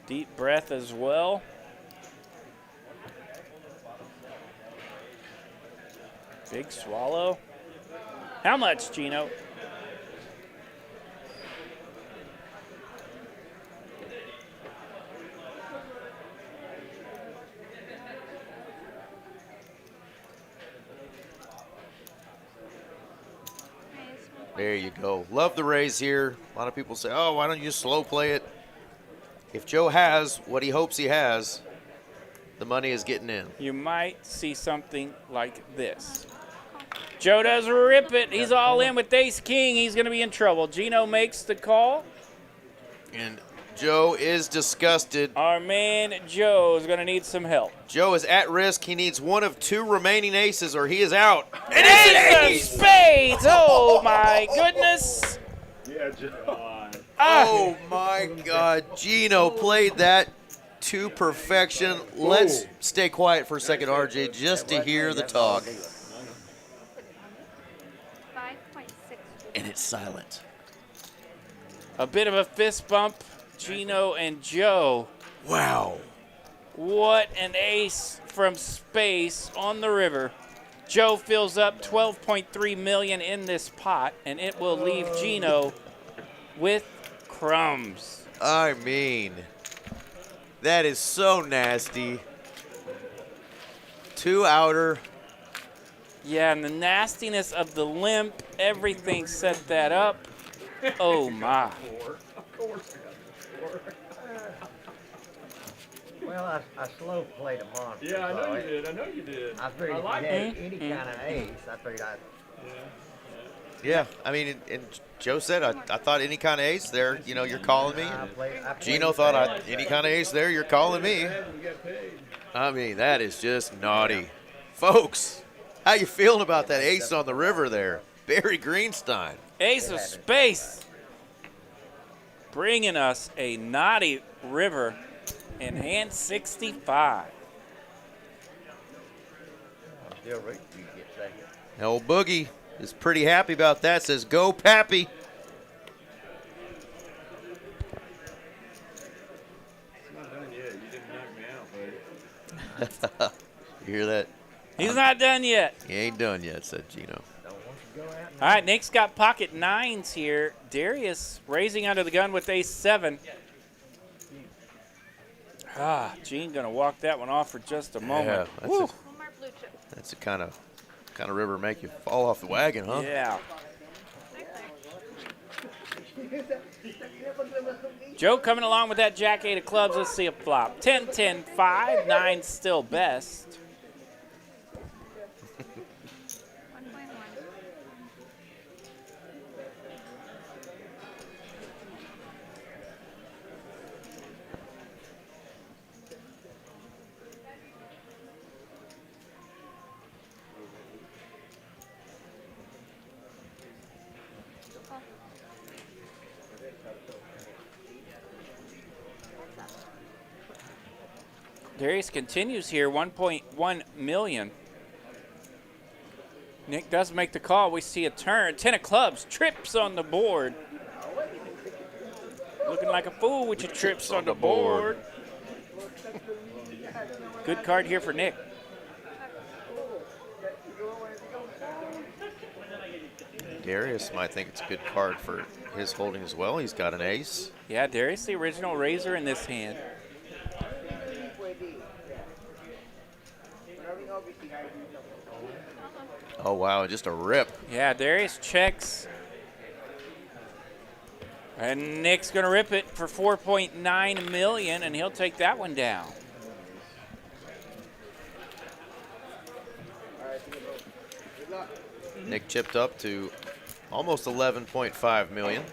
Deep breath as well. Big swallow. How much, Gino? There you go. Love the raise here. A lot of people say, oh, why don't you just slow play it? If Joe has what he hopes he has, the money is getting in. You might see something like this. Joe does rip it. He's all in with ace king. He's going to be in trouble. Gino makes the call. And Joe is disgusted. Our man Joe is going to need some help. Joe is at risk. He needs one of 2 remaining aces or he is out. It is an ace of spades. Oh, my goodness. Yeah, Joe. Oh, my God. Gino played that to perfection. Let's stay quiet for a second, RJ, just to hear the talk. 5.6. And it's silent. A bit of a fist bump. Gino and Joe. Wow. What an ace from space on the river. Joe fills up 12.3 million in this pot, and it will leave Gino with crumbs. I mean, that is so nasty. 2 outer. Yeah, and the nastiness of the limp, everything set that up. Oh, my. Of course. Well, I slow played a monster. Yeah, I know so you did. I know you did. I figured if like you it. had any kind of ace, I figured I'd. Yeah, I mean, and Joe said, I thought any kind of ace there, you know, you're calling me. I played Gino thought any kind of ace there, you're calling me. I mean, that is just naughty. Folks, how you feeling about that ace on the river there? Barry Greenstein. Ace of space. Bringing us a naughty river in hand 65. Still rooting for you to get second. Old Boogie is pretty happy about that, says, go Pappy. It's not done yet. You didn't knock me out, buddy. You hear that? He's not done yet. He ain't done yet, said Gino. All right, Nick's got pocket 9s here. Darius raising under the gun with ace 7. Gene gonna walk that one off for just a moment. Yeah, Woo. One more blue chip. that's the kind of river make you fall off the wagon, huh? Yeah. Joe coming along with that jack 8 of clubs. Let's see a flop. 10, 10, 5. 9's still best. 1.1. Darius continues here, 1.1 million. Nick does make the call. We see a turn. 10 of clubs, trips on the board. Looking like a fool with your trips on the board. Good card here for Nick. Darius might think it's a good card for his holding as well. He's got an ace. Yeah, Darius, the original raiser in this hand. Oh, wow, just a rip. Yeah, Darius checks. And Nick's going to rip it for 4.9 million, and he'll take that one down. Nick chipped up to almost 11.5 million.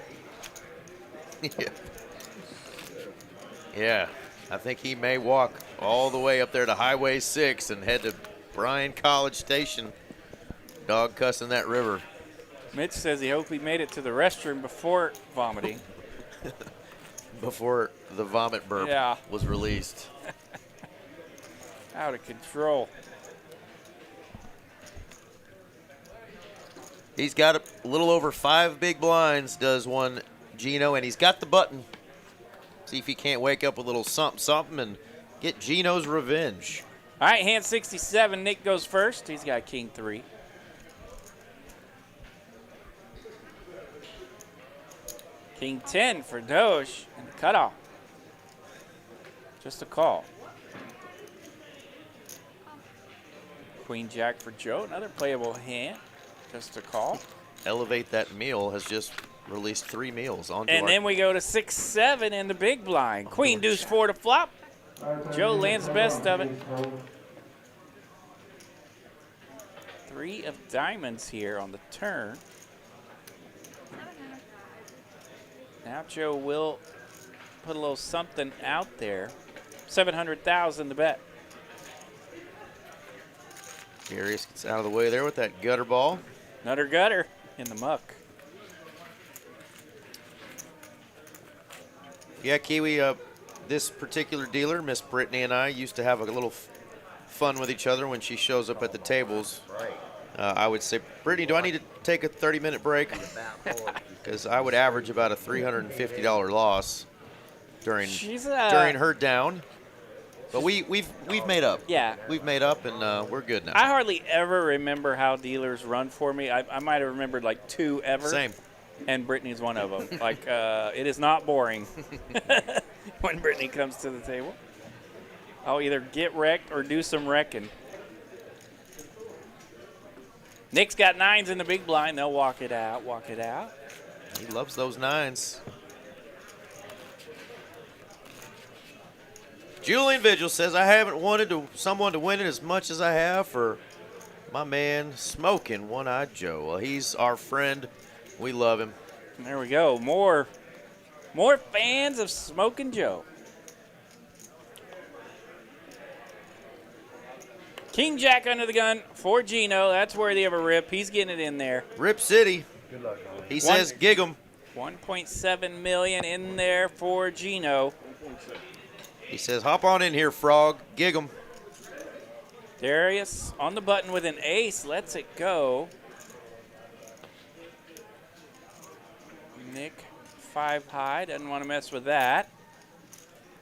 Yeah, I think he may walk all the way up there to Highway 6 and head to Bryan College Station. Dog cussing that river. Mitch says he hoped he made it to the restroom before vomiting. Before the vomit burp was released. Out of control. He's got a little over 5 big blinds, does one Gino, and he's got the button. See if he can't wake up with a little something and get Gino's revenge. All right, hand 67. Nick goes first. He's got king 3. King 10 for Doge and the cutoff. Just a call. Queen Jack for Joe. Another playable hand. Just a call. Elevate That Meal has just released 3 meals onto And then we go to 6-7 in the big blind. Queen Deuce 4 to flop. Joe lands the best of it. 3 of diamonds here on the turn. Now Joe will put a little something out there. 700,000 to bet. Darius gets out of the way there with that gutter ball. Nutter gutter in the muck. Yeah, Kiwi, this particular dealer, Miss Brittany, and I used to have a little fun with each other when she shows up at the tables. Right. I would say, Brittany, do I need to take a 30-minute break? Because I would average about a $350 loss during her down. But we've made up. Yeah. We've made up, and we're good now. I hardly ever remember how dealers run for me. I might have remembered like 2 ever. Same. And Brittany's one of them. Like, it is not boring when Brittany comes to the table. I'll either get wrecked or do some wrecking. Nick's got 9s in the big blind. They'll walk it out, walk it out. He loves those 9s. Julian Vigil says, I haven't wanted someone to win it as much as I have for my man Smoking One-Eyed Joe. Well, he's our friend. We love him. There we go. More fans of Smoking Joe. King Jack under the gun for Gino. That's worthy of a rip. He's getting it in there. Rip City. Good luck, man. He says, gig 'em. 1.7 million in there for Gino. He says, hop on in here, Frog. Gig 'em. Darius on the button with an ace. Lets it go. Nick 5 high. Doesn't want to mess with that.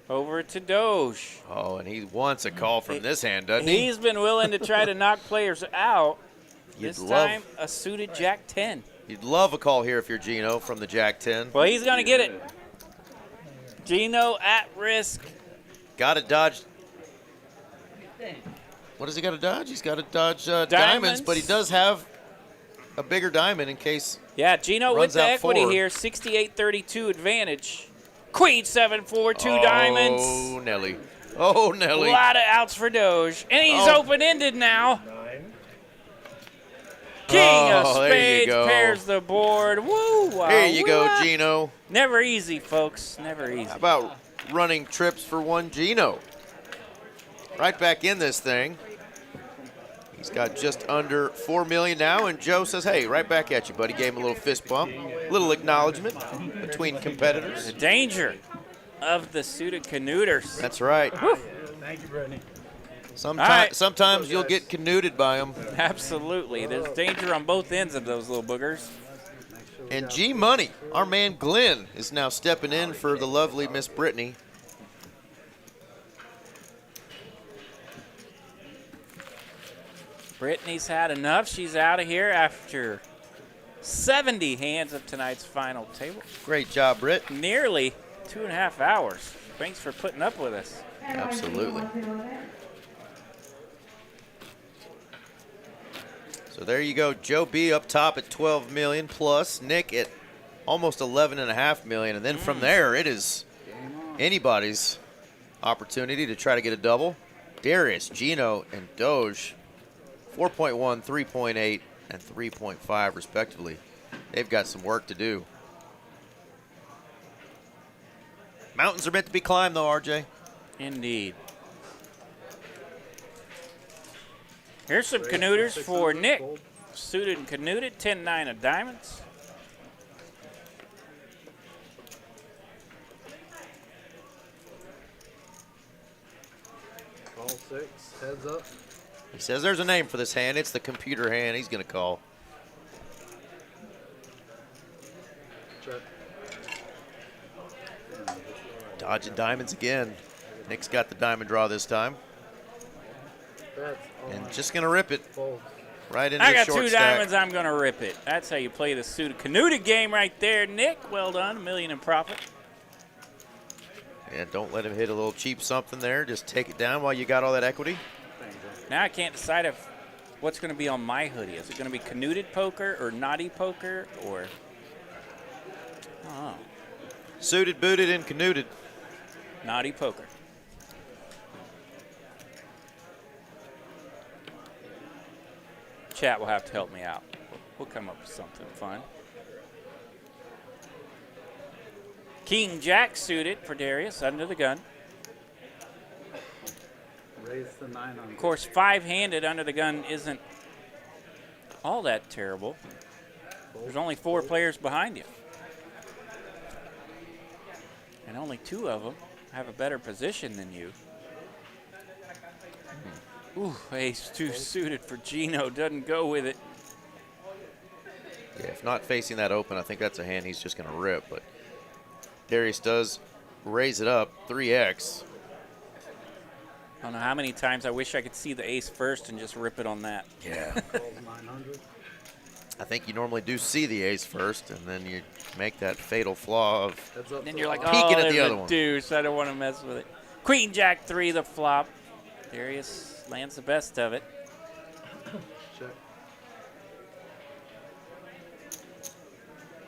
Over to Doge. Oh, and he wants a call from this hand, doesn't he? He's been willing to try to knock players out. You'd This love- time, a suited Jack 10. You'd love a call here if you're Gino from the Jack 10. Well, he's going to get it. Gino at risk. Got to dodge. What does he got to dodge? He's got to dodge diamonds, but he does have a bigger diamond in case. Yeah, Gino with runs the out equity 4. here. 68-32 advantage. Queen 7-4, 2 diamonds. Oh, Nelly. Oh, A Nelly. lot of outs for Doge. And he's Oh. open-ended now. King of Oh, there you spades go. pairs the board. Woo! There you go, Gino. Never easy, folks. Never easy. How about running trips for one Gino? Right back in this thing. He's got just under $4 million now, and Joe says, hey, right back at you, buddy. Gave him a little fist bump, a little acknowledgement between competitors. The danger of the suited canooters. That's right. Thank you, Brittany. Sometimes you'll get canooted by them. Absolutely. There's danger on both ends of those little boogers. And G Money, our man Glenn, is now stepping in for the lovely Miss Brittany. Brittany's had enough. She's out of here after 70 hands of tonight's final table. Great job, Britt. Nearly 2.5 hours. Thanks for putting up with us. Absolutely. So there you go. Joe B up top at 12 million plus. Nick at almost 11.5 million. And then from there, it is anybody's opportunity to try to get a double. Darius, Gino, and Doge, 4.1, 3.8, and 3.5 respectively. They've got some work to do. Mountains are meant to be climbed, though, RJ. Indeed. Here's some canooters for Nick. Suited and canooted, 10-9 of diamonds. Call 6, heads up. He says there's a name for this hand. It's the computer hand he's going to call. Check. Dodging diamonds again. Nick's got the diamond draw this time. That's all. And just going to rip it Fold. right into I the got short 2 stack. diamonds. I'm going to rip it. That's how you play the suited canooted game right there, Nick. Well done. $1 million in profit. Yeah, don't let him hit a little cheap something there. Just take it down while you got all that equity. Now I can't decide if what's going to be on my hoodie. Is it going to be canooted poker or naughty poker or? Oh, Suited, booted, and canooted. naughty poker. Chat will have to help me out. We'll come up with something fun. King Jack suited for Darius under the gun. Raise the 9 on. Of course, 5-handed under the gun isn't all that terrible. There's only 4 players behind you. And only 2 of them have a better position than you. Ooh, ace-2 suited for Gino. Doesn't go with it. Yeah, if not facing that open, I think that's a hand he's just going to rip. But Darius does raise it up, 3x. I don't know how many times I wish I could see the ace first and just rip it on that. Yeah. 900. I think you normally do see the ace first, and then you make that fatal flaw of Heads up. Then to you're the like, line. oh, Peeking at there's the other a one. deuce. I don't want to mess with it. Queen Jack 3, the flop. Darius lands the best of it. Check.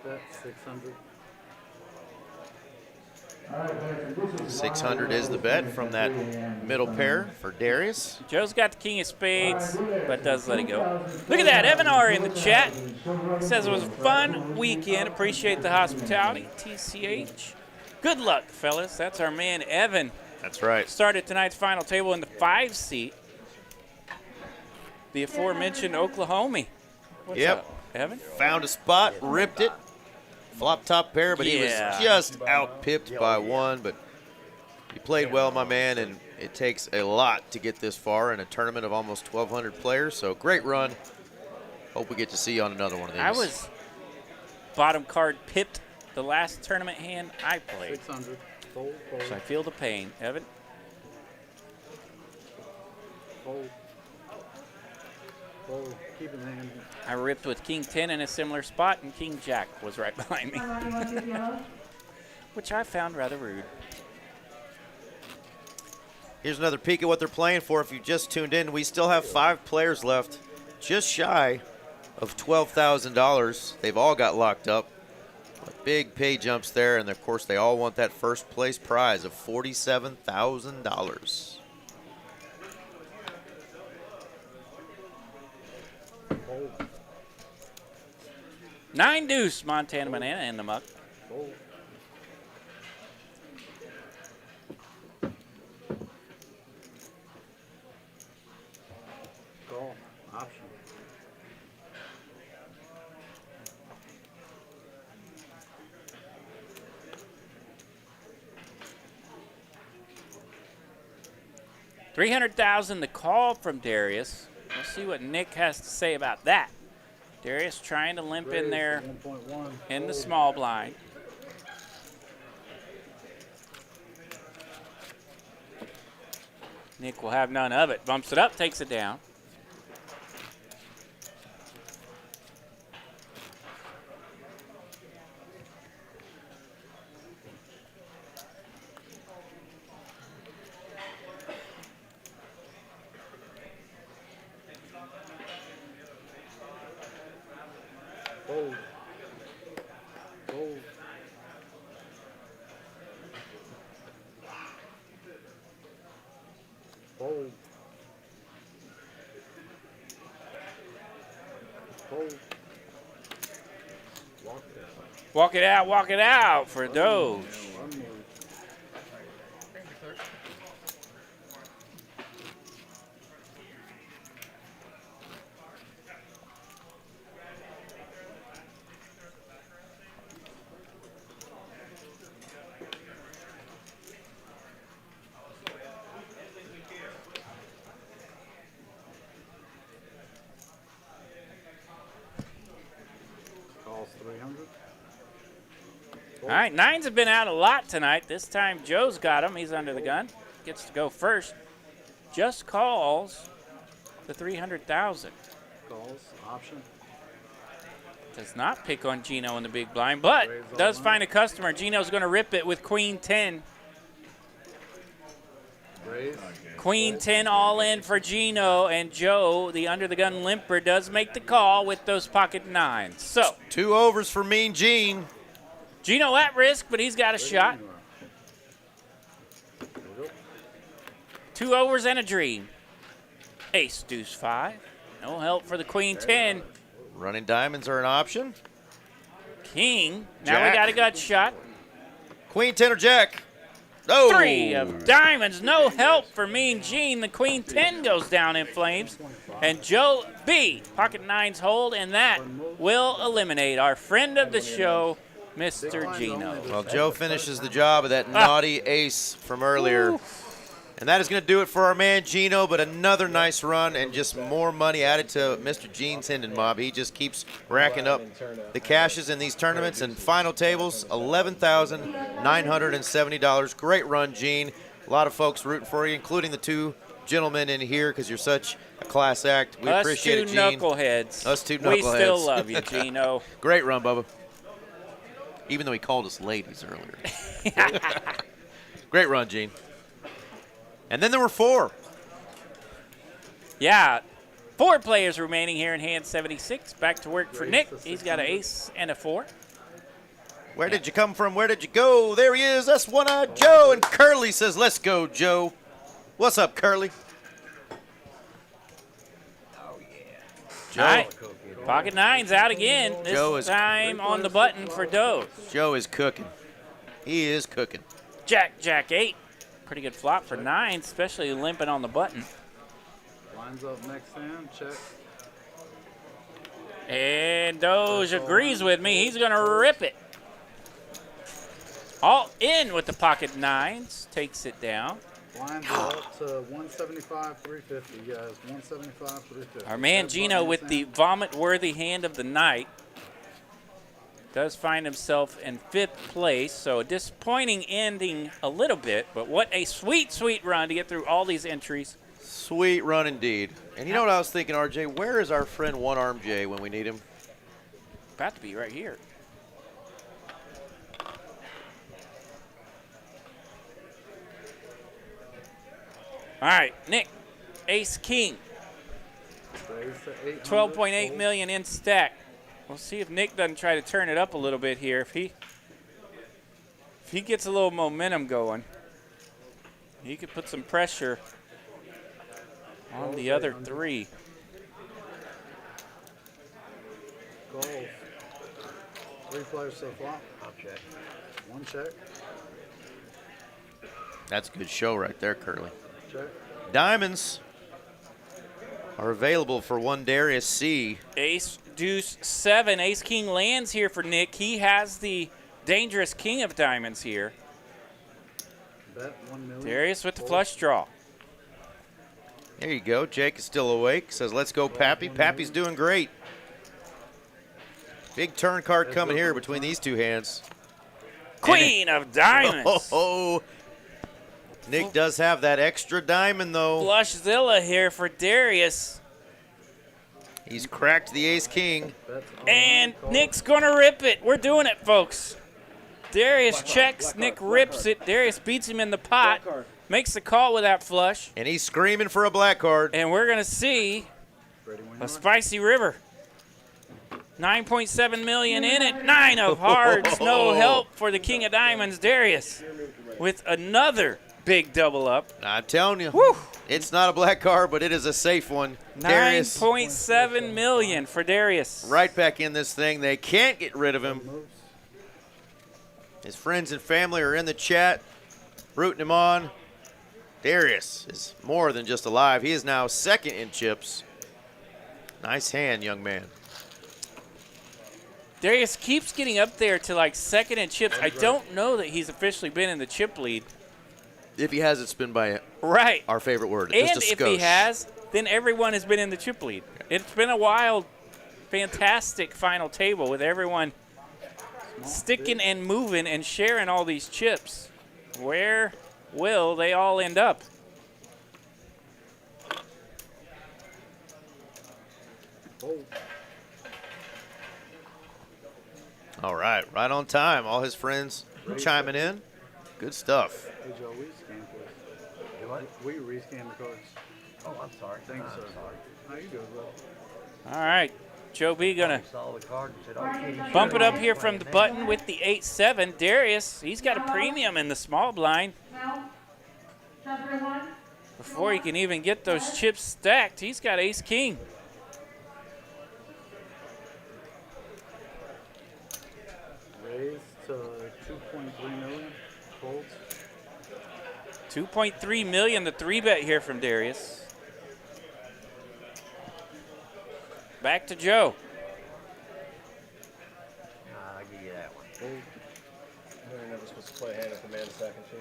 Bet 600. 600 is the bet from that middle pair for Darius. Joe's got the king of spades, but does let it go. Look at that. Evan R. in the chat. Says it was a fun weekend. Appreciate the hospitality. TCH. Good luck, fellas. That's our man, Evan. That's right. Started tonight's final table in the 5 seat. The aforementioned Oklahoma. What's Yep. up, Evan? Found a spot, ripped it. Flop top pair, but he was Yeah. just out-pipped by 1. But he played well, my man, and it takes a lot to get this far in a tournament of almost 1,200 players. So great run. Hope we get to see you on another one of these. I was bottom card pipped the last tournament hand I played. 600. Fold, fold, So I feel the pain. Evan? fold. Fold. Keep in hand. I ripped with King 10 in a similar spot, and King Jack was right behind me, which I found rather rude. Here's another peek at what they're playing for. If you just tuned in, we still have 5 players left, just shy of $12,000. They've all got locked up. Big pay jumps there, and of course they all want that first place prize of $47,000. Fold. 9 deuce, Montana Banana in the muck. Fold. Call. Option. $300,000 the call from Darius. We'll see what Nick has to say about that. Darius trying to limp in there 1.1. in the small blind. Nick will have none of it. Bumps it up, takes it down. Fold. Fold. Fold. Fold. Walk it out for Doge. One move. 300. All right, nines have been out a lot tonight. This time Joe's got him. He's under the gun. Gets to go first. Just calls the 300,000. Calls, option. Does not pick on Gino in the big blind, but does find a customer. Gino's going to rip it with queen 10. Raise. Queen 10 all in for Gino, and Joe, the under the gun limper, does make the call with those pocket nines. So 2 overs for Mean Gene. Gino at risk, but he's got a shot. 2 overs and a dream. Ace, deuce, 5. No help for the queen 10. Running diamonds are an option. King. Now Jack. we got a gut shot. Queen 10 or Jack. Oh. 3 of diamonds. No help for Mean Gene. The queen 10 goes down in flames. And Joe B. Pocket nines hold, and that will eliminate our friend of the show, Mr. Gino. Well, Joe finishes the job of that naughty ace from earlier. And that is going to do it for our man Gino, but another nice run and just more money added to Mr. Gene's Hendon Mob. He just keeps racking up the cashes in these tournaments. And final tables, $11,970. Great run, Gene. A lot of folks rooting for you, including the 2 gentlemen in here because you're such a class act. We appreciate it, Gene. Us 2 knuckleheads. Us 2 knuckleheads. We still love you, Gino. Great run, Bubba. Even though he called us ladies earlier. Great run, Gene. And then there were 4. Yeah, 4 players remaining here in hand 76. Back to work for Nick. He's got an ace and a 4. Where did you come from? Where did you go? There he is. That's One-Eyed Joe. And Curly says, let's go, Joe. What's up, Curly? All right. Pocket nines out again. This time on the button for Doge. Joe is cooking. He is cooking. Jack, 8. Pretty good flop for 9, especially limping on the button. Lines up next hand, check. And Doge agrees with me. He's going to rip it. All in with the pocket nines. Takes it down. Lines are up to 175, 350, guys. 175, 350. Our man Gino with the vomit-worthy hand of the night does find himself in 5th place, so a disappointing ending a little bit, but what a sweet, sweet run to get through all these entries. Sweet run indeed. And you know what I was thinking, RJ? Where is our friend One Arm Jay when we need him? About to be right here. All right, Nick, ace king. 12.8 million in stack. We'll see if Nick doesn't try to turn it up a little bit here. If he gets a little momentum going, he could put some pressure on the other 3. Goals. 3 players so far. I'll check. 1 check. That's a good show right there, Curly. Check. Diamonds are available for one Darius C. Ace, deuce, 7. Ace king lands here for Nick. He has the dangerous king of diamonds here. Bet 1 million. Darius with the flush draw. There you go. Jake is still awake. Says, let's go, Pappy. Pappy's doing great. Big turn card coming here between these 2 hands. Queen of diamonds. Oh, Nick does have that extra diamond, though. Flushzilla here for Darius. He's cracked the ace king. And Nick's going to rip it. We're doing it, folks. Darius checks. Nick rips it. Darius beats him in the pot. Makes the call with that flush. And he's screaming for a black card. And we're going to see a spicy river. 9.7 million in it. 9 of hearts. No help for the king of diamonds, Darius, with another big double up. I'm telling you, Woo. It's not a black card, but it is a safe one. Darius 9.7 million for Darius. right back in this thing. They can't get rid of him. His friends and family are in the chat, rooting him on. Darius is more than just alive. He is now 2nd in chips. Nice hand, young man. Darius keeps getting up there to like 2nd in chips. I don't know that he's officially been in the chip lead. If he has, it's been by Right. our favorite word. And Mr. if he Skosh. has, then everyone has been in the chip lead. It's been a wild, fantastic final table with everyone sticking and moving and sharing all these chips. Where will they all end up? Fold. All right, right on time. All his friends chiming in. Good stuff. Hey, Joe, we scan, please. You what? We rescan the cards. Oh, I'm sorry. Thanks, I'm sir. sorry. How you doing, bro? All right, Joe B gonna I saw the card and said, oh, Kitty, bump it up sure. here from the button with the 8-7. Darius, he's got a premium in the small blind. No. Chapter 1. Before he can even get those chips stacked, he's got ace-king. Raise to 2.3 million. Folds. 2.3 million, the 3-bet here from Darius. Back to Joe. I'll give you that one. Fold. You're never supposed to play a hand if the man's second chief.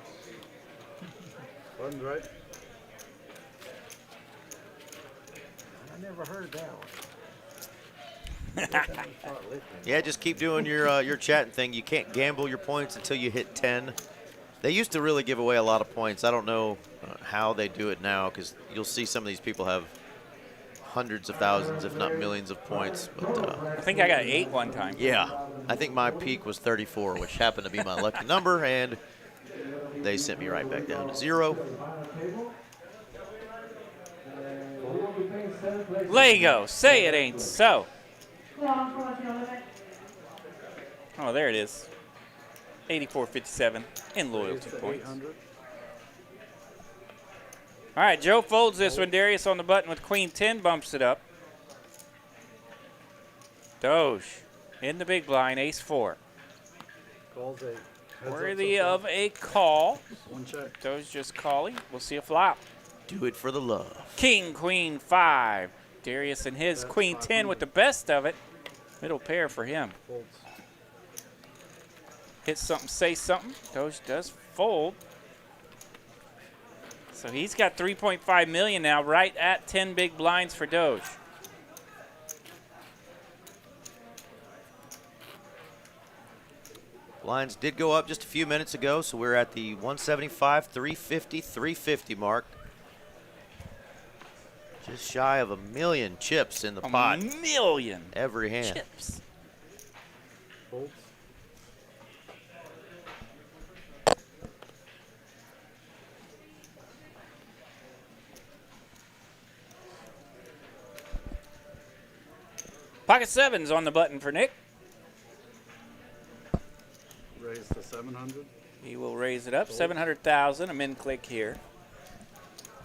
Button's right. I never heard that one. Yeah, just keep doing your chatting thing. You can't gamble your points until you hit 10. They used to really give away a lot of points. I don't know how they do it now, because you'll see some of these people have hundreds of thousands, if not millions of points. But I think I got 8 one time. yeah, I think my peak was 34, which happened to be my lucky number, and they sent me right back down to 0. Lego, say it ain't so. Long for what's your limit? Oh, there it is. 84.57 in Raise loyalty to points. 800. All right, Joe folds this one. Darius on the button with queen 10 bumps it up. Doge in the big blind, ace 4. Calls 8. Heads up Worthy to of a call. one check. Doge just calling. We'll see a flop. Do it for the love. King, queen 5. Darius and his That's queen 10 500. with the best of it. Middle pair for him. Folds. Hit something, say something. Doge does fold. So he's got 3.5 million now, right at 10 big blinds for Doge. Blinds did go up just a few minutes ago, so we're at the 175, 350, 350 mark. Just shy of 1 million chips in the pot. A million Every hand. chips. Folds. Pocket 7's on the button for Nick. Raise to 700. He will raise it up. 700,000, a min click here.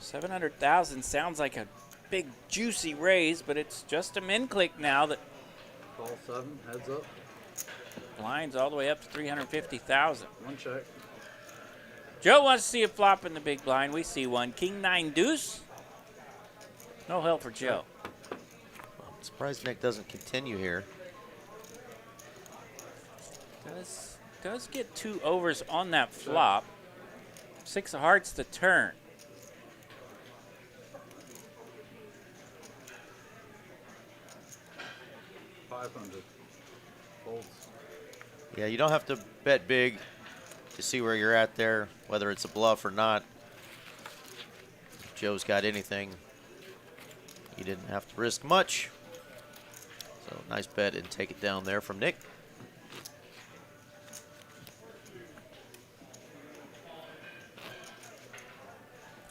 700,000 sounds like a big juicy raise, but it's just a min click now that Call 7. Heads up. blinds all the way up to 350,000. One check. Joe wants to see a flop in the big blind. We see one. King 9 deuce. No help for Joe. I'm surprised Nick doesn't continue here. Does get 2 overs on that flop. 6 of hearts to turn. $500. Folds. Yeah, you don't have to bet big to see where you're at there, whether it's a bluff or not. If Joe's got anything, he didn't have to risk much. So nice bet and take it down there from Nick.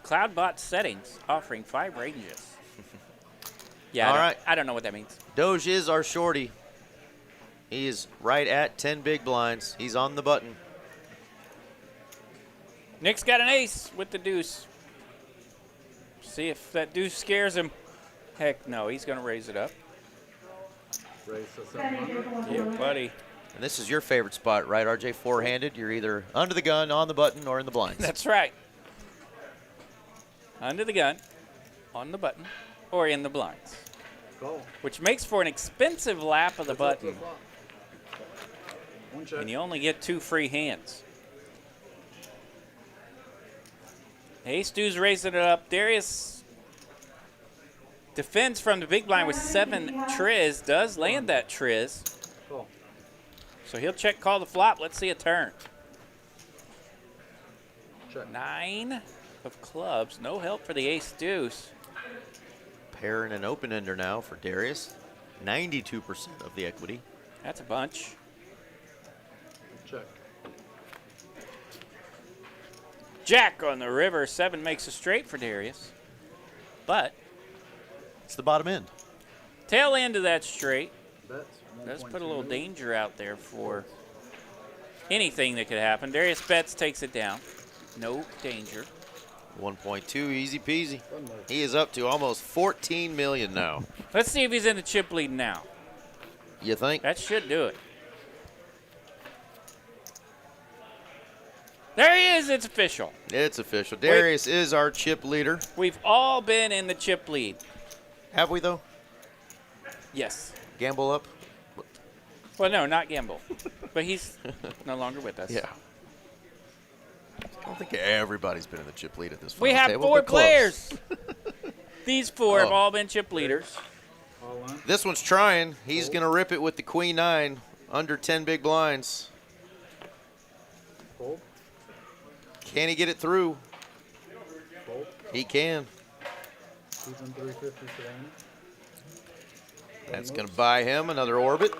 CloudBot settings offering 5 ranges. Yeah, All right. I don't know what that means. Doge is our shorty. He is right at 10 big blinds. He's on the button. Nick's got an ace with the deuce. See if that deuce scares him. Heck no, he's going to raise it up. Raise to 700. Yeah, buddy. And this is your favorite spot, right, RJ? Four-handed. You're either under the gun, on the button, or in the blinds. That's right. Under the gun, on the button, or in the blinds. Call. Which makes for an expensive lap of the Heads up to button. flop. One check. And you only get 2 free hands. Ace deuce raising it up. Darius defends from the big blind with 7 triz. Does land that triz. Call. So he'll check call the flop. Let's see a turn. Check. 9 of clubs. No help for the ace deuce. Pair and an open-ender now for Darius. 92% of the equity. That's a bunch. Check. Jack on the river. 7 makes a straight for Darius. But It's the bottom end. tail end of that straight Bets. does 1.2 put a little million. danger out there for anything that could happen. Darius bets, takes it down. No danger. 1.2, easy peasy. One more. He is up to almost 14 million now. Let's see if he's in the chip lead now. You think? That should do it. There he is. It's official. It's official. Darius is our chip leader. We've all been in the chip lead. Have we, though? Yes. Gamble up? Well, no, not Gamble. But he's no longer with us. Yeah. I don't think everybody's been in the chip lead at this We final have table, 4 but close. players. These 4 have Oh. all been chip leaders. All in. This one's trying. He's going to rip it with the queen 9 under 10 big blinds. Fold. Can he get it through? Fold. He can. Keeping 350 for them. That's going to buy him another orbit.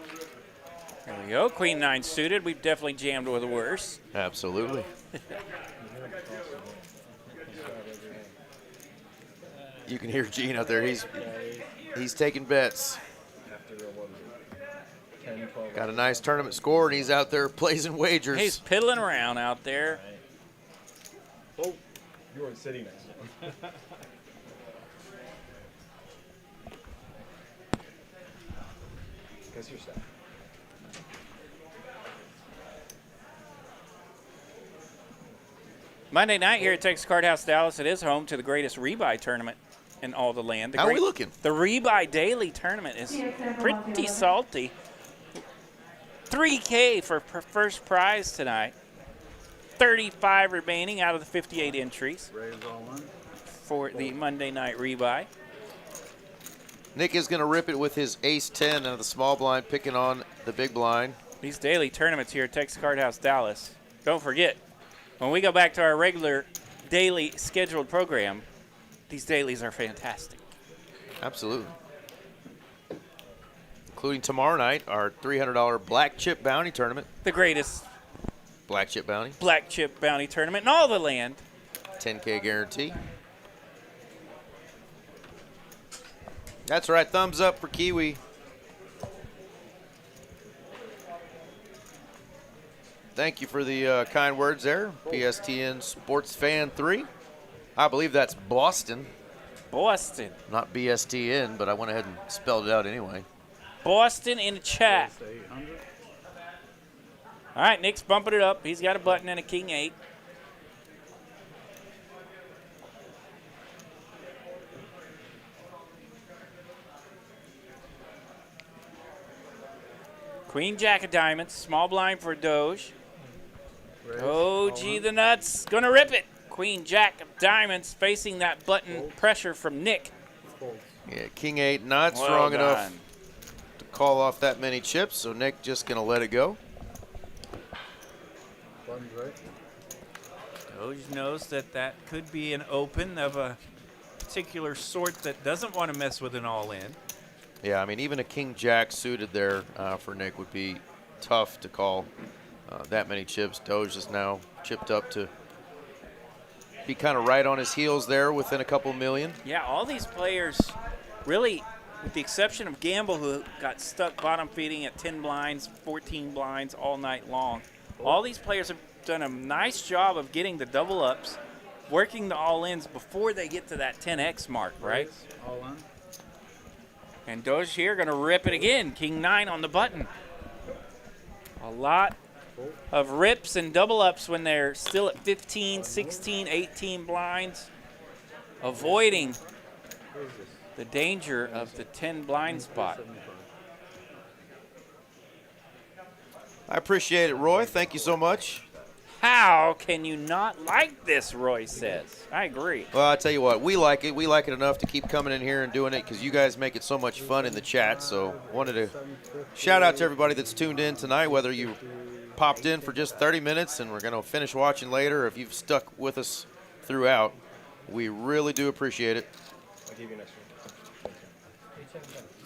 There we go. Queen 9 suited. We've definitely jammed with worse. Absolutely. You can hear Gene out there. He's taking bets. After, what is it, 10, 12. Got a nice tournament score, and he's out there placing wagers. He's piddling around out there. Oh, you were sitting next to him. Guess your staff. Monday night here at Texas Card House Dallas, it is home to the greatest rebuy tournament in all the land. How are we looking? The rebuy daily tournament is pretty salty. 3K for first prize tonight. 35 remaining out of the 58 entries Raise all in. for the Monday night rebuy. Nick is going to rip it with his ace-10 out of the small blind, picking on the big blind. These daily tournaments here at Texas Card House Dallas. Don't forget, when we go back to our regular daily scheduled program, these dailies are fantastic. Absolutely. Including tomorrow night, our $300 black chip bounty tournament. The greatest Black chip bounty, black chip bounty tournament in all the land. 10K guarantee. That's right, thumbs up for Kiwi. Thank you for the kind words there. PSTN Sports Fan 3. I believe that's Boston, Boston. not BSTN, but I went ahead and spelled it out anyway. Boston in the chat. Raise to 800. All right, Nick's bumping it up. He's got a button and a king 8. Queen Jack of diamonds. Small blind for Doge. Raise. Oh, all gee, in. the nuts. Gonna rip it. Queen Jack of diamonds facing that button pressure from Nick. Folds. Yeah, King 8 not Well strong enough done. to call off that many chips, so Nick just going to let it go. Button's right. Doge knows that that could be an open of a particular sort that doesn't want to mess with an all-in. Yeah, I mean, even a King Jack suited there for Nick would be tough to call that many chips. Doge is now chipped up to be kind of right on his heels there within a couple million. Yeah, all these players really, with the exception of Gamble, who got stuck bottom feeding at 10 blinds, 14 blinds all night long, all these players have done a nice job of getting the double ups, working the all-ins before they get to that 10x mark, right? Raise. All in. And Doge here going to rip it again. King 9 on the button. A lot of rips and double ups when they're still at 15, 16, 18 blinds, avoiding the danger of the 10 blind spot. 75. I appreciate it, Roy. Thank you so much. How can you not like this, Roy says. I agree. Well, I tell you what, we like it. We like it enough to keep coming in here and doing it because you guys make it so much fun in the chat. So wanted to shout out to everybody that's tuned in tonight, whether you popped in for just 30 minutes and we're going to finish watching later, or if you've stuck with us throughout. We really do appreciate it. I'll give you an extra.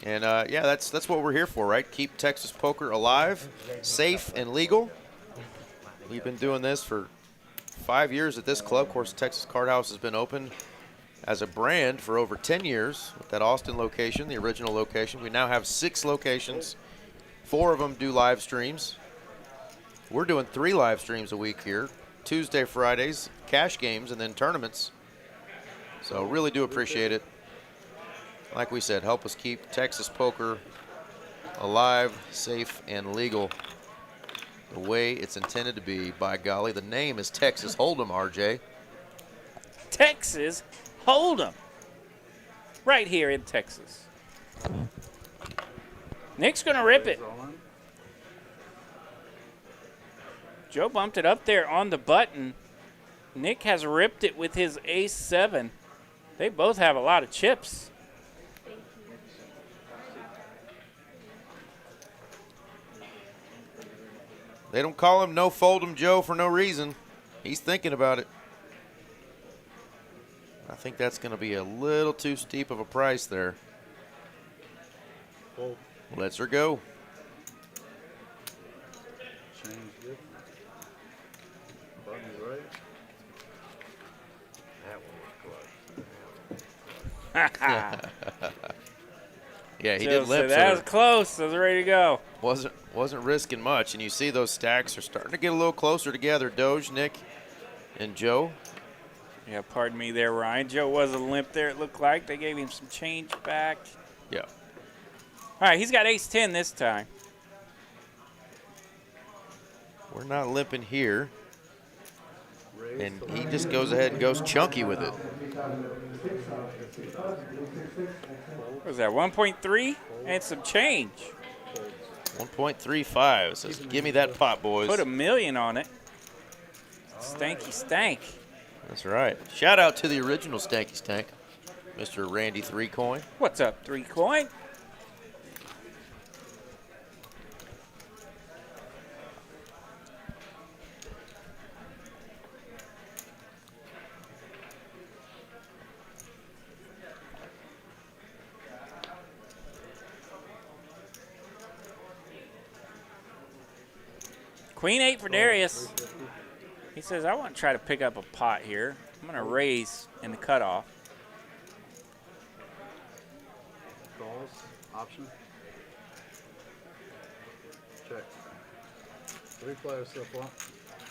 And, yeah, that's what we're here for, right? Keep Texas poker alive, safe, and legal. We've been doing this for 5 years at this club. Of course, Texas Card House has been open as a brand for over 10 years with that Austin location, the original location. We now have 6 locations. 4 of them do live streams. We're doing 3 live streams a week here, Tuesday, Fridays, cash games, and then tournaments. So really do appreciate it. Like we said, help us keep Texas poker alive, safe, and legal the way it's intended to be. By golly, the name is Texas Hold'em, RJ. Texas Hold'em. Right here in Texas. Nick's going to rip it. Joe bumped it up there on the button. Nick has ripped it with his ace-7. They both have a lot of chips. They don't call him No Fold'em Joe for no reason. He's thinking about it. I think that's going to be a little too steep of a price there. Fold. Let's her go. Change it. Button's right. That one was close. Yeah, he Joe did limp. said, that was close. I was ready to go. Wasn't risking much, and you see those stacks are starting to get a little closer together. Doge, Nick, and Joe. Yeah, pardon me there, Ryan. Joe was a limp there, it looked like. They gave him some change back. Yeah. All right, he's got ace-10 this time. We're not limping here. Raise And the he line. just goes ahead and goes chunky with it. What was that, 1.3? And some change. 1.35 says, give me that pot, boys. Put $1 million on it. Stanky stank. That's right. Shout out to the original Stanky Stank, Mr. Randy 3 Coin. What's up, 3 coin? Queen 8 for Darius. He says, I want to try to pick up a pot here. I'm going to raise in the cutoff. Calls. Option. Check. 3 players so far.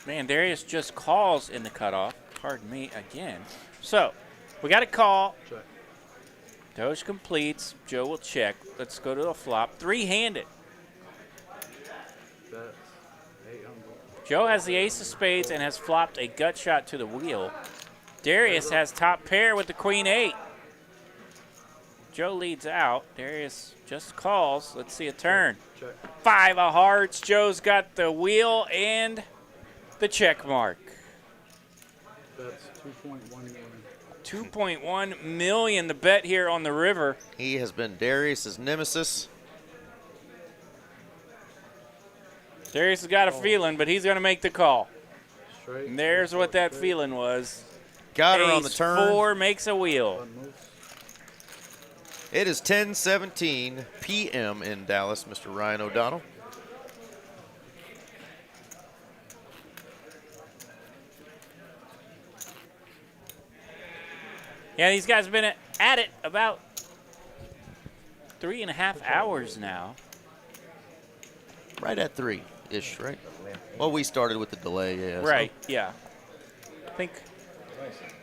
Man, Darius just calls in the cutoff. Pardon me again. So, we got a call. Check. Doge completes. Joe will check. Let's go to the flop. 3-handed. Bets. 800. Joe has the ace of spades and has flopped a gut shot to the wheel. Darius has top pair with the queen 8. Joe leads out. Darius just calls. Let's see a turn. Check. 5 of hearts. Joe's got the wheel and the check mark. Bets 2.1 million. 2.1 million the bet here on the river. He has been Darius's nemesis. Darius has got a feeling, but he's going to make the call. Straight. And there's what that feeling was. Got her on the Ace turn. 4 makes a wheel. Button moves. It is 10:17 p.m. in Dallas, Mr. Ryan O'Donnell. Yeah, these guys have been at it about 3.5 hours now. Right at 3-ish, right? Well, we started with the delay, yeah. so- Right, yeah. I think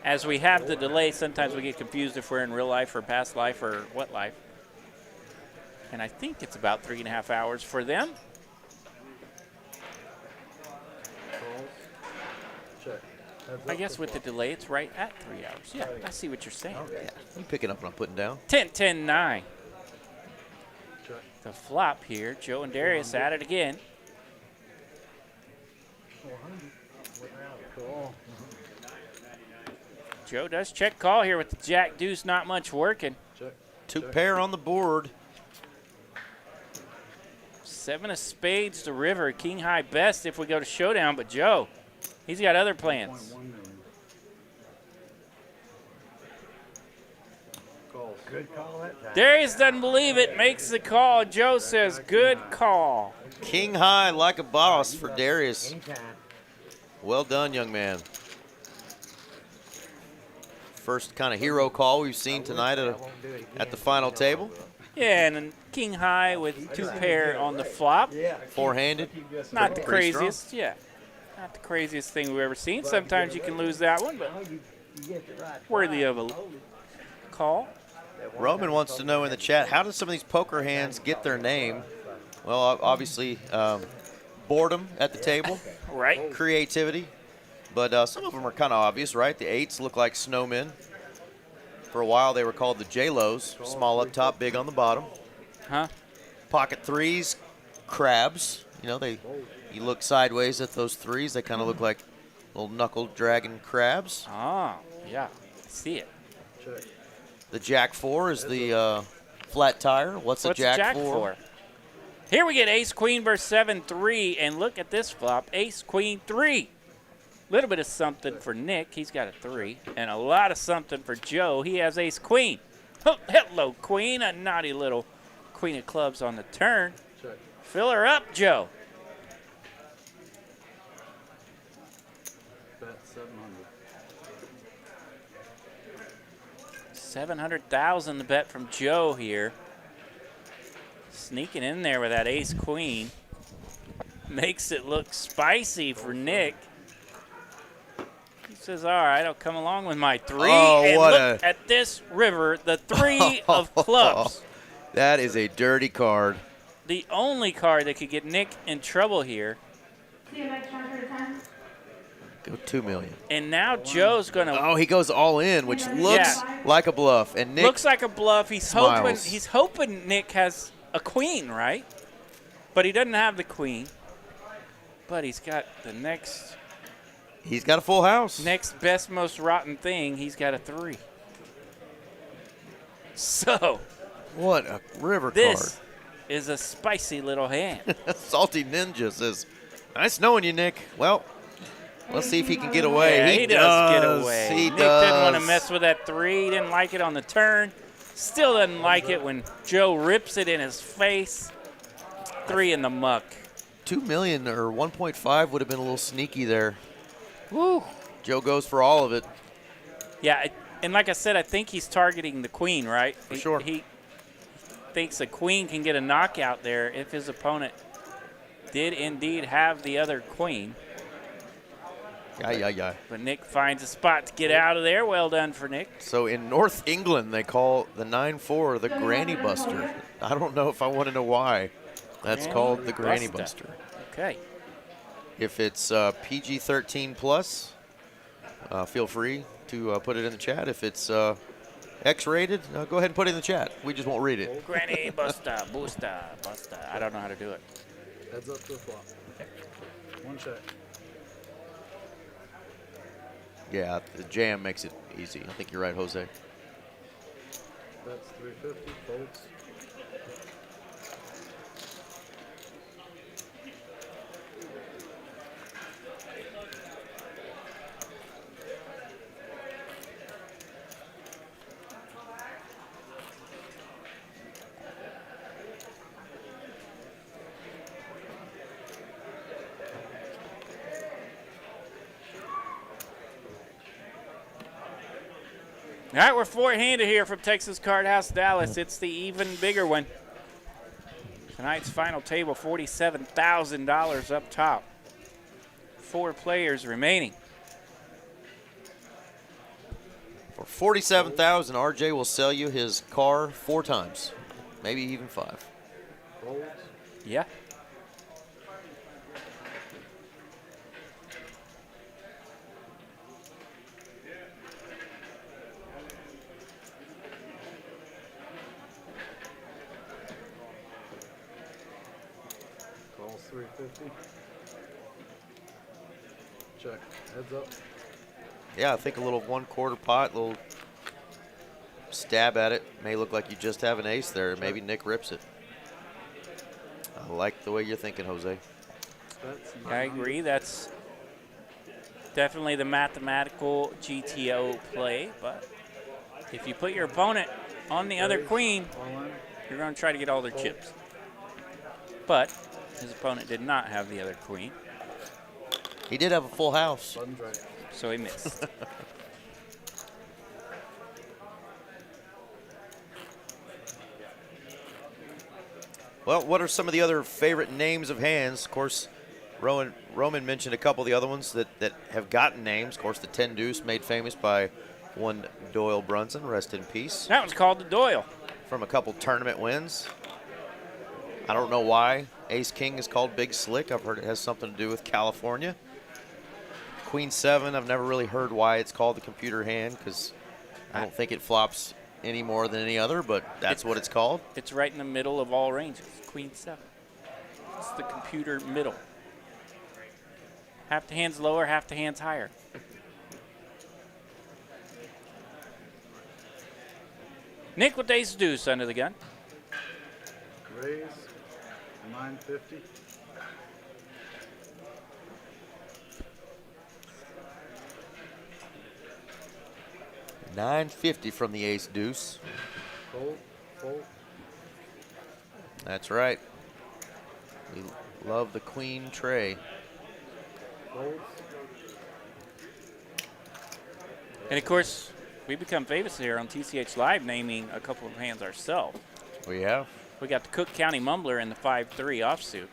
as we have the delay, sometimes we get confused if we're in real life or past life or what life. And I think it's about 3.5 hours for them. Calls. Check. Heads I up guess to with the flop. delay, it's right at 3 hours. Yeah, I see what you're saying. Yeah, you picking up what I'm putting down. 10-10-9. Check. The flop here. Joe and Darius at it again. Call. Joe does check call here with the jack deuce, not much working. Check. Two pair on the board. 7 of spades to river, king high best if we go to showdown, but Joe, he's got other plans. 1.1 million. Calls. Good call that time. Darius doesn't believe it, makes the call. Joe says, good call. King high like a boss for Darius. Anytime. Well done, young man. First kind of hero call we've seen tonight at the final table. Yeah, and then king high with 2 pair on the flop. Four-handed. Not the Pretty strong. craziest, yeah. Not the craziest thing we've ever seen. Sometimes you can lose that one, but worthy of a call. Roman wants to know in the chat, how do some of these poker hands get their name? Well, obviously, boredom at the table, Right. creativity, but some of them are kind of obvious, right? The 8s look like snowmen. For a while, they were called the J-Los, small up top, big on the bottom. Huh? Pocket 3s, crabs. You know, you look sideways at those 3s, they kind of look like little knuckle-dragging crabs. Oh, yeah. I see it. Check. The Jack 4 is the flat tire. What's a Jack 4? Here we get ace queen versus 7-3, and look at this flop, ace queen 3. Little bit of something for Nick. He's got a 3, and a lot of something for Joe. He has ace queen. Oh, hello, queen. A naughty little queen of clubs on the turn. Check. Fill her up, Joe. Bet 700. 700,000 the bet from Joe here. Sneaking in there with that ace queen. Makes it look spicy for Nick. He says, all right, I'll come along with my 3. Oh, and what look at this river, the 3 of clubs. That is a dirty card. The only card that could get Nick in trouble here. See you next round for 10. Go 2 million. And now Joe's going to Oh, he goes all in, which looks like a bluff. And Nick looks like a bluff. He's smiles. hoping Nick has a queen, right? But he doesn't have the queen. But he's got the next he's got a full house. next best, most rotten thing. He's got a 3. So What a river this is a spicy little hand. card. Salty Ninja says, nice knowing you, Nick. Well, let's see if he can get away. Yeah, he does get away. He Nick does. didn't want to mess with that 3. He didn't like it on the turn. Still doesn't like it when Joe rips it in his face. 3 in the muck. 2 million or 1.5 would have been a little sneaky there. Woo. Joe goes for all of it. Yeah, and like I said, I think he's targeting the queen, right? For sure. He thinks a queen can get a knockout there if his opponent did indeed have the other queen. Yeah. But Nick finds a spot to get out of there. Well done for Nick. So in North England, they call the 9-4 the Granny Buster. I don't know if I want to know why that's called the Granny Buster. Okay. If it's PG-13 plus, feel free to put it in the chat. If it's X-rated, go ahead and put it in the chat. We just won't read it. Granny Buster, Booster, Buster. I don't know how to do it. Heads up to the flop. One check. Yeah, the jam makes it easy. I think you're right, Jose. That's 350. Folds. All right, we're four-handed here from Texas Card House, Dallas. It's the even bigger one. Tonight's final table, $47,000 up top. 4 players remaining. For $47,000, RJ will sell you his car 4 times, maybe even 5. Folds. Yeah. Calls 350. check. Heads up. Yeah, I think a little 1/4 pot, little stab at it. May look like you just have an ace there. Maybe Nick rips it. I like the way you're thinking, Jose. I agree. That's definitely the mathematical GTO play. But if you put your opponent on the other queen, you're going to try to get all their chips. But his opponent did not have the other queen. He did have a full house. So he missed. Well, what are some of the other favorite names of hands? Of course, Roman mentioned a couple of the other ones that have gotten names. Of course, the 10 deuce made famous by one Doyle Brunson, rest in peace. That one's called the Doyle. From a couple tournament wins. I don't know why Ace King is called Big Slick. I've heard it has something to do with California. Queen 7, I've never really heard why it's called the computer hand, because I don't think it flops any more than any other, but that's what it's called. It's right in the middle of all ranges, Queen 7. It's the computer middle. Half the hands lower, half the hands higher. Nick with ace deuce under the gun. Raise. 950. $950 from the ace deuce. Fold. Fold. That's right. We love the queen tray. Fold. And of course, we become famous here on TCH Live naming a couple of hands ourselves. We have. We got the Cook County Mumbler and the 5-3 offsuit.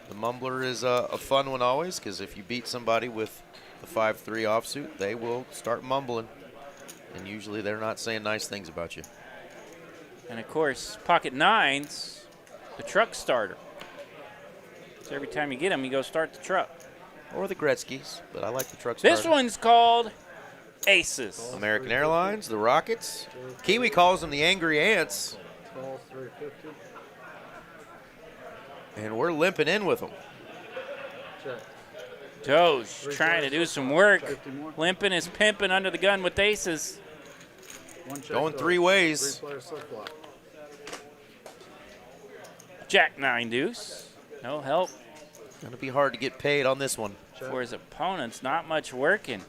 The Mumbler is a fun one always, because if you beat somebody with the 5-3 offsuit, they will start mumbling. And usually they're not saying nice things about you. And of course, pocket nines, the truck starter. So every time you get them, you go start the truck. Or the Gretzky's, but I like the truck starter. This one's called Aces. American Airlines, the Rockets. Kiwi calls them the Angry Ants. Falls 350. And we're limping in with them. Check. Doge trying to do some work. 50 more. Limping is pimping under the gun with aces. One check. Going go. 3 ways. 3 players subflop. Jack 9 deuce. No help Gonna be hard to get paid on this one. Check. for his opponents. Not much working.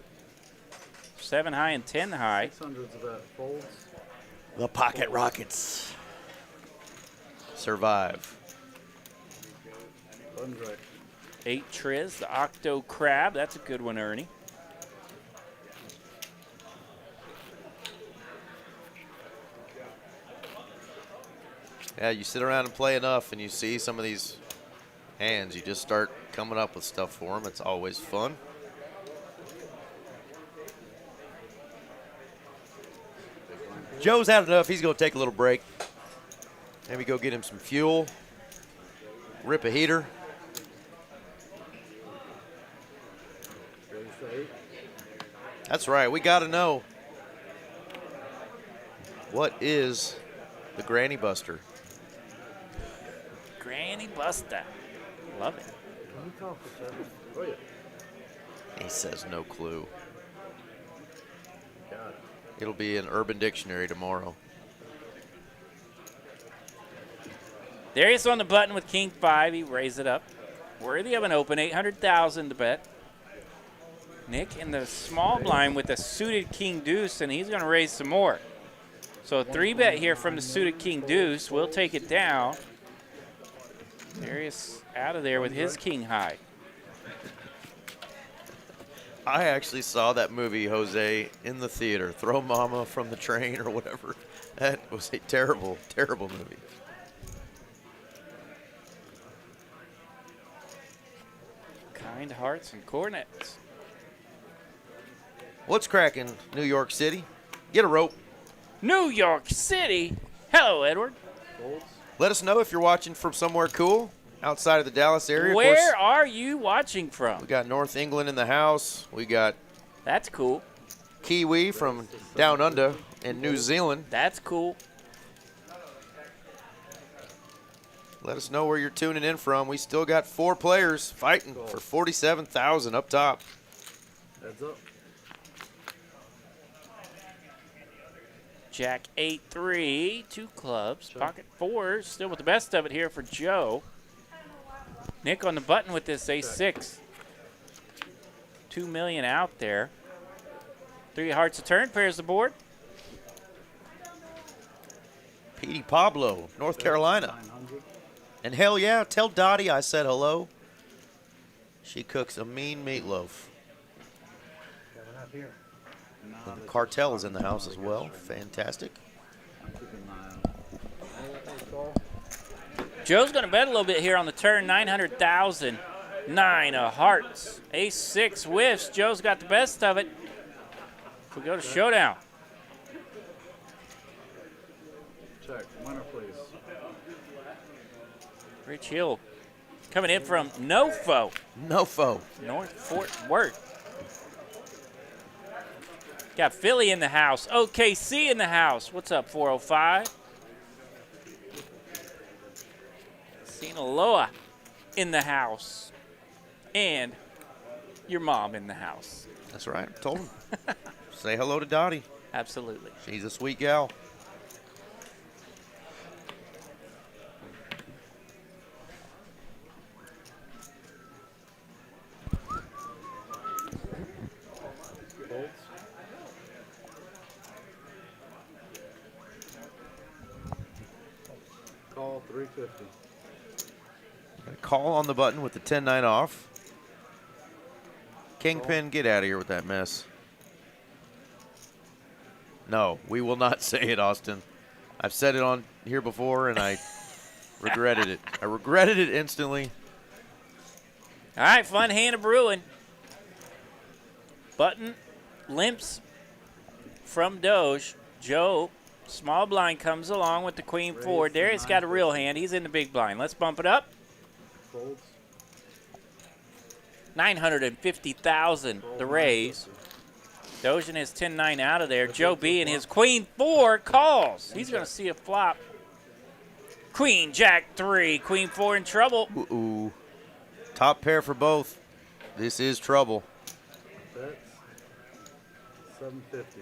7 high and 10 high. 600's of that. Folds. The Pocket Rockets survive. Buttons right. 8 Triz, the Octo Crab. That's a good one, Ernie. Yeah, you sit around and play enough and you see some of these hands, you just start coming up with stuff for them. It's always fun. Joe's had enough. He's going to take a little break. Maybe go get him some fuel. Rip a heater. Raise the 8. That's right. We got to know, what is the Granny Buster? Granny Buster. Love it. Can you call for service? Oh, yeah. He says no clue. Got it. It'll be in Urban Dictionary tomorrow. Darius on the button with King 5. He raised it up. Worthy of an open. 800,000 to bet. Nick in the small blind with a suited King Deuce, and he's going to raise some more. So a 3-bet here from the suited King Deuce. We'll take it down. Darius out of there with his King High. I actually saw that movie, Jose, in the theater. Throw Mama from the Train or whatever. That was a terrible, terrible movie. Kind hearts and cornets. What's cracking, New York City? Get a rope. New York City. Hello, Edward. Folds. Let us know if you're watching from somewhere cool outside of the Dallas area. Of Where course, are you watching we from? got North England in the house. We got That's cool. Kiwi from down under in New Zealand. That's cool. Let us know where you're tuning in from. We still got 4 players fighting for 47,000 up top. Heads up. Jack 8-3, 2 clubs, pocket 4, still with the best of it here for Joe. Nick on the button with this ace-6. 2 million out there. 3 hearts a turn, pairs the board. Petey Pablo, North Carolina. 900. And hell yeah, tell Dottie I said hello. She cooks a mean meatloaf. Coming up here. And the cartel is in the house as well. Fantastic. I'm keeping an eye on it. Joe's going to bet a little bit here on the turn, 900,000. 9 of hearts. Ace-6 whiffs. Joe's got the best of it. We go to showdown. Check. Winner, please. Rich Hill coming in from Nofo, Nofo. North Fort Worth. Got Philly in the house. OKC in the house. What's up, 405? Sinaloa in the house. And your mom in the house. That's right. I told him. Say hello to Dottie. Absolutely. She's a sweet gal. Bolts. Call 350. Call on the button with the 10-9 off. Kingpin, get out of here with that mess. No, we will not say it, Austin. I've said it on here before, and I regretted it. I regretted it instantly. All right, fun hand of brewing. Button limps from Doge. Joe, small blind, comes along with the queen 4. Darius got a real hand. He's in the big blind. Let's bump it up. Folds. 950,000 the raise. Doge and his 10-9 out of there. Joe B and his queen 4 calls. He's going to see a flop. Queen Jack 3. Queen 4 in trouble. Ooh. Top pair for both. This is trouble. Bets. 750.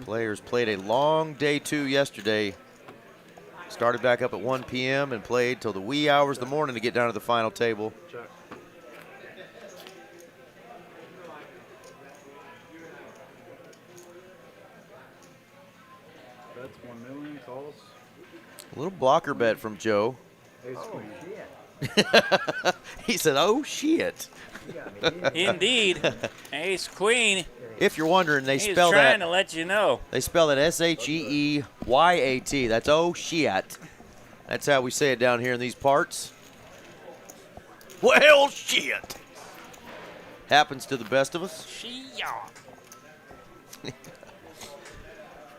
Players played a long day 2 yesterday. Started back up at 1 p.m. and played till the wee hours of the morning to get down to the final table. Check. That's 1 million. Calls. A little blocker bet from Joe. Ace queen. He said, oh, shit. Indeed. Ace Queen. If you're wondering, they He's spell trying that. to let you know. They spell it S-H-E-E-Y-A-T. That's oh, shit. That's how we say it down here in these parts. Well, shit. Happens to the best of us.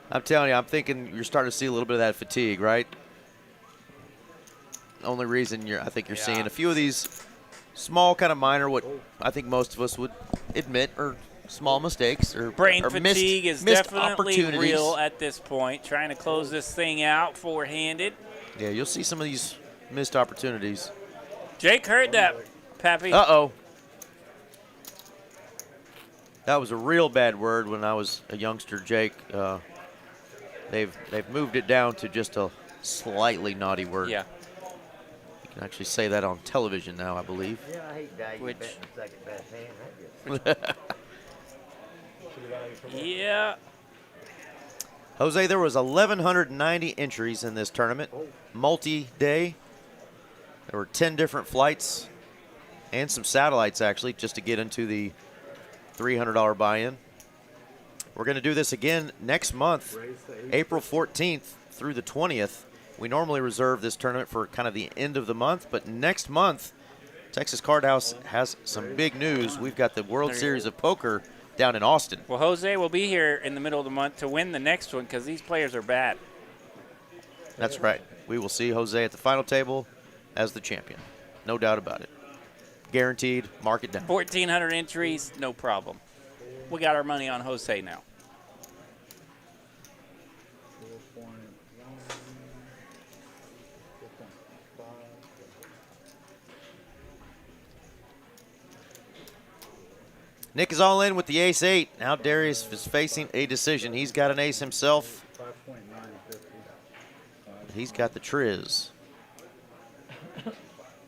I'm telling you, I'm thinking you're starting to see a little bit of that fatigue, right? Only reason I think you're seeing a few of these small, kind of minor, what I think most of us would admit are small mistakes or Brain or fatigue is missed definitely opportunities. real at this point. Trying to close this thing out four-handed. Yeah, you'll see some of these missed opportunities. Jake heard that, Pappy. Uh-oh. That was a real bad word when I was a youngster, Jake. They've moved it down to just a slightly naughty word. Yeah. You can actually say that on television now, I believe. Yeah, I hate that. Which- You betting the second best hand. That just Yeah. Jose, there was 1,190 entries in this tournament, multi-day. There were 10 different flights and some satellites, actually, just to get into the $300 buy-in. We're going to do this again next month, April 14th through the 20th. We normally reserve this tournament for kind of the end of the month, but next month, Texas Card House has some big news. We've got the World Series of Poker down in Austin. Well, Jose will be here in the middle of the month to win the next one because these players are bad. That's right. We will see Jose at the final table as the champion. No doubt about it. Guaranteed. Mark it down. 1,400 entries, no problem. we got our money on Jose now. 4.1, 4.5. Nick is all in with the ace-8. Now Darius is facing a decision. He's got an ace himself. 5.950. He's got the triz.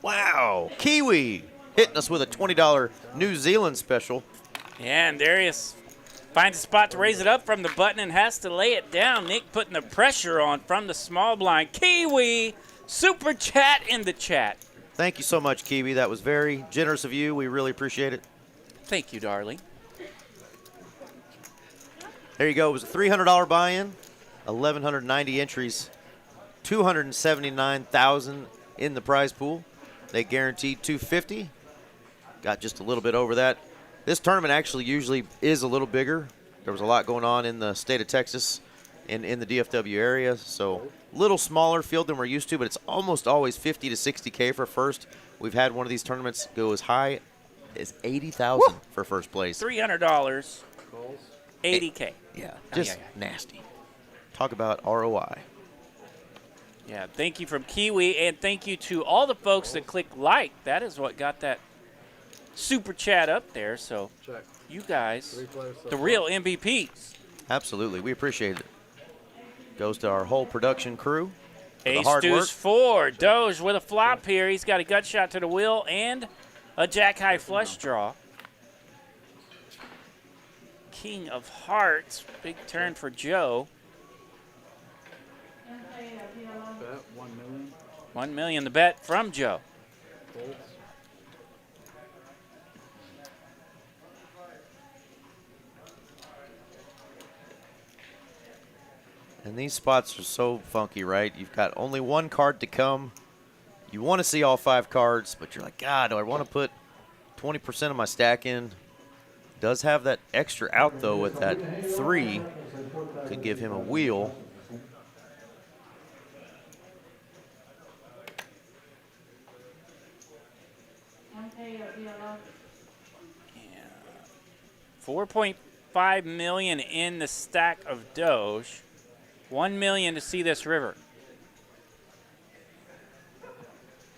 Wow, Kiwi hitting us with a $20 New Zealand special. Yeah, and Darius finds a spot to raise it up from the button and has to lay it down. Nick putting the pressure on from the small blind. Kiwi, super chat in the chat. Thank you so much, Kiwi. That was very generous of you. We really appreciate it. Thank you, darling. There you go. It was a $300 buy-in, 1,190 entries, 279,000 in the prize pool. They guaranteed 250. Got just a little bit over that. This tournament actually usually is a little bigger. There was a lot going on in the state of Texas and in the DFW area, so a little smaller field than we're used to, but it's almost always 50 to 60K for first. We've had one of these tournaments go as high as 80,000 for first place. $300, 80K. Yeah, just nasty. Talk about ROI. Yeah, thank you from Kiwi, and thank you to all the folks that clicked like. That is what got that super chat up there. So Check. you guys, 3 players so the far. real MVPs. Absolutely, we appreciate it. Goes to our whole production crew. For the Ace hard work. deuce 4. Doge with a flop here. He's got a gut shot to the wheel and a jack high flush draw. King of hearts. Big turn for Joe. Bet 1 million. 1 million the bet from Joe. Folds. And these spots are so funky, right? You've got only one card to come. You want to see all 5 cards, but you're like, God, do I want to put 20% of my stack in? Does have that extra out, though, with that 3. Could give him a wheel. Yeah. 4.5 million in the stack of Doge. 1 million to see this river.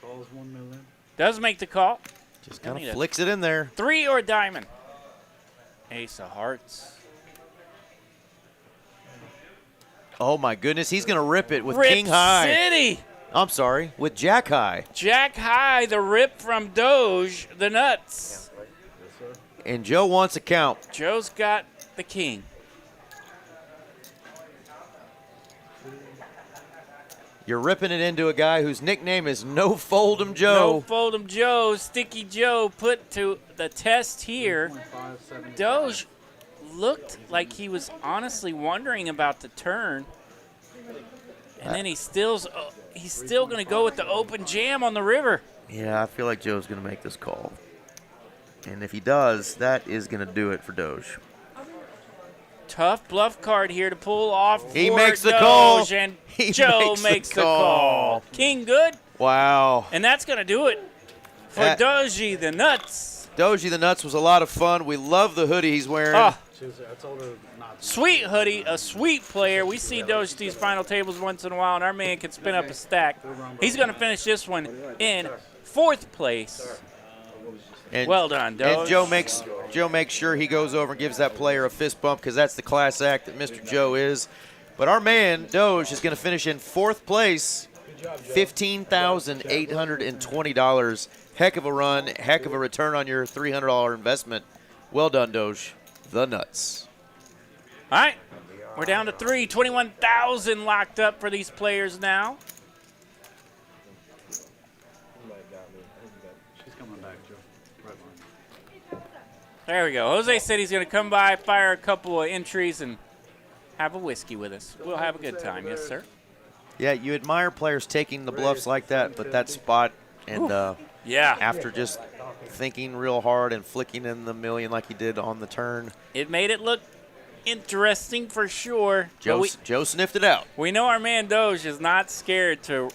Calls 1 million. Does make the call. Just kind of flicks it in there. 3 or diamond. Ace of hearts. Oh, my goodness. He's going to rip it with Rip King High. City. I'm sorry, with Jack High. Jack high, the rip from Doge, the nuts. Yes, sir. And Joe wants a count. Joe's got the king. You're ripping it into a guy whose nickname is No Fold'em No Joe. Fold'em Joe, Sticky Joe put to the test here. 1.575. Doge looked like he was honestly wondering about the turn. And then he's still going to go with the open jam on the river. Yeah, I feel like Joe's going to make this call. And if he does, that is going to do it for Doge. Tough bluff card here to pull off. He for makes the Doge, call. And He Joe makes the call. King good. Wow. And that's going to do it for That- Doge, the nuts. Doge the Nuts was a lot of fun. We love the hoodie he's wearing. Oh, I told her not to. sweet hoodie, a sweet player. We see Doge these final tables once in a while, and our man can spin up a stack. He's going to finish this one in 4th place. And, Well done, Doge. And Joe makes sure he goes over and gives that player a fist bump because that's the class act that Mr. Joe is. But our man, Doge, is going to finish in 4th place, $15,820. Heck of a run, heck of a return on your $300 investment. Well done, Doge. The nuts. All right, we're down to 3. 21,000 locked up for these players now. She's coming back, Joe. Right line. There we go. Jose said he's going to come by, fire a couple of entries, and have a whiskey with us. We'll have a good time. Yes, sir. Yeah, you admire players taking the bluffs like that, but that spot and Yeah. after just thinking real hard and flicking in the million like he did on the turn, It made it look interesting for sure. But Joe sniffed it out. we know our man Doge is not scared to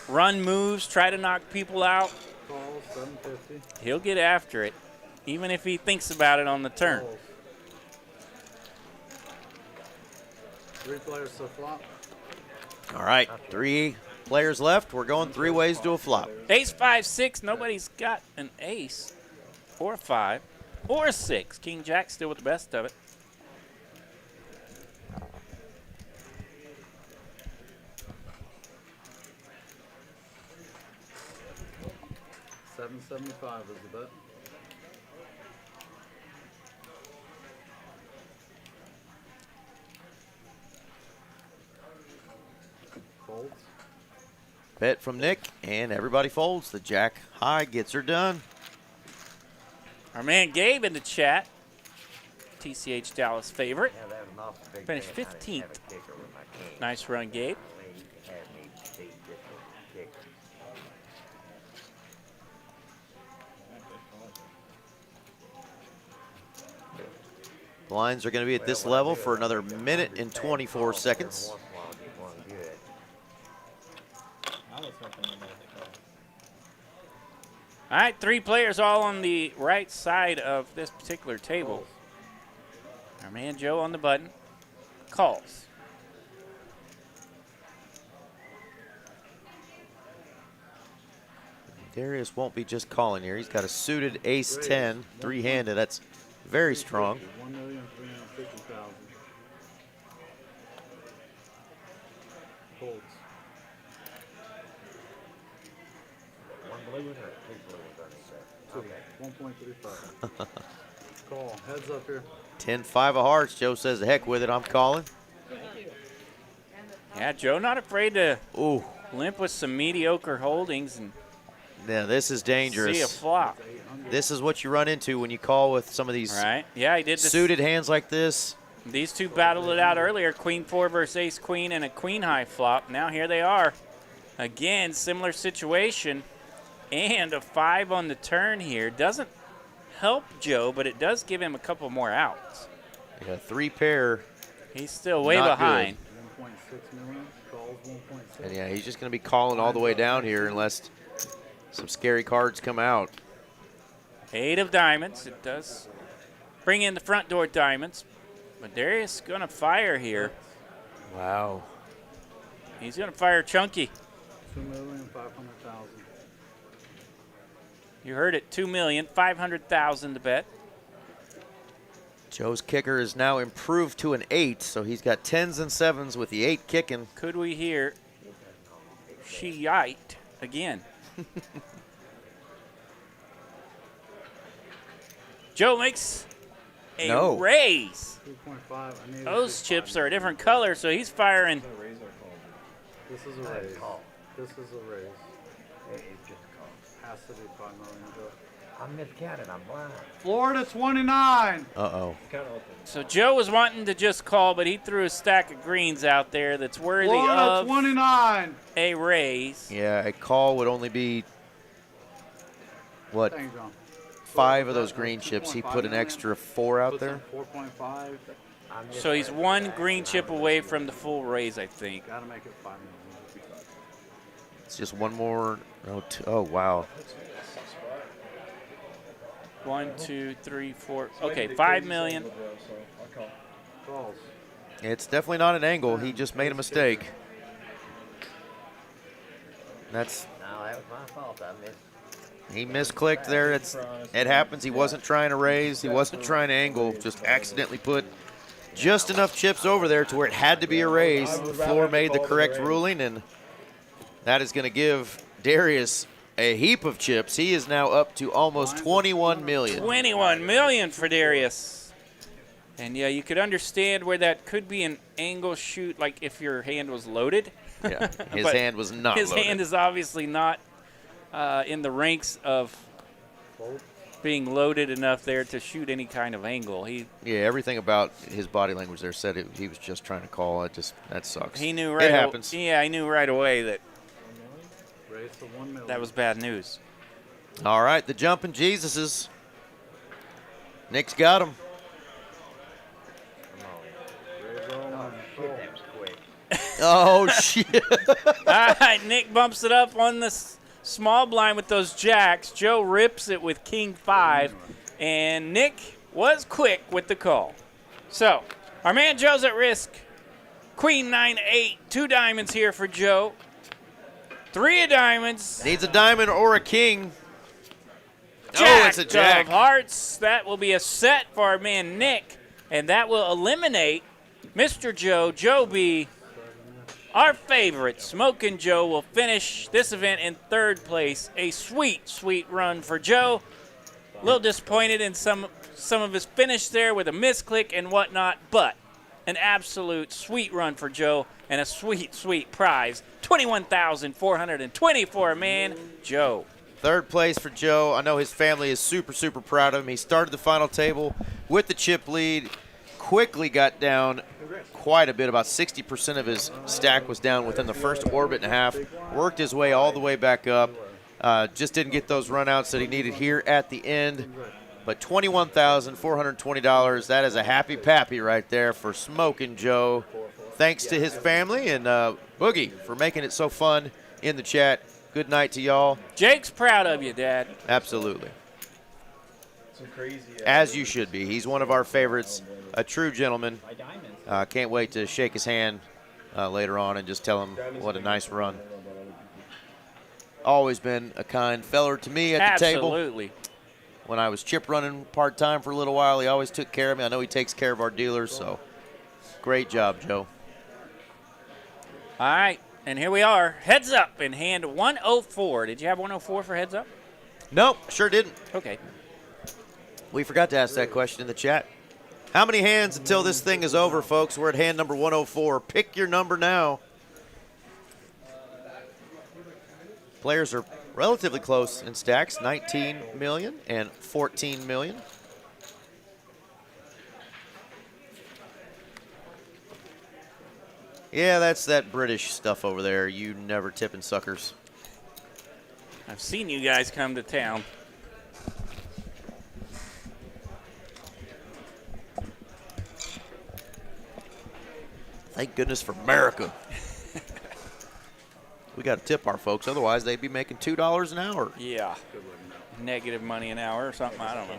run moves, try to knock people out. Calls 750. He'll get after it, even if he thinks about it on the turn. Calls 3 players to flop. All right, 3 players left. We're going 3 ways to a flop. Ace, 5, 6. Nobody's got an ace or a 5 or a 6. King Jack still with the best of it. $7.75 is the bet. Folds. Bet from Nick, and everybody folds. The Jack high gets her done. Our man Gabe in the chat, TCH Dallas favorite. Yeah, that was an awful big Finished thing. I didn't 15th. have a kicker with my king. Nice run, Gabe. He had me beat this with a kicker. Blinds are going to be at this level for another minute and 24 seconds. Once in a while, get one good. I was hoping to make the call. All right, 3 players all on the right side of this particular table. Our man Joe on the button calls. Darius won't be just calling here. He's got a suited ace-10, 3-handed. That's very strong. 1,350,000. Folds. One blue one or 2 blue ones underneath that? 2. 1.35. Call. Heads up here. 10-5 of hearts. Joe says, the heck with it, I'm calling. Yeah, Joe not afraid to Ooh, limp with some mediocre holdings and yeah, this is see a dangerous. flop. This is what you run into when you call with some of these Right? Yeah, he did this. suited hands like this. These two battled it out earlier. Queen 4 versus ace queen and a queen high flop. Now here they are. Again, similar situation. And a 5 on the turn here. Doesn't help Joe, but it does give him a couple more outs. You got a 3-pair, He's still way Not behind. 1.6 million. Calls 1.6. and yeah, he's just going to be calling all the way down here unless some scary cards come out. 8 of diamonds. It does bring in the front door diamonds. But Darius going to fire here. Wow. He's going to fire chunky. 2,500,000. You heard it, 2,500,000 to bet. Joe's kicker is now improved to an 8, so he's got 10s and 7s with the 8 kicking. Could we hear she yite again? Joe makes a No. raise. 2.5. I need Those chips are a different color, so he's firing. This is a raise. This is a raise. It's just a call. Has to be 5 million. Joe. I'm miscounted. I'm blind. Florida 29. Uh-oh. Kind of open. So Joe was wanting to just call, but he threw a stack of greens out there that's worthy Florida of 29. a raise. Yeah, a call would only be, what, Thank you, John. 5 of those green chips. He put an extra 4 out Puts there. in 4.5. So he's 1 green chip away from the full raise, I think. Gotta make it 5 million. It's just one more. Oh, wow. 1, 2, 3, 4. Okay, 5 million. So I'll call. Calls. It's definitely not an angle. He just made a mistake. That's No, that was my fault. I missed. He misclicked there. It happens. He wasn't trying to raise. He wasn't trying to angle. Just accidentally put just enough chips over there to where it had to be a raise. The floor made the correct ruling, and that is going to give Darius a heap of chips. He is now up to almost 21 million. 21 million for Darius. And yeah, you could understand where that could be an angle shoot, like if your hand was loaded. Yeah, his But hand was not his loaded. hand is obviously not in the ranks of being loaded enough there to shoot any kind of angle. Yeah, everything about his body language there said he was just trying to call. That sucks. He knew right. It happens. Yeah, he knew right away that Raise to 1 million. that was bad news. All right, the jumping Jesuses. Nick's got him. Raise all money. Shit, that was quick. Oh, shit. All right, Nick bumps it up on the small blind with those jacks. Joe rips it with king 5, and Nick was quick with the call. So our man Joe's at risk. Queen 9-8. 2 diamonds here for Joe. 3 of diamonds. Needs a diamond or a king. Jack Oh, it's a jack. of hearts. That will be a set for our man Nick, and that will eliminate Mr. Joe. Joe B, our favorite, Smokin' Joe, will finish this event in 3rd place. A sweet, sweet run for Joe. A little disappointed in some of his finish there with a misclick and whatnot, but an absolute sweet run for Joe and a sweet, sweet prize. $21,420 for a man, Joe. 3rd place for Joe. I know his family is super, super proud of him. He started the final table with the chip lead, quickly got down quite a bit. About 60% of his stack was down within the first orbit and a half. Worked his way all the way back up. Just didn't get those runouts that he needed here at the end. But $21,420, that is a happy pappy right there for Smokin' Joe. Thanks to his family and Boogie for making it so fun in the chat. Good night to y'all. Jake's proud of you, Dad. Absolutely. Some crazy. As you should be. He's one of our favorites, a true gentleman. Can't wait to shake his hand later on and just tell him what a nice run. Always been a kind feller to me at the table. Absolutely. When I was chip running part-time for a little while, he always took care of me. I know he takes care of our dealers, so great job, Joe. All right, and here we are. Heads up in hand 104. Did you have 104 for heads up? Nope, sure didn't. Okay. We forgot to ask that question in the chat. How many hands until this thing is over, folks? We're at hand number 104. Pick your number now. Players are relatively close in stacks, 19 million and 14 million. Yeah, that's that British stuff over there. You never tipping suckers. I've seen you guys come to town. Thank goodness for America. We got to tip our folks, otherwise they'd be making $2 an hour. Yeah. Negative money an hour or something, I don't know.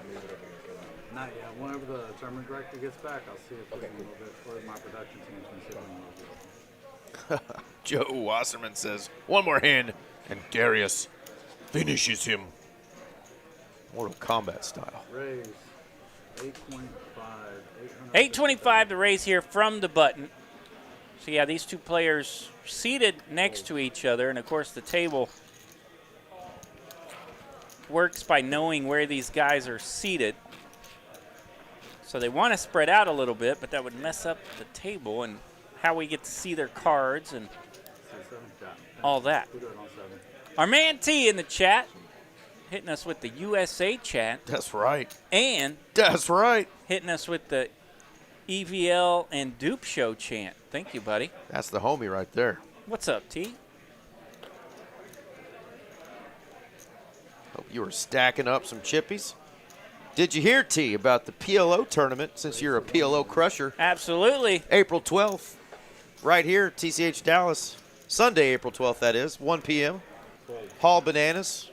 Not yet. Whenever the tournament director gets back, I'll see if we can move it for my production team. See if we can move it. Joe Wasserman says, one more hand, and Darius finishes him. Mortal Kombat style. Raise 8.5. 825 to raise here from the button. So, yeah, these two players seated next to each other. And, of course, the table works by knowing where these guys are seated. So they want to spread out a little bit, but that would mess up the table and how we get to see their cards and all that. Our man T in the chat, hitting us with the USA chat. That's right. And that's right. Hitting us with the EVL and Dupe Show chant. Thank you, buddy. That's the homie right there. What's up, T? Hope you were stacking up some chippies. Did you hear, T, about the PLO tournament, since you're a PLO crusher? Absolutely. April 12th, right here at TCH Dallas. Sunday, April 12th, that is, 1 p.m. Hall Bananas.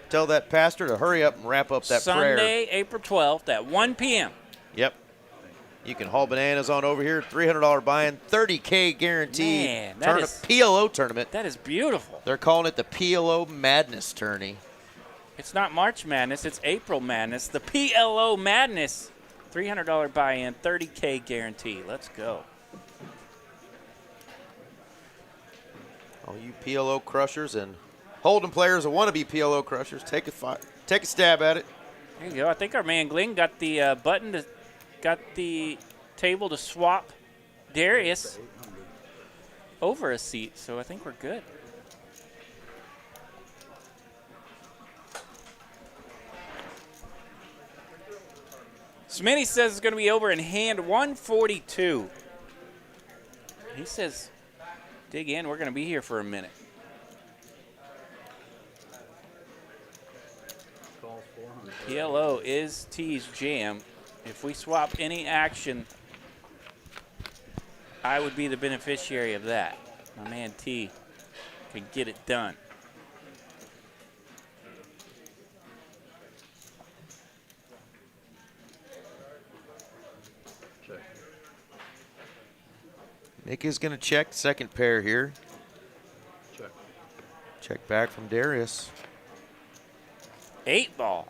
Tell that pastor to hurry up and wrap up that prayer. Sunday, April 12th at 1 p.m. Yep. You can haul bananas on over here. $300 buy-in, $30K guaranteed. Man, that is PLO tournament. That is beautiful. They're calling it the PLO Madness Tourney. It's not March Madness, it's April Madness. The PLO Madness. $300 buy-in, $30K guarantee. Let's go. All you PLO crushers and Hold'em players that want to be PLO crushers, take a stab at it. There you go. I think our man Glenn got the got the table to swap Darius over a seat, so I think we're good. Smitty says it's going to be over in hand 142. He says, dig in, we're going to be here for a minute. PLO is T's jam. If we swap any action, I would be the beneficiary of that. My man T can get it done. Nick is going to check second pair here. Check. Check back from Darius. 8 ball.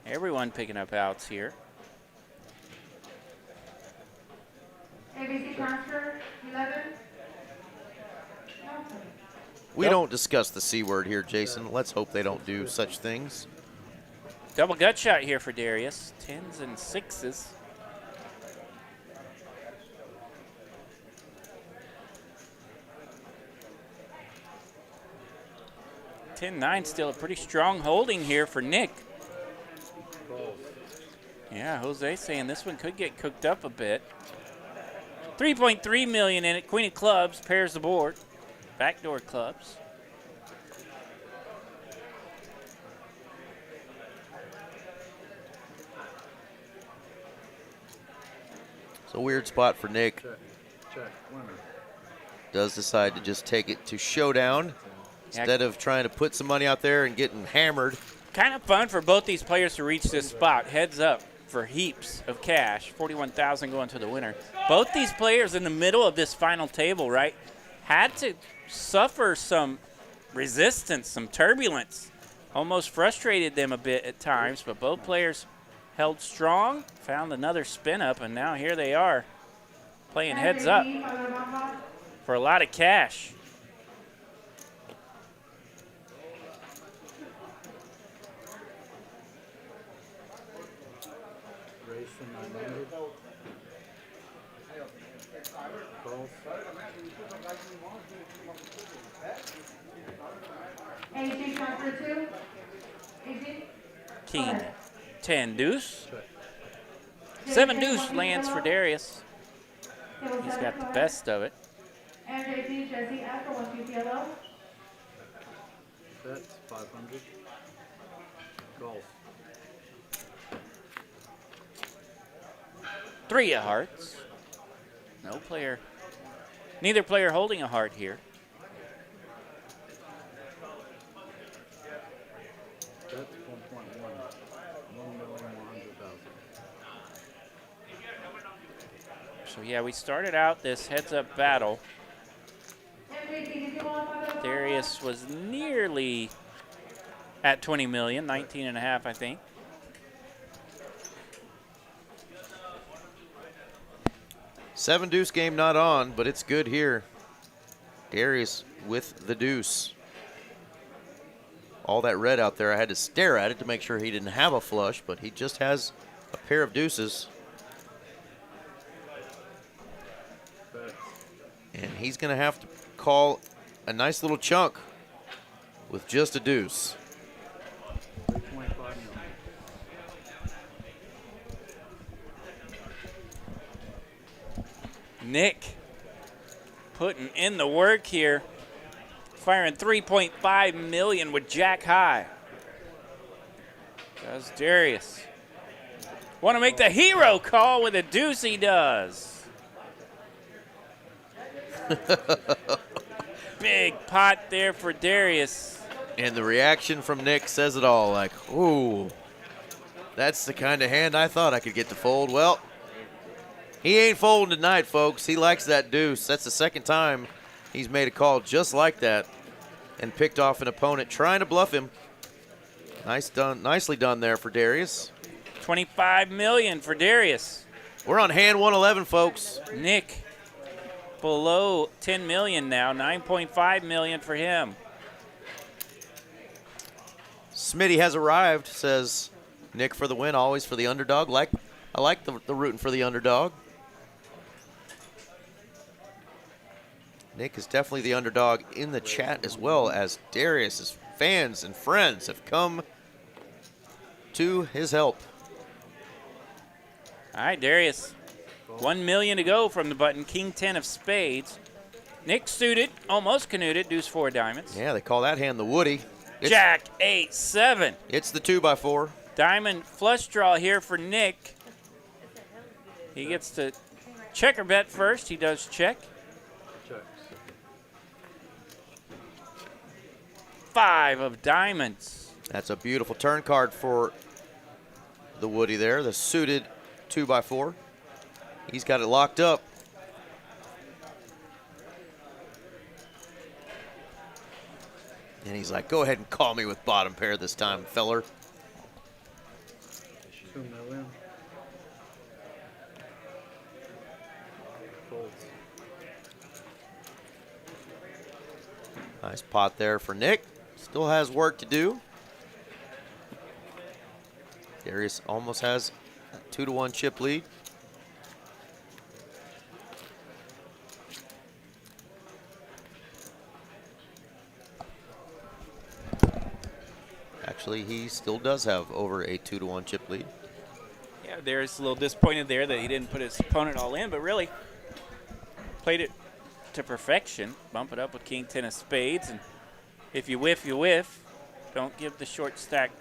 Everyone picking up outs here. ABC transfer 11. No. We don't discuss the C word here, Jason. Let's hope they don't do such things. Double gut shot here for Darius. 10s and 6s. $10-9 still a pretty strong holding here for Nick. Yeah, Jose saying this one could get cooked up a bit. 3.3 million in it. Queen of clubs pairs the board. Backdoor clubs. It's a weird spot for Nick. Check. Winner. Does decide to just take it to showdown instead of trying to put some money out there and getting hammered. Kind of fun for both these players to reach this spot. Heads up for heaps of cash. 41,000 going to the winner. Both these players in the middle of this final table, right, had to suffer some resistance, some turbulence. Almost frustrated them a bit at times, but both players held strong, found another spin up, and now here they are playing heads up for a lot of cash. Racing 900. Calls. AC transfer 2. AC. King 10 deuce. 7 deuce lands for Darius. He's got the best of it. MJP Jesse F for 1 2 yellow. Bets 500. Calls. 3 of hearts. No player. Neither player holding a heart here. Bets 1.1. 1,100,000. So yeah, we started out this heads-up battle. Darius was nearly at 20 million, 19 and a half, I think. Seven deuce game not on, but it's good here. Darius with the deuce. All that red out there, I had to stare at it to make sure he didn't have a flush, but he just has a pair of deuces. And he's going to have to call a nice little chunk with just a deuce. 3.5 million. Nick putting in the work here. Firing 3.5 million with jack high. Does Darius. Want to make the hero call with a deuce, he does. Big pot there for Darius. And the reaction from Nick says it all, like, ooh, that's the kind of hand I thought I could get to fold. Well, he ain't folding tonight, folks. He likes that deuce. That's the second time he's made a call just like that and picked off an opponent trying to bluff him. Nicely done there for Darius. 25 million for Darius. We're on hand 111, folks. Nick below 10 million now, 9.5 million for him. Smitty has arrived, says Nick for the win, always for the underdog. I like the rooting for the underdog. Nick is definitely the underdog in the chat, as well as Darius's fans and friends have come to his help. All right, Darius. 1 million to go from the button. King 10 of spades. Nick suited, almost canuted, deuce 4 diamonds. Yeah, they call that hand the Woody. Jack 8-7. It's the 2x4. Diamond flush draw here for Nick. He gets to check or bet first. He does check. Checks. 5 of diamonds. That's a beautiful turn card for the Woody there, the suited 2x4. He's got it locked up. And he's like, go ahead and call me with bottom pair this time, feller. 2 million. Folds. Nice pot there for Nick. Still has work to do. Darius almost has a 2-to-1 chip lead. Actually, he still does have over a 2-to-1 chip lead. Yeah, Darius a little disappointed there that he didn't put his opponent all in, but really played it to perfection. Bump it up with king 10 of spades, and if you whiff, you whiff. Don't give the short stack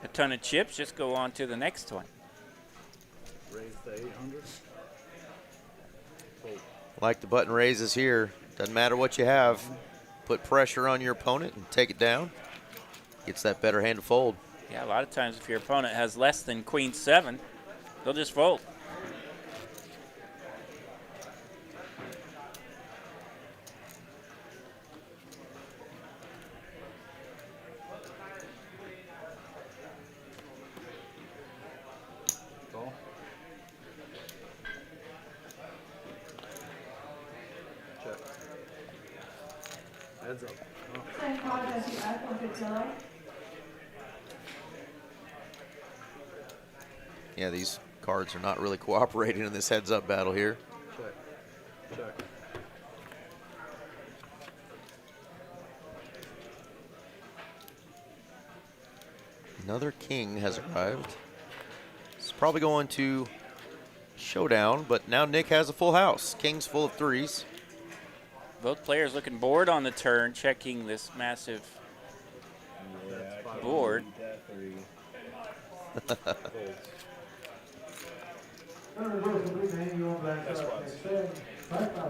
a ton of chips. Just go on to the next one. Raise to 800. Fold. Like the button raises here. Doesn't matter what you have. Put pressure on your opponent and take it down. Gets that better hand to fold. Yeah, a lot of times if your opponent has less than queen 7, they'll just fold. Call. Check. Heads up. Oh. Same card as you add on the yellow. Yeah, these cards are not really cooperating in this heads-up battle here. Check. Check. Another king has arrived. It's probably going to showdown, but now Nick has a full house. King's full of 3s. Both players looking bored on the turn, checking this massive board.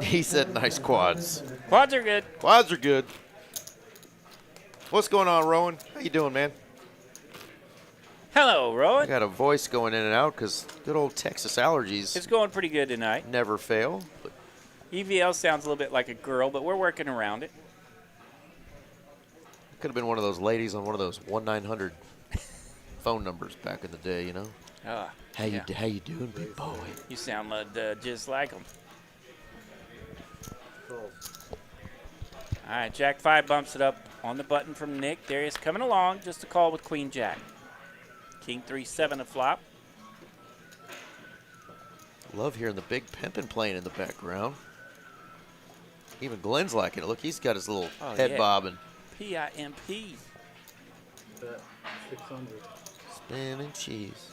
He said nice quads. Quads are good. Quads are good. What's going on, Rowan? How you doing, man? Hello, I Rowan. got a voice going in and out because good old Texas allergies It's going pretty good tonight. never fail. But EVL sounds a little bit like a girl, but we're working around it. it could have been one of those ladies on one of those 1-900 phone numbers back in the day, you know? Ah, How yeah. you doing, big boy? You sound just like them. Falls. All right, Jack 5 bumps it up on the button from Nick. Darius coming along, just a call with Queen Jack. King 3-7 a flop. Love hearing the big pimpin' playing in the background. Even Glenn's liking it. Look, he's got his little head yeah. bobbing. P-I-M-P. Bet 600. Spinning cheese.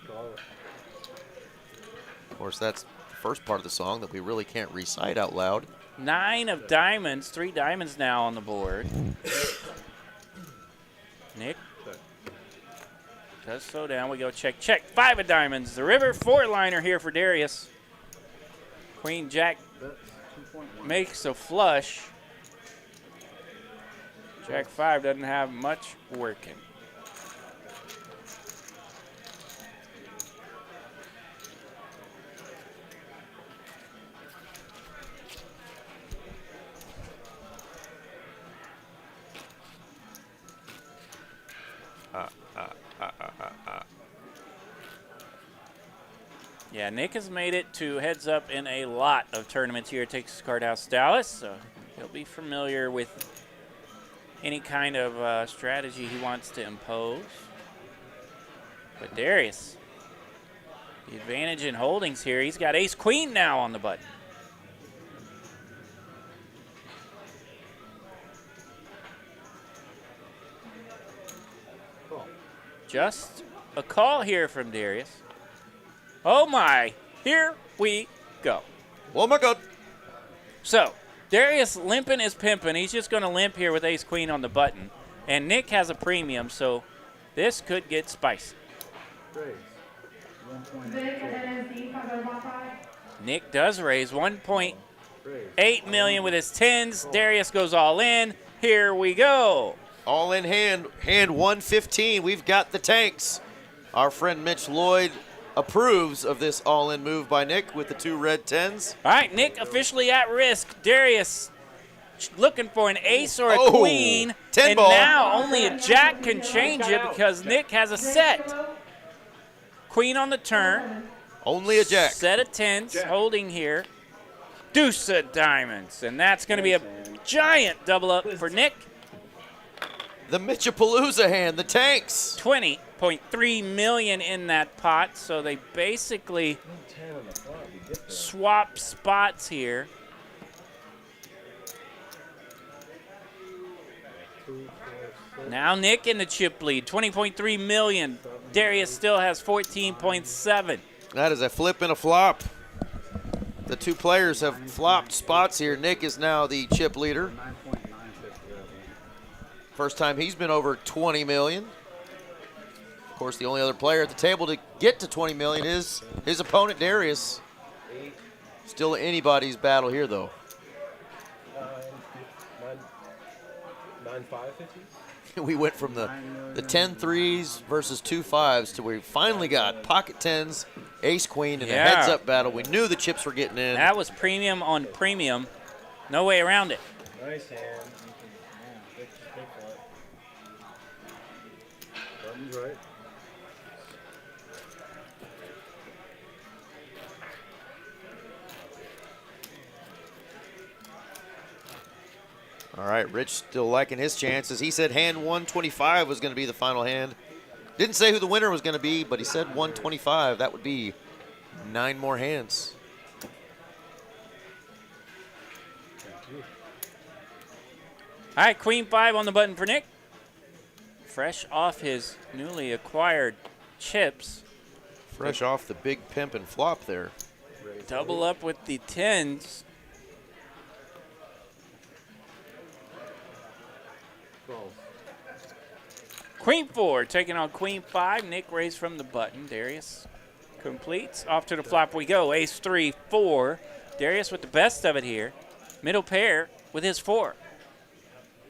Call it. Of course, that's the first part of the song that we really can't recite out loud. 9 of diamonds, 3 diamonds now on the board. Nick Check. does slow down. We go check, check. 5 of diamonds. The river 4-liner here for Darius. Queen Jack Bet 2.1. makes a flush. Jack 5 doesn't have much working. Yeah, Nick has made it to heads up in a lot of tournaments here at Texas Card House Dallas, so he'll be familiar with any kind of strategy he wants to impose. But Darius, the advantage in holdings here, he's got ace-queen now on the button. Call. Just a call here from Darius. Oh my, here we go. Oh my God. So, Darius limping is pimping. He's just going to limp here with ace-queen on the button. And Nick has a premium, so this could get spicy. Raise. Vic, 1.8. and then Z, cover by 5. Nick does raise 1.8 Raise. million with his 10s. Darius goes all in. Here we go. All in hand 115. We've got the tanks. Our friend Mitch Lloyd approves of this all-in move by Nick with the 2 red 10s. All right, Nick officially at risk. Darius looking for an ace or a Oh, queen. 10 and ball. now only a jack can change it because Nick has a set. Queen on the turn. Only a jack. Set of 10s holding here. Deuce of diamonds. And that's going to be a giant double up for Nick. The Mitchapalooza hand, the tanks. 20.3 million in that pot. So they basically swap spots here. Now Nick in the chip lead, 20.3 million. Darius still has 14.7. That is a flip and a flop. The 2 players have flopped spots here. Nick is now the chip leader. First time he's been over 20 million. Of course, the only other player at the table to get to 20 million is his opponent, Darius. Still anybody's battle here, though. 9.550. We went from the 10 threes versus 2 5s to where we finally got pocket 10s, ace queen, and a heads-up battle. We knew the chips were getting in. That was premium on premium. No way around it. Nice hand. Button's right. All right, Rich still liking his chances. He said hand 125 was going to be the final hand. Didn't say who the winner was going to be, but he said 125. That would be 9 more hands. All right, queen 5 on the button for Nick. Fresh off his newly acquired chips. Fresh off the big pimp and flop there. Double up with the 10s. 12. Queen 4 taking on queen 5. Nick raised from the button. Darius completes. Off to the flop we go. Ace 3, 4. Darius with the best of it here. Middle pair with his 4.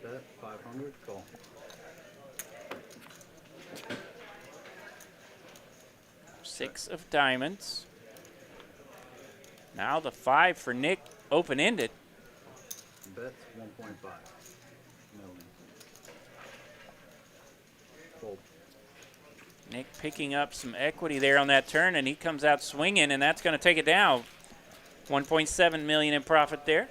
Bet 500. Call. Six of diamonds. Now the 5 for Nick, open-ended. Bets 1.5 million. Fold. Nick picking up some equity there on that turn, and he comes out swinging, and that's going to take it down. 1.7 million in profit there.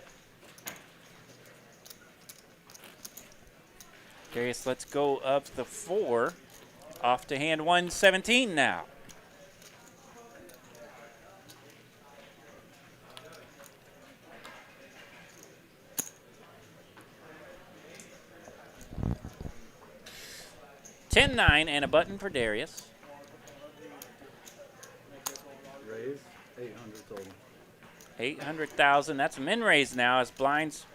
Darius, let's go up the 4. Off to hand 117 now. $10-9 and a button for Darius. Raise 800 total. 800,000. That's a min raise now as blinds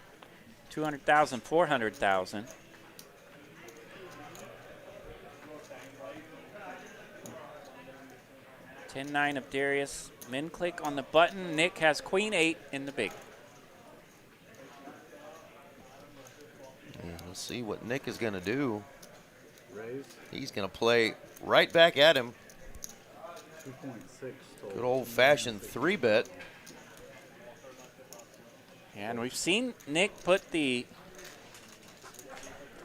200,000, 400,000. $10-9 of Darius. Min click on the button. Nick has queen 8 in the big. Yeah, let's see what Nick is going to do. Raise He's going to play right back at him. 2.6 total. Good old-fashioned 3-bet. And we've seen Nick put the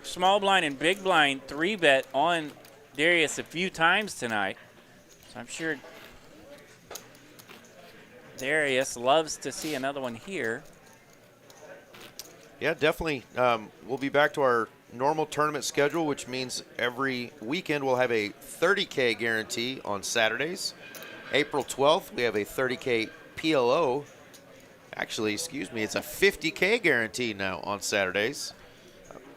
small blind and big blind 3-bet on Darius a few times tonight. So I'm sure Darius loves to see another one here. Yeah, definitely. We'll be back to our normal tournament schedule, which means every weekend we'll have a 30K guarantee on Saturdays. April 12th, we have a 30K PLO. Actually, excuse me, it's a 50K guarantee now on Saturdays.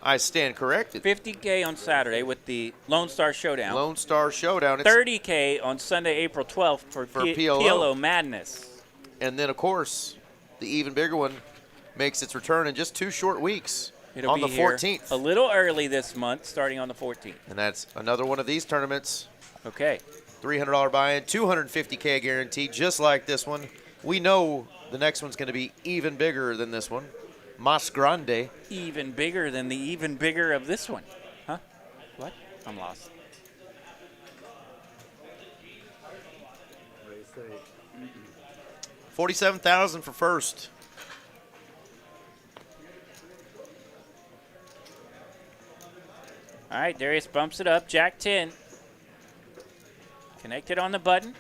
I stand corrected. 50K on Saturday with the Lone Star Showdown. Lone Star Showdown. It's 30K on Sunday, April 12th for PLO. PLO Madness. And then, of course, the even bigger one makes its return in just 2 short weeks. It'll on be the here 14th. a little early this month, starting on the 14th. And that's another one of these tournaments. Okay. $300 buy-in, 250K guarantee, just like this one. We know the next one's going to be even bigger than this one. Mas grande. Even bigger than the even bigger of this one. Huh? What? I'm lost. 8. 47,000 for first. All right, Darius bumps it up. Jack 10. Connected on the button.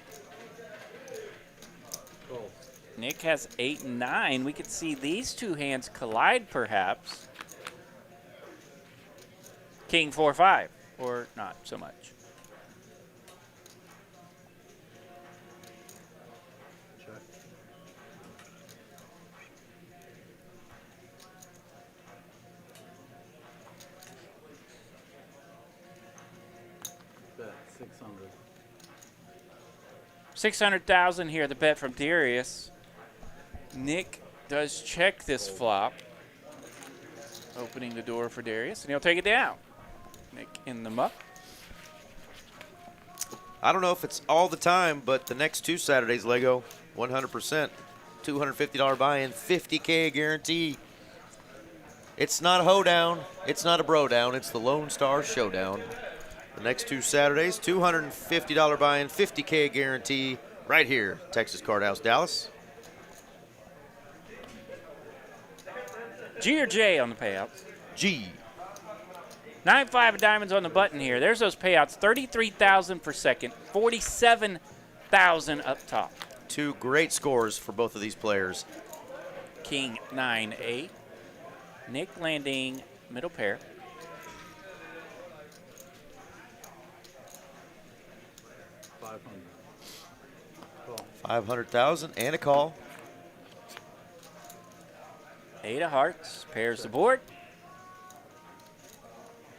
Cool. Nick has 8 and 9. We could see these two hands collide, perhaps. King 4-5, or not so much. Check. Bet 600. 600,000 here, the bet from Darius. Nick does check this flop, opening the door for Darius, and he'll take it down. Nick in the muck. I don't know if it's all the time, but the next 2 Saturdays, Lego, 100%, $250 buy-in, 50K guarantee. It's not a hoedown, it's not a bro down, it's the Lone Star Showdown. The next 2 Saturdays, $250 buy-in, 50K guarantee, right here, Texas Card House, Dallas. G or J on the payouts. G. 9-5 of diamonds on the button here. There's those payouts. 33,000 for second, 47,000 up top. 2 great scores for both of these players. King 9-8. Nick landing middle pair. $500. Cool. 500,000 and a call. 8 of hearts. Pairs the board.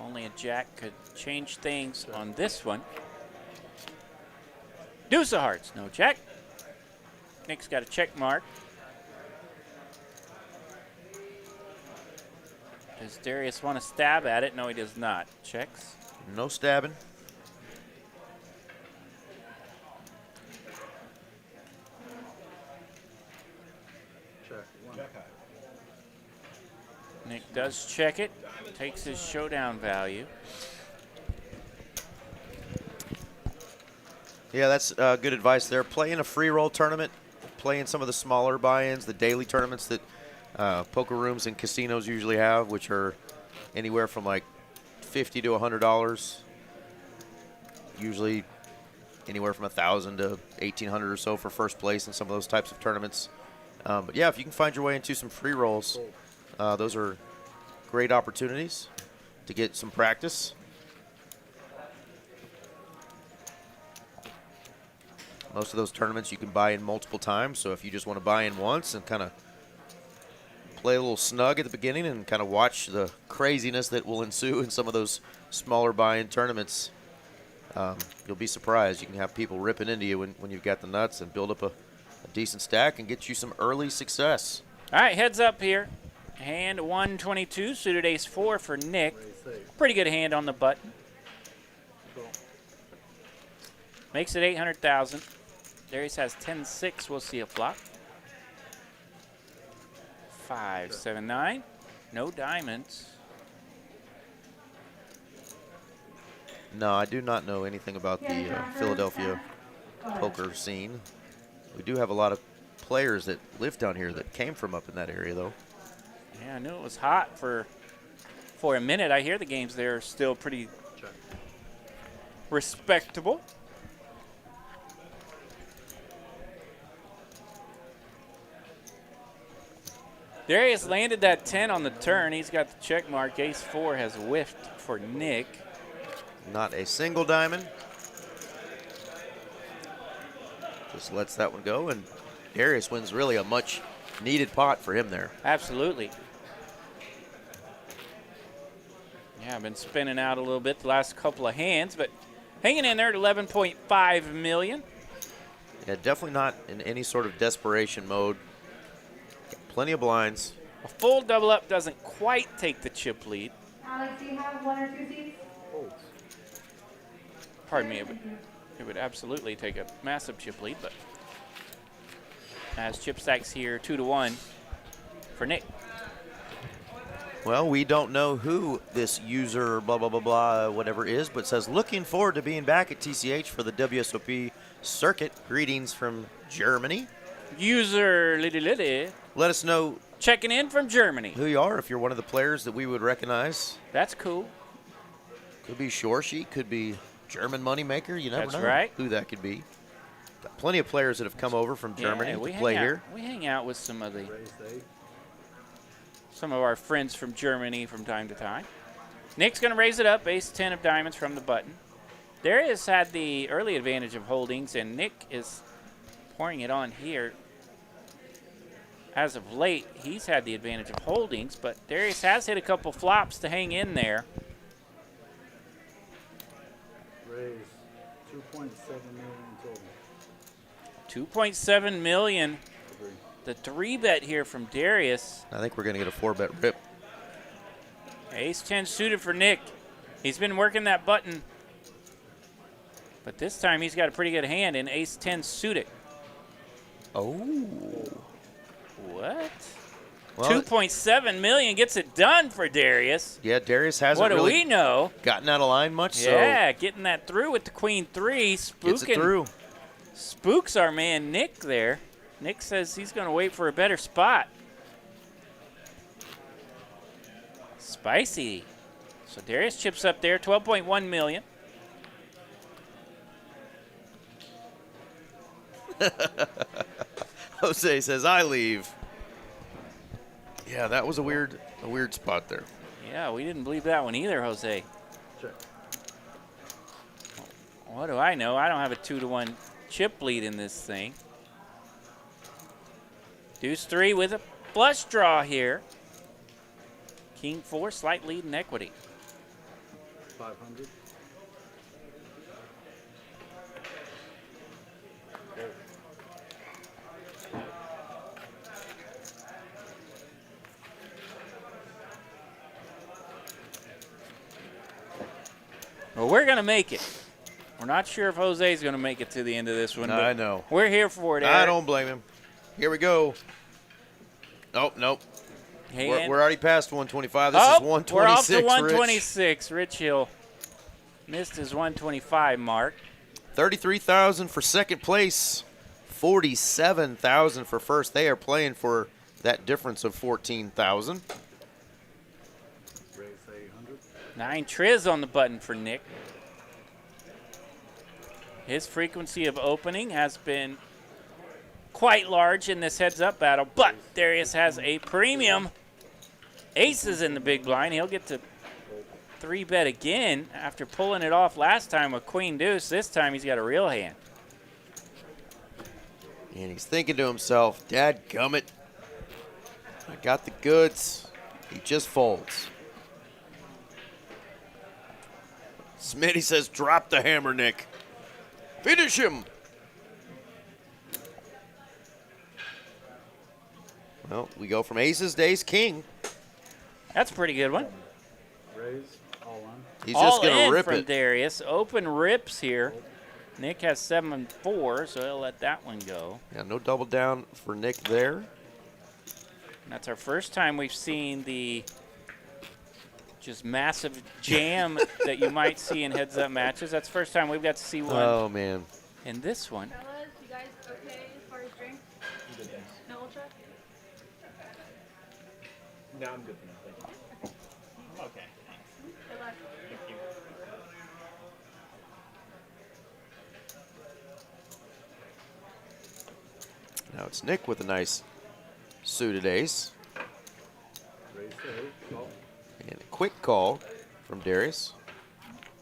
Only a jack could change things on this one. Deuce of hearts. No check. Nick's got a check mark. Does Darius want to stab at it? No, he does not. Checks. No stabbing. Check. 1. Nick does check it. Takes his showdown value. Yeah, that's good advice there. Play in a free roll tournament. Play in some of the smaller buy-ins, the daily tournaments that poker rooms and casinos usually have, which are anywhere from like $50 to $100. Usually anywhere from $1,000 to $1,800 or so for first place in some of those types of tournaments. But yeah, if you can find your way into some free rolls, those are great opportunities to get some practice. Most of those tournaments you can buy in multiple times, so if you just want to buy in once and kind of play a little snug at the beginning and kind of watch the craziness that will ensue in some of those smaller buy-in tournaments, you'll be surprised. You can have people ripping into you when you've got the nuts and build up a decent stack and get you some early success. All right, heads up here. Hand 122, suited ace 4 for Nick. Pretty good hand on the button. Cool. Makes it 800,000. Darius has 10-6. We'll see a flop. 5-7-9. No diamonds. No, I do not know anything about the Philadelphia poker scene. We do have a lot of players that live down here that came from up in that area, though. Yeah, I knew it was hot for a minute. I hear the games there are still pretty respectable. Darius landed that 10 on the turn. He's got the check mark. Ace 4 has whiffed for Nick. Not a single diamond. Just lets that one go, and Darius wins really a much needed pot for him there. Absolutely. Yeah, I've been spinning out a little bit the last couple of hands, but hanging in there at 11.5 million. Yeah, definitely not in any sort of desperation mode. Got plenty of blinds. A full double up doesn't quite take the chip lead. Alex, do you have 1 or 2 seats? Pardon me, it would absolutely take a massive chip lead, but as chip stacks here 2-1 for Nick. Well, we don't know who this user, blah, blah, blah, blah, whatever is, but says, looking forward to being back at TCH for the WSOP circuit. Greetings from Germany. User Liddy. Let us know Checking in from Germany. who you are, if you're one of the players that we would recognize. That's cool. Could be Shorshy, could be German Moneymaker. You never That's know right. who that could be. Got plenty of players that have come over from Germany to play here. We hang out with some of Raise 8. our friends from Germany from time to time. Nick's going to raise it up, ace 10 of diamonds from the button. Darius had the early advantage of holdings, and Nick is pouring it on here. As of late, he's had the advantage of holdings, but Darius has hit a couple flops to hang in there. Raise 2.7 million total. 2.7 million. Agree. The 3-bet here from Darius. I think we're going to get a 4-bet rip. Ace 10 suited for Nick. He's been working that button, but this time he's got a pretty good hand in ace 10 suited. Oh. What? Well, 2.7 million gets it done for Darius. yeah, Darius hasn't What do really we know? gotten out of line much, Yeah, getting that through with the queen 3. so gets it through. Spooks our man Nick there. Nick says he's going to wait for a better spot. Spicy. So Darius chips up there, 12.1 million. Jose says, I leave. Yeah, that was a weird spot there. Yeah, we didn't believe that one either, Jose. Check. What do I know? I don't have a 2-to-1 chip lead in this thing. Deuce 3 with a flush draw here. King 4, slight lead in equity. 500. Well, we're going to make it. We're not sure if Jose's going to make it to the end of this one. But I know. We're here for it, Eric. I don't blame him. Here we go. Oh, nope. We're already past 125. This is 126. We're off to Rich. 126. Rich Hill missed his 125 mark. 33,000 for second place. 47,000 for first. They are playing for that difference of 14,000. Raise 800. 9 triz on the button for Nick. His frequency of opening has been quite large in this heads-up battle, but Darius has a premium. Aces in the big blind. He'll get to 3-bet again after pulling it off last time with queen deuce. This time he's got a real hand. And he's thinking to himself, dadgummit, I got the goods. He just folds. Smitty says, drop the hammer, Nick. Finish him. Well, we go from aces to ace king. That's a pretty good one. Raise all on. He's All just going in to rip from it. Darius. Open rips here. Nick has 7-4, so he'll let that one go. Yeah, no double down for Nick there. That's our first time we've seen the just massive jam that you might see in heads-up matches. That's the first time we've got to see one Oh, man. in this one. Fellas, you guys okay as far as drinks? No ultra? No, I'm good for now. Thank you. I'm okay. Good luck. Thank you. Now it's Nick with a nice suited ace. Raise to 8. Call. And a quick call from Darius.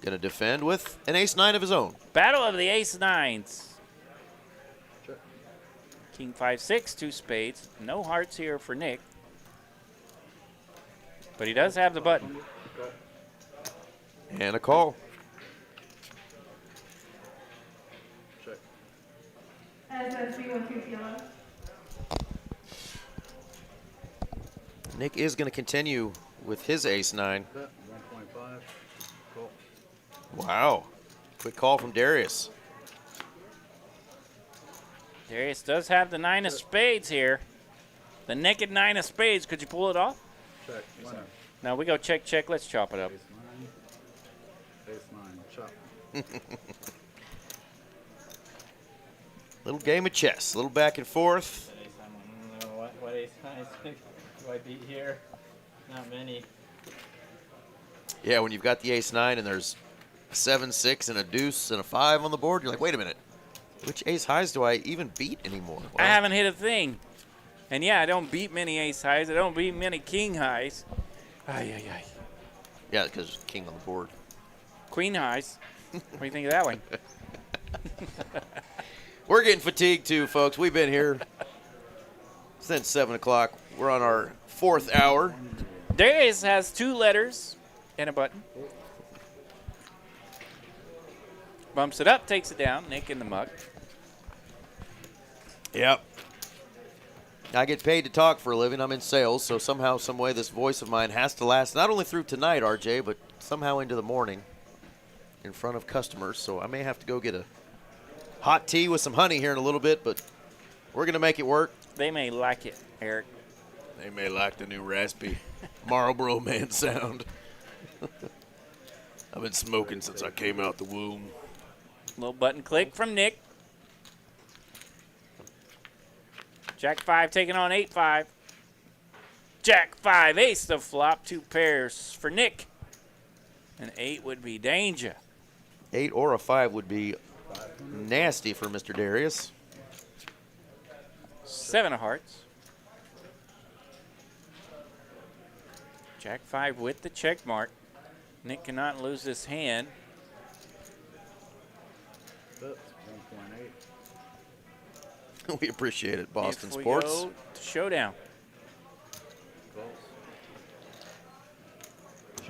Going to defend with an ace-9 of his own. Battle of the ace-nines. Check. King 5-6, 2 spades. No hearts here for Nick. But he does have the button. Call. And a call. Check. SSB 1 Nick is going to continue with his ace-9. Bet 1.5. Call. Wow. Quick call from Darius. Darius does have the 9 of spades here. The naked 9 of spades. Could you pull it off? Check. Winner. Now we go check, check. Let's chop it up. Ace 9, chop. Little game of chess, a little back and forth. I don't know what ace high do I beat here? Not many. Yeah, when you've got the ace 9 and there's a 7, 6, and a deuce and a 5 on the board, you're like, wait a minute. Which ace highs do I even beat anymore? I haven't hit a thing. And yeah, I don't beat many ace highs. I don't beat many king highs. Ay, ay, ay. Yeah, because there's king on the board. Queen highs. What do you think of that one? We're getting fatigued too, folks. We've been here since 7 o'clock. We're on our 4th hour. Darius has 2 letters and a button. Bumps it up, takes it down. Nick in the muck. Yep. I get paid to talk for a living. I'm in sales, so somehow, some way, this voice of mine has to last not only through tonight, RJ, but somehow into the morning in front of customers. So I may have to go get a hot tea with some honey here in a little bit, but we're going to make it work. They may like it, Eric. They may like the new raspy Marlboro Man sound. I've been smoking since I came out the womb. Little button click from Nick. Jack 5 taking on 8-5. Jack 5, ace to flop, 2 pairs for Nick. An 8 would be danger. 8 or a 5 would be nasty for Mr. Darius. 7 of hearts. Jack 5 with the check mark. Nick cannot lose this hand. That's 1.8. We appreciate it, Boston If we Sports. go to showdown.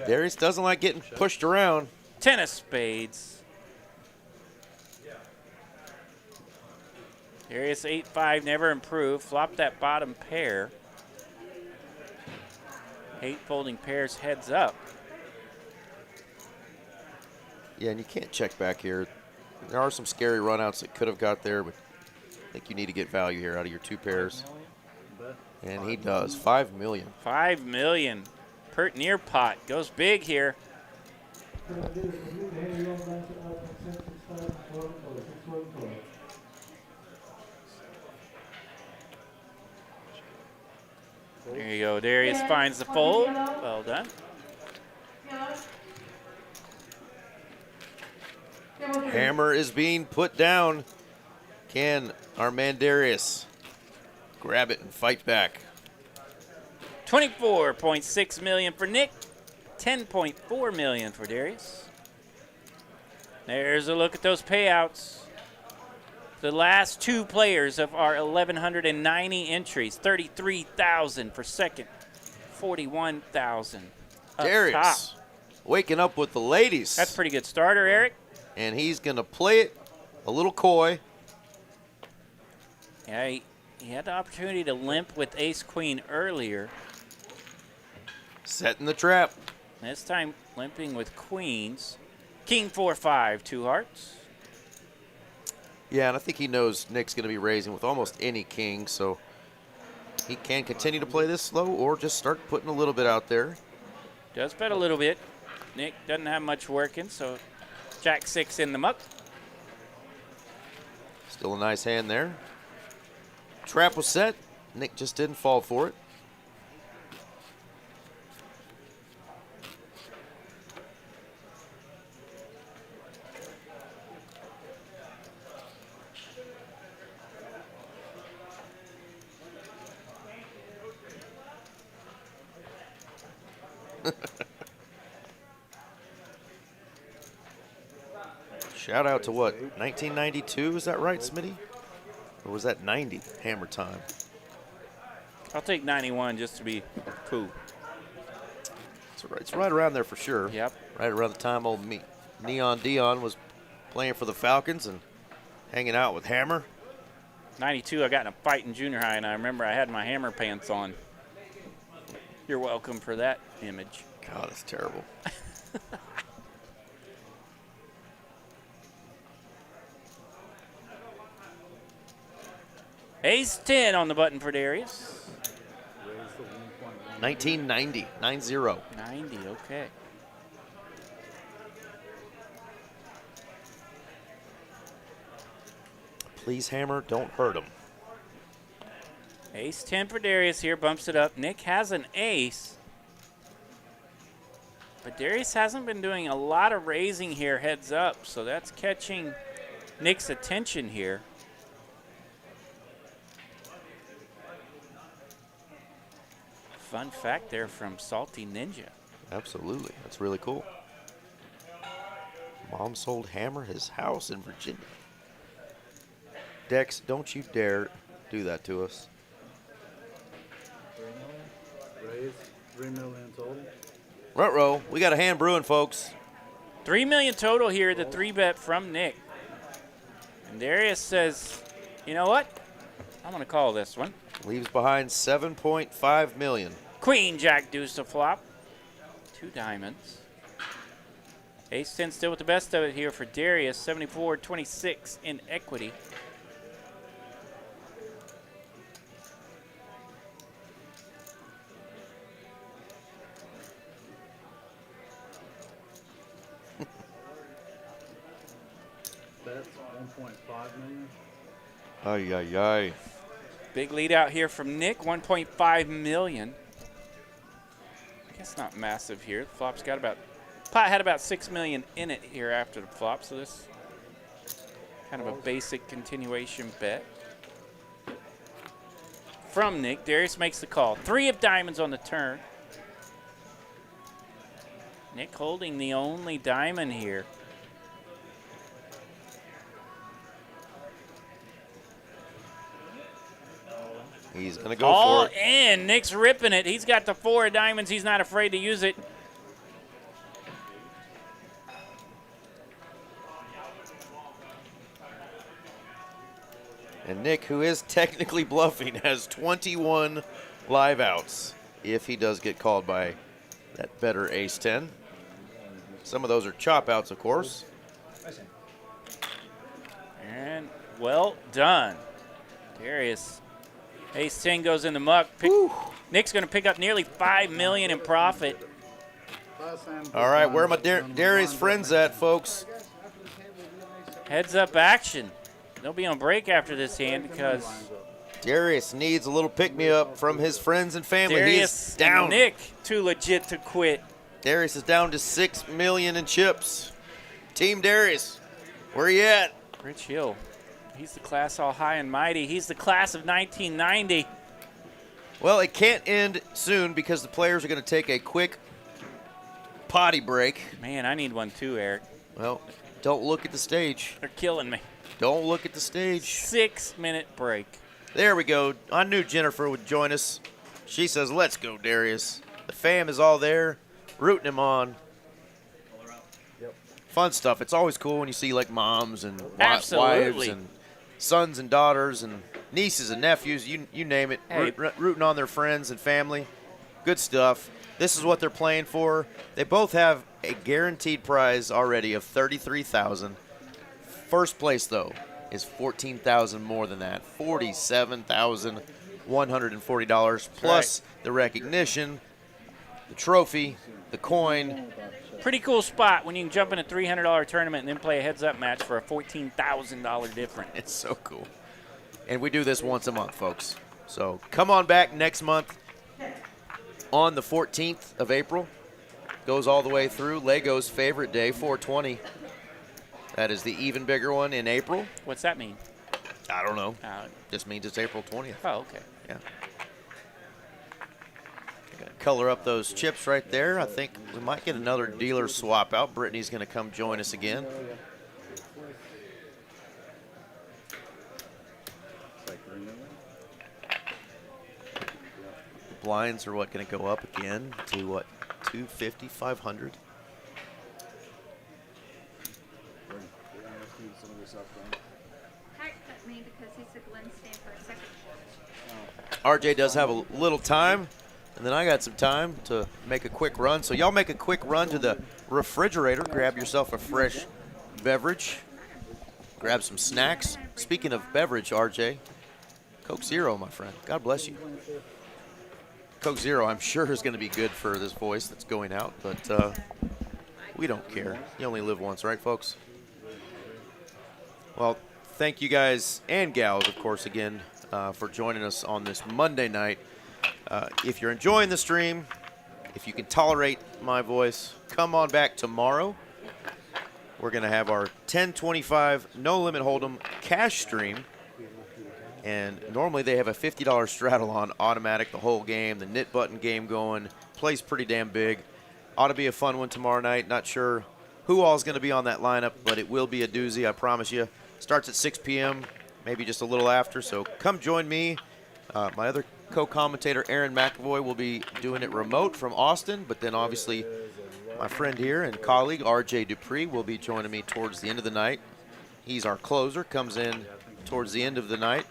Darius doesn't like getting pushed around. 10 of spades. Darius 8-5 never improved. Flop that bottom pair. 8 folding pairs heads up. Yeah, and you can't check back here. There are some scary runouts that could have got there, but I think you need to get value here out of your 2 pairs. And he does. $5 million. $5 million. Pert near pot. Goes big here. There you go. Darius finds the fold. Well done. Hammer is being put down. Can our man Darius grab it and fight back? $24.6 million for Nick. $10.4 million for Darius. There's a look at those payouts. The last 2 players of our 1,190 entries. $33,000 for second. $41,000 up Darius top. waking up with the ladies. That's a pretty good starter, Eric. And he's going to play it a little coy. Yeah, he had the opportunity to limp with ace-queen earlier. Setting the trap. This time limping with queens. King 4-5, 2 hearts. Yeah, and I think he knows Nick's going to be raising with almost any king, so he can continue to play this slow or just start putting a little bit out there. Does bet a little bit. Nick doesn't have much working, so Jack 6 in the muck. Still a nice hand there. Trap was set. Nick just didn't fall for it. Shout out to what, 1992, is that right, Smitty? Or was that 90, hammer time? I'll take 91 just to be cool. It's right around there for sure. Yep. Right around the time old Neon Dion was playing for the Falcons and hanging out with Hammer. 92, I got in a fight in junior high, and I remember I had my hammer pants on. You're welcome for that image. God, that's terrible. Ace 10 on the button for Darius. 1990, 9-0. 9-0. 90, okay. Please, Hammer, don't hurt him. Ace 10 for Darius here, bumps it up. Nick has an ace. But Darius hasn't been doing a lot of raising here heads up, so that's catching Nick's attention here. Fun fact there from Salty Ninja. Absolutely. That's really cool. Mom sold Hammer his house in Virginia. Dex, don't you dare do that to us. Raise 3 million total. Ruh-roh, we got a hand brewing, folks. 3 million total here, the 3-bet from Nick. And Darius says, you know what? I'm going to call this one. Leaves behind 7.5 million. Queen, Jack, deuce to flop. 2 diamonds. Ace 10 still with the best of it here for Darius. 74-26 in equity. That's 1.5 million. Ay, ay, ay. Big lead out here from Nick, 1.5 million. I guess not massive here. The flop's got about, pot had about 6 million in it here after the flop, so this kind of a basic continuation bet. From Nick, Darius makes the call. 3 of diamonds on the turn. Nick holding the only diamond here. He's going to go All for it. in. Nick's ripping it. He's got the 4 of diamonds. He's not afraid to use it. And Nick, who is technically bluffing, has 21 live outs if he does get called by that better ace 10. Some of those are chop outs, of course. And well done. Darius. Ace 10 goes in the muck. Nick's going to pick up nearly 5 million in profit. All right, where are my Darius friends at, folks? Heads up action. They'll be on break after this hand because Darius needs a little pick-me-up from his friends and family. Darius He's down. and Nick too legit to quit. Darius is down to 6 million in chips. Team Darius, where you at? Rich Hill. He's the class all high and mighty. He's the class of 1990. Well, it can't end soon because the players are going to take a quick potty break. Man, I need one too, Eric. Well, don't look at the stage. They're killing me. Don't look at the stage. 6-minute break. There we go. I knew Jennifer would join us. She says, let's go, Darius. The fam is all there, rooting him on. Fun stuff. It's always cool when you see, like, moms and wives and sons and daughters and nieces and nephews, you name it, Hey. rooting on their friends and family. Good stuff. This is what they're playing for. They both have a guaranteed prize already of $33,000. First place, though, is $14,000 more than that, $47,140 plus the recognition, the trophy, the coin. Pretty cool spot when you can jump in a $300 tournament and then play a heads-up match for a $14,000 difference. It's so cool. And we do this once a month, folks. So come on back next month on the 14th of April. Goes all the way through Lego's favorite day, 420. That is the even bigger one in April. What's that mean? I don't know. Just means it's April 20th. Oh, okay. Yeah. Gonna color up those chips right there. I think we might get another dealer swap out. Brittany's going to come join us again. The blinds are what going to go up again to what, 250, 500. Me because he took Lynn's stand for a second. RJ does have a little time, and then I got some time to make a quick run. So y'all make a quick run to the refrigerator, grab yourself a fresh beverage, grab some snacks. Speaking of beverage, RJ, Coke Zero, my friend. God bless you. Coke Zero, I'm sure, is going to be good for this voice that's going out, but we don't care. You only live once, right, folks? Well, thank you guys and gals, of course, again, for joining us on this Monday night. If you're enjoying the stream, if you can tolerate my voice, come on back tomorrow. We're going to have our 10-25 No Limit Hold'em cash stream. And normally they have a $50 straddle on automatic the whole game. The knit button game going. Plays pretty damn big. Ought to be a fun one tomorrow night. Not sure who all is going to be on that lineup, but it will be a doozy, I promise you. Starts at 6 p.m., maybe just a little after. So come join me. My other co-commentator, Aaron McAvoy, will be doing it remote from Austin. But then obviously my friend here and colleague, R.J. Dupree, will be joining me towards the end of the night. He's our closer, comes in towards the end of the night.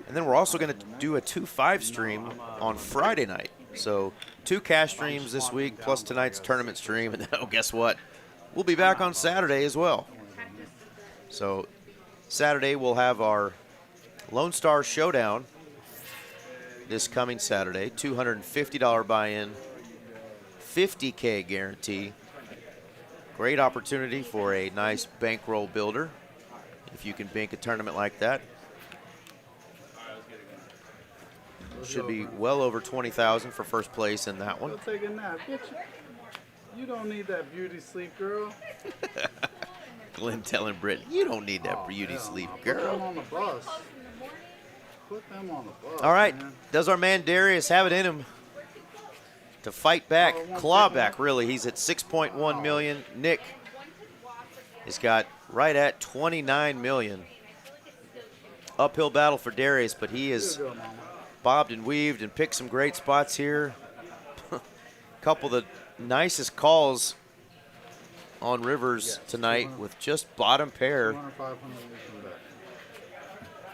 And then we're also going to do a 2-5 stream on Friday night. So 2 cash streams this week, plus tonight's tournament stream. And then, oh, guess what? We'll be back on Saturday as well. So Saturday we'll have our Lone Star Showdown this coming Saturday. $250 buy-in, $50K guarantee. Great opportunity for a nice bankroll builder if you can bank a tournament like that. Should be well over $20,000 for first place in that one. Go take a nap. You don't need that beauty sleep, girl. Glenn telling Britt, you don't need that beauty sleep, girl. Put them on the bus. Put them on the bus. All right. Man. Does our man Darius have it in him to fight back, claw back, really? He's at 6.1 million. Nick has got right at 29 million. Uphill battle for Darius, but he is bobbed and weaved and picked some great spots here. A couple of the nicest calls on rivers tonight with just bottom pair.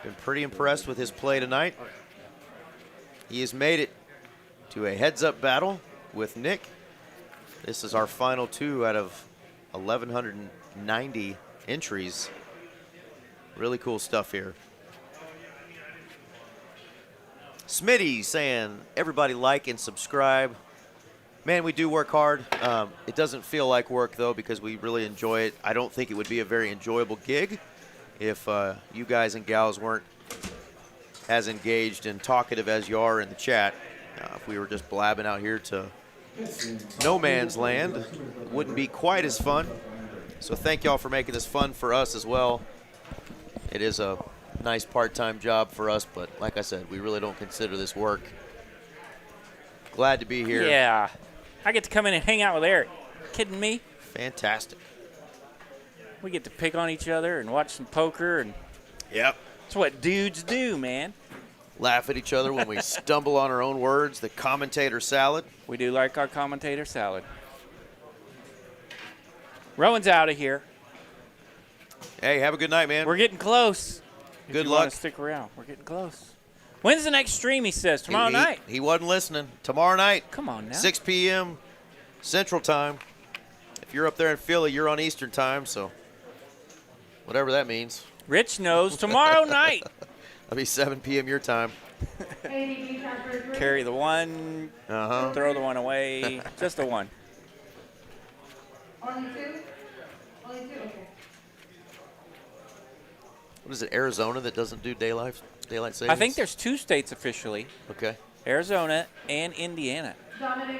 Been pretty impressed with his play tonight. He has made it to a heads-up battle with Nick. This is our final 2 out of 1,190 entries. Really cool stuff here. Smitty saying, everybody like and subscribe. Man, we do work hard. It doesn't feel like work, though, because we really enjoy it. I don't think it would be a very enjoyable gig if you guys and gals weren't as engaged and talkative as you are in the chat. If we were just blabbing out here to no man's land, it wouldn't be quite as fun. So thank y'all for making this fun for us as well. It is a nice part-time job for us, but like I said, we really don't consider this work. Glad to be here. Yeah. I get to come in and hang out with Eric. Kidding me? Fantastic. We get to pick on each other and watch some poker. And yep. That's what dudes do, man. Laugh at each other when we stumble on our own words. The commentator salad. We do like our commentator salad. Rowan's out of here. Hey, have a good night, man. We're getting close. Good if you luck. Want to stick around. We're getting close. When's the next stream, he says? Tomorrow night. He wasn't listening. Tomorrow night. Come on now. 6 p.m. Central Time. If you're up there in Philly, you're on Eastern Time, so whatever that means. Rich knows tomorrow night. That'll be 7 p.m. your time. Carry the one. Throw the one away. Just the one. Only 2? Only 2? Okay. What is it, Arizona that doesn't do daylight savings? I think there's 2 states officially. Okay. Arizona and Indiana.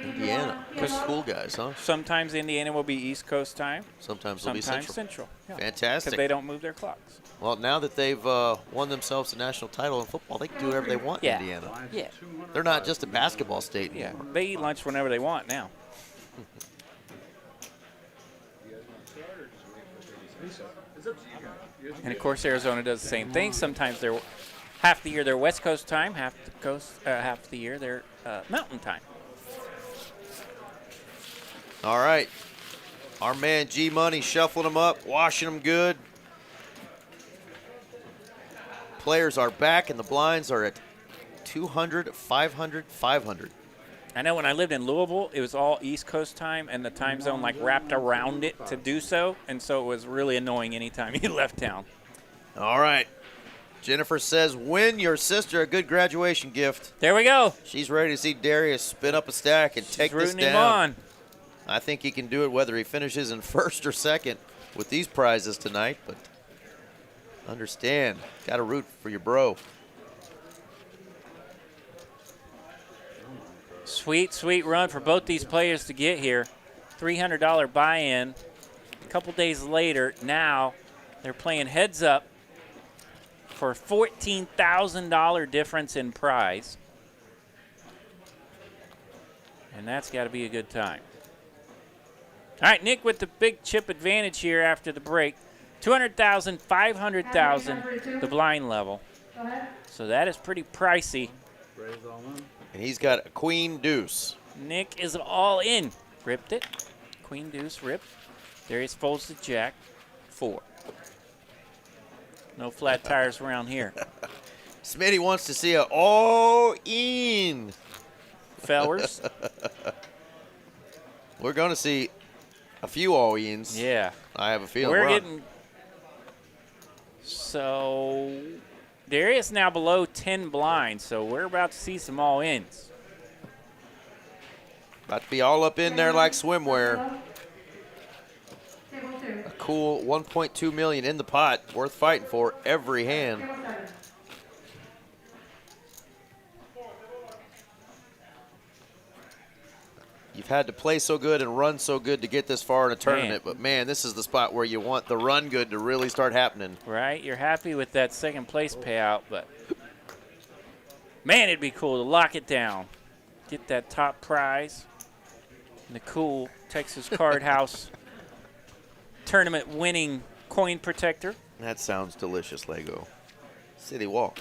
Indiana. Those cool guys, huh? Sometimes Indiana will be East Coast time. Sometimes it'll be Central. Yeah. Fantastic. Because they don't move their clocks. Well, now that they've won themselves a national title in football, they can do whatever they want in Indiana. Yeah. They're not just a basketball state anymore. Yeah. They eat lunch whenever they want now. And of course, Arizona does the same thing. Sometimes they're half the year they're West Coast time, half the year they're Mountain time. All right. Our man G Money shuffling them up, washing them good. Players are back, and the blinds are at 200, 500, 500. I know when I lived in Louisville, it was all East Coast time, and the time zone like wrapped around it to do so, and so it was really annoying anytime you left town. All right. Jennifer says, win your sister a good graduation gift. There we go. She's ready to see Darius spin up a stack and take this Rooting him down. on. I think he can do it whether he finishes in first or second with these prizes tonight, but understand, got to root for your bro. Sweet, sweet run for both these players to get here. $300 buy-in. A couple days later, now they're playing heads up for $14,000 difference in prize. And that's got to be a good time. All right, Nick with the big chip advantage here after the break. 200,000, 500,000, the blind level. So that is pretty pricey. And he's got a queen deuce. Nick is all in. Ripped it. Queen deuce ripped. Darius folds the jack. 4. No flat tires around here. Smitty wants to see a all-in. Fellers. We're going to see a few all-ins. Yeah. I have a feeling We're getting. So Darius now below 10 blinds, so we're about to see some all-ins. About to be all up in there like swimwear. A cool 1.2 million in the pot, worth fighting for every hand. You've had to play so good and run so good to get this far in a tournament, but man, this is the spot where you want the run good to really start happening. Right, you're happy with that second place payout, but man, it'd be cool to lock it down. Get that top prize. And the cool Texas Card House tournament winning coin protector. That sounds delicious, Lego. City Walk.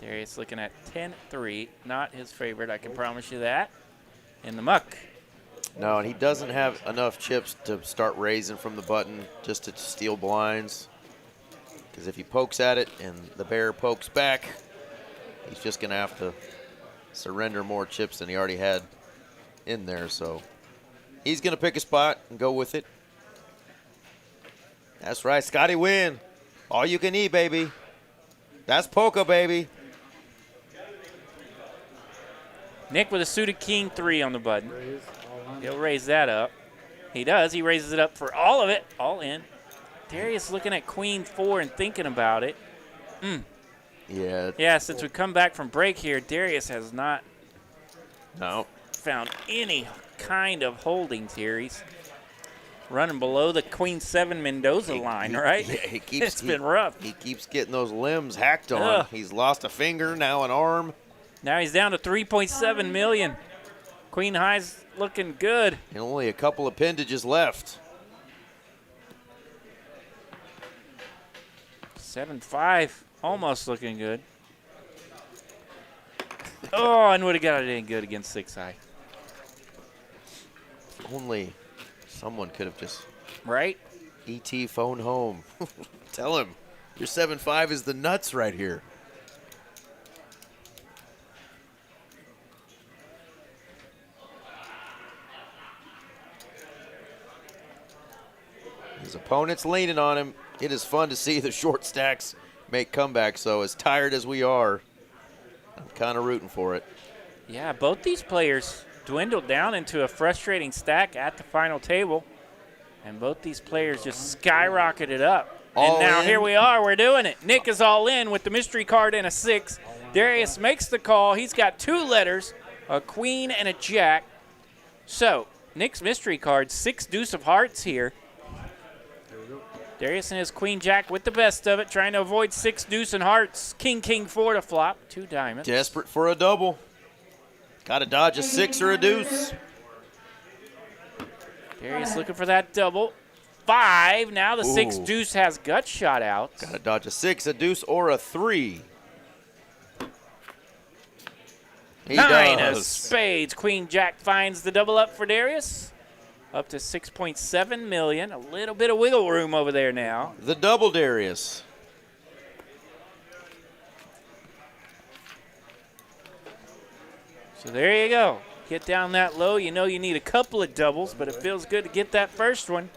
Darius looking at 10-3. Not his favorite, I can promise you that. In the muck. No, and he doesn't have enough chips to start raising from the button just to steal blinds. Because if he pokes at it and the bear pokes back, he's just going to have to surrender more chips than he already had in there. So he's going to pick a spot and go with it. That's right, Scotty win. All you can eat, baby. That's polka, baby. Nick with a suited king 3 on the button. He'll raise that up. He does. He raises it up for all of it. All in. Darius looking at queen 4 and thinking about it. Yeah. Yeah, since we come back from break here, Darius has not found any kind of holdings here. He's running below the queen 7 Mendoza line, right? Yeah, he keeps, it's been rough. He keeps getting those limbs hacked on. Ugh. He's lost a finger, now an arm. Now he's down to 3.7 million. Queen high's looking good. And only a couple appendages left. 7-5, almost looking good. Oh, and would have got it in good against 6-high. Only someone could have just right. ET phone home. Tell him your 7-5 is the nuts right here. His opponent's leaning on him. It is fun to see the short stacks make comebacks, so as tired as we are, I'm kind of rooting for it. Yeah, both these players dwindled down into a frustrating stack at the final table, and both these players just skyrocketed up. All and now in. here we are. We're doing it. Nick is all in with the mystery card and a 6. Darius makes the call. He's got 2 letters, a queen and a jack. So Nick's mystery card, 6 deuce of hearts here. Darius and his queen jack with the best of it, trying to avoid 6 deuce and hearts. King, king 4 to flop, 2 diamonds. Desperate for a double. Got to dodge a 6 or a deuce. Darius looking for that double. 5. Now the 6 Ooh. deuce has gut shot out. Got to dodge a 6, a deuce, or a 3. He 9 does. of spades. Queen jack finds the double up for Darius. Up to 6.7 million. A little bit of wiggle room over there now. The double Darius. So there you go. Get down that low. You know you need a couple of doubles, but it feels good to get that first one.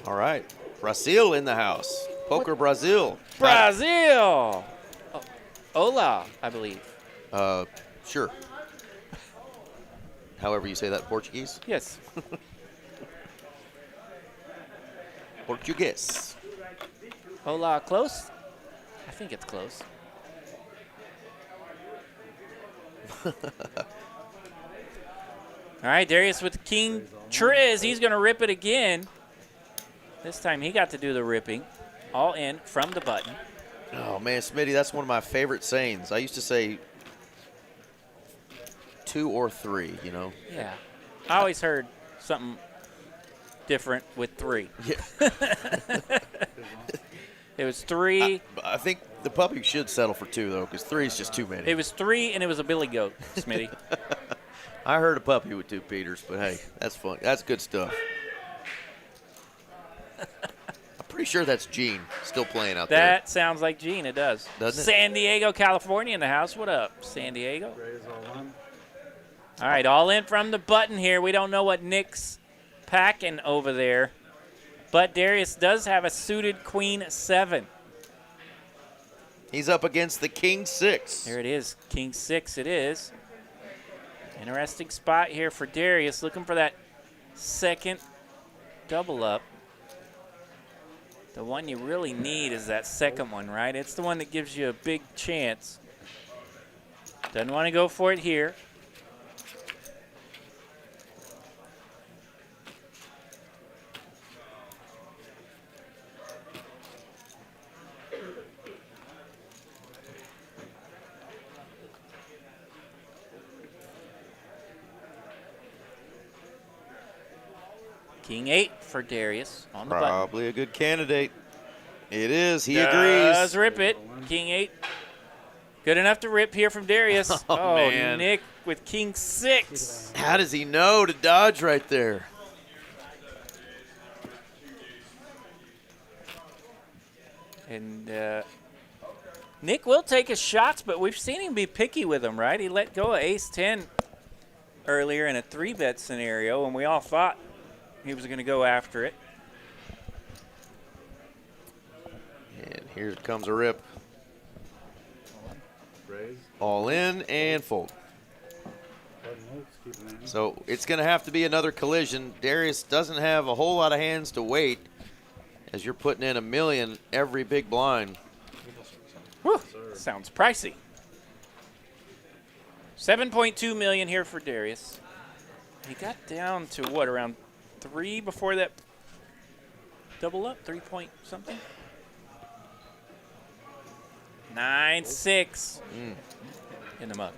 All right. Brazil in the house. Poker Brazil. Brazil. Oh, hola, I believe. Sure. However you say that in Portuguese. Yes. Portuguese. Hola, close? I think it's close. All right, Darius with King Triz. He's going to rip it again. This time he got to do the ripping. All in from the button. Oh, man, Smitty, that's one of my favorite sayings. I used to say 2 or 3, you know. Yeah. I always heard something different with 3. Yeah. It was 3. I think the puppy should settle for 2, though, because 3 is just too many. It was 3, and it was a billy goat, Smitty. I heard a puppy with 2 Peters, but hey, that's fun. That's good stuff. I'm pretty sure that's Gene still playing out there. That sounds like Gene. It does. Doesn't it? San Diego, California in the house. What up, San Diego? Raise all in. All right, all in from the button here. We don't know what Nick's packing over there. But Darius does have a suited Queen 7. He's up against the King 6. There it is. King 6 it is. Interesting spot here for Darius. Looking for that second double up. The one you really need is that second one, right? It's the one that gives you a big chance. Doesn't want to go for it here. King 8 for Darius on the button. Probably a good candidate. It is. He Does agrees. rip it. King 8. Good enough to rip here from Darius. Oh, man. Nick with King 6. How does he know to dodge right there? And Nick will take his shots, but we've seen him be picky with them, right? He let go of ace-10 earlier in a 3-bet scenario, and we all thought he was going to go after it. And here comes a rip. Raise. All in and fold. So it's going to have to be another collision. Darius doesn't have a whole lot of hands to wait as you're putting in $1 million every big blind. Whew, sounds pricey. 7.2 million here for Darius. He got down to what, around 3 before that double up? 3 point something? 9-6 in the mug.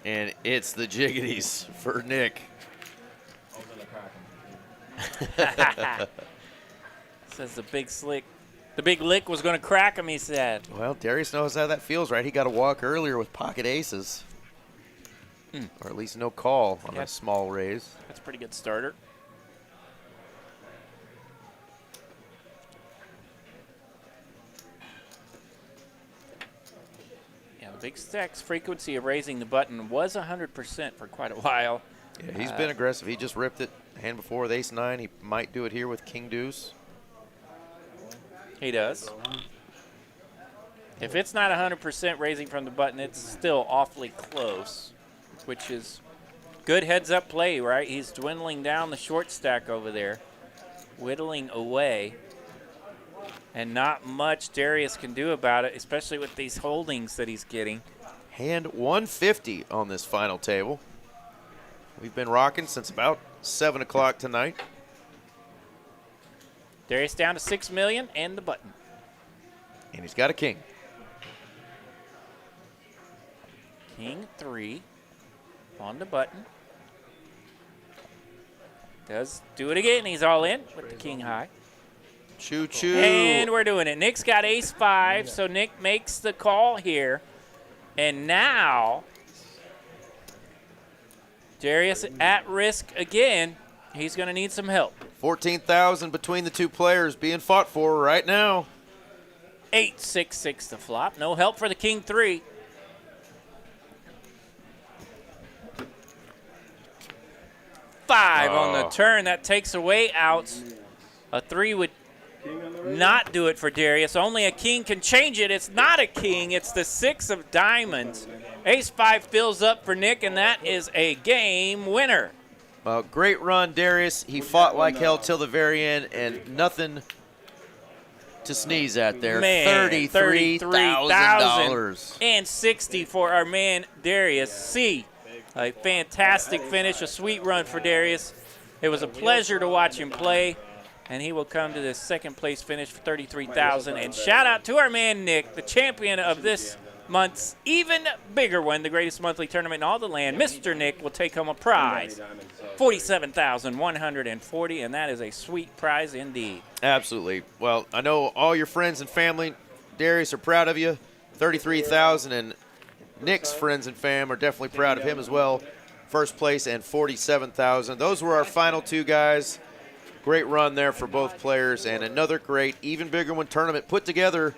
And it's the jiggities for Nick. Says the big lick was going to crack him, he said. Well, Darius knows how that feels, right? He got a walk earlier with pocket aces. Or at least no call on a small raise. That's a pretty good starter. Yeah, the big stacks frequency of raising the button was 100% for quite a while. Yeah, he's been aggressive. He just ripped it hand before with ace-9. He might do it here with king deuce. He does. If it's not 100% raising from the button, it's still awfully close, which is good heads-up play, right? He's dwindling down the short stack over there, whittling away, and not much Darius can do about it, especially with these holdings that he's getting. Hand 150 on this final table. We've been rocking since about 7 o'clock tonight. Darius down to 6 million and the button. And he's got a king. King 3 on the button. Does do it again. He's all in with the king high. Choo-choo. And we're doing it. Nick's got ace-5, so Nick makes the call here. And now Darius at risk again. He's going to need some help. 14,000 between the two players being fought for right now. 8-6-6 to flop. No help for the king 3. 5 on the turn. That takes away outs. A 3 would not do it for Darius. Only a king can change it. It's not a king. It's the 6 of diamonds. Ace-5 fills up for Nick, and that is a game winner. Well, great run, Darius. He fought like hell till the very end, and nothing to sneeze at there. Man, $33,000. And 60 for our man Darius. C. A fantastic finish, a sweet run for Darius. It was a pleasure to watch him play, and he will come to the second place finish for $33,000. And shout out to our man Nick, the champion of this month's even bigger one, the greatest monthly tournament in all the land. Mr. Nick will take home a prize, $47,140, and that is a sweet prize indeed. Absolutely. Well, I know all your friends and family, Darius, are proud of you. $33,000, and Nick's friends and fam are definitely proud of him as well. First place and $47,000. Those were our final 2 guys. Great run there for both players, and another great, even bigger one tournament put together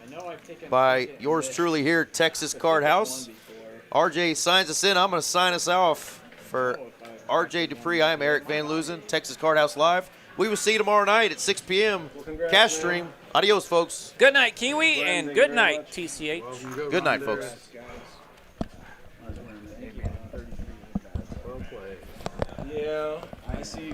by yours truly here, Texas Card House. RJ signs us in. I'm going to sign us off. For RJ Dupree, I am Eric Van Loozen, Texas Card House Live. We will see you tomorrow night at 6 p.m. Cash stream. Adios, folks. Good night, Kiwi, and good night, TCH. Good night, folks. Yeah, I see.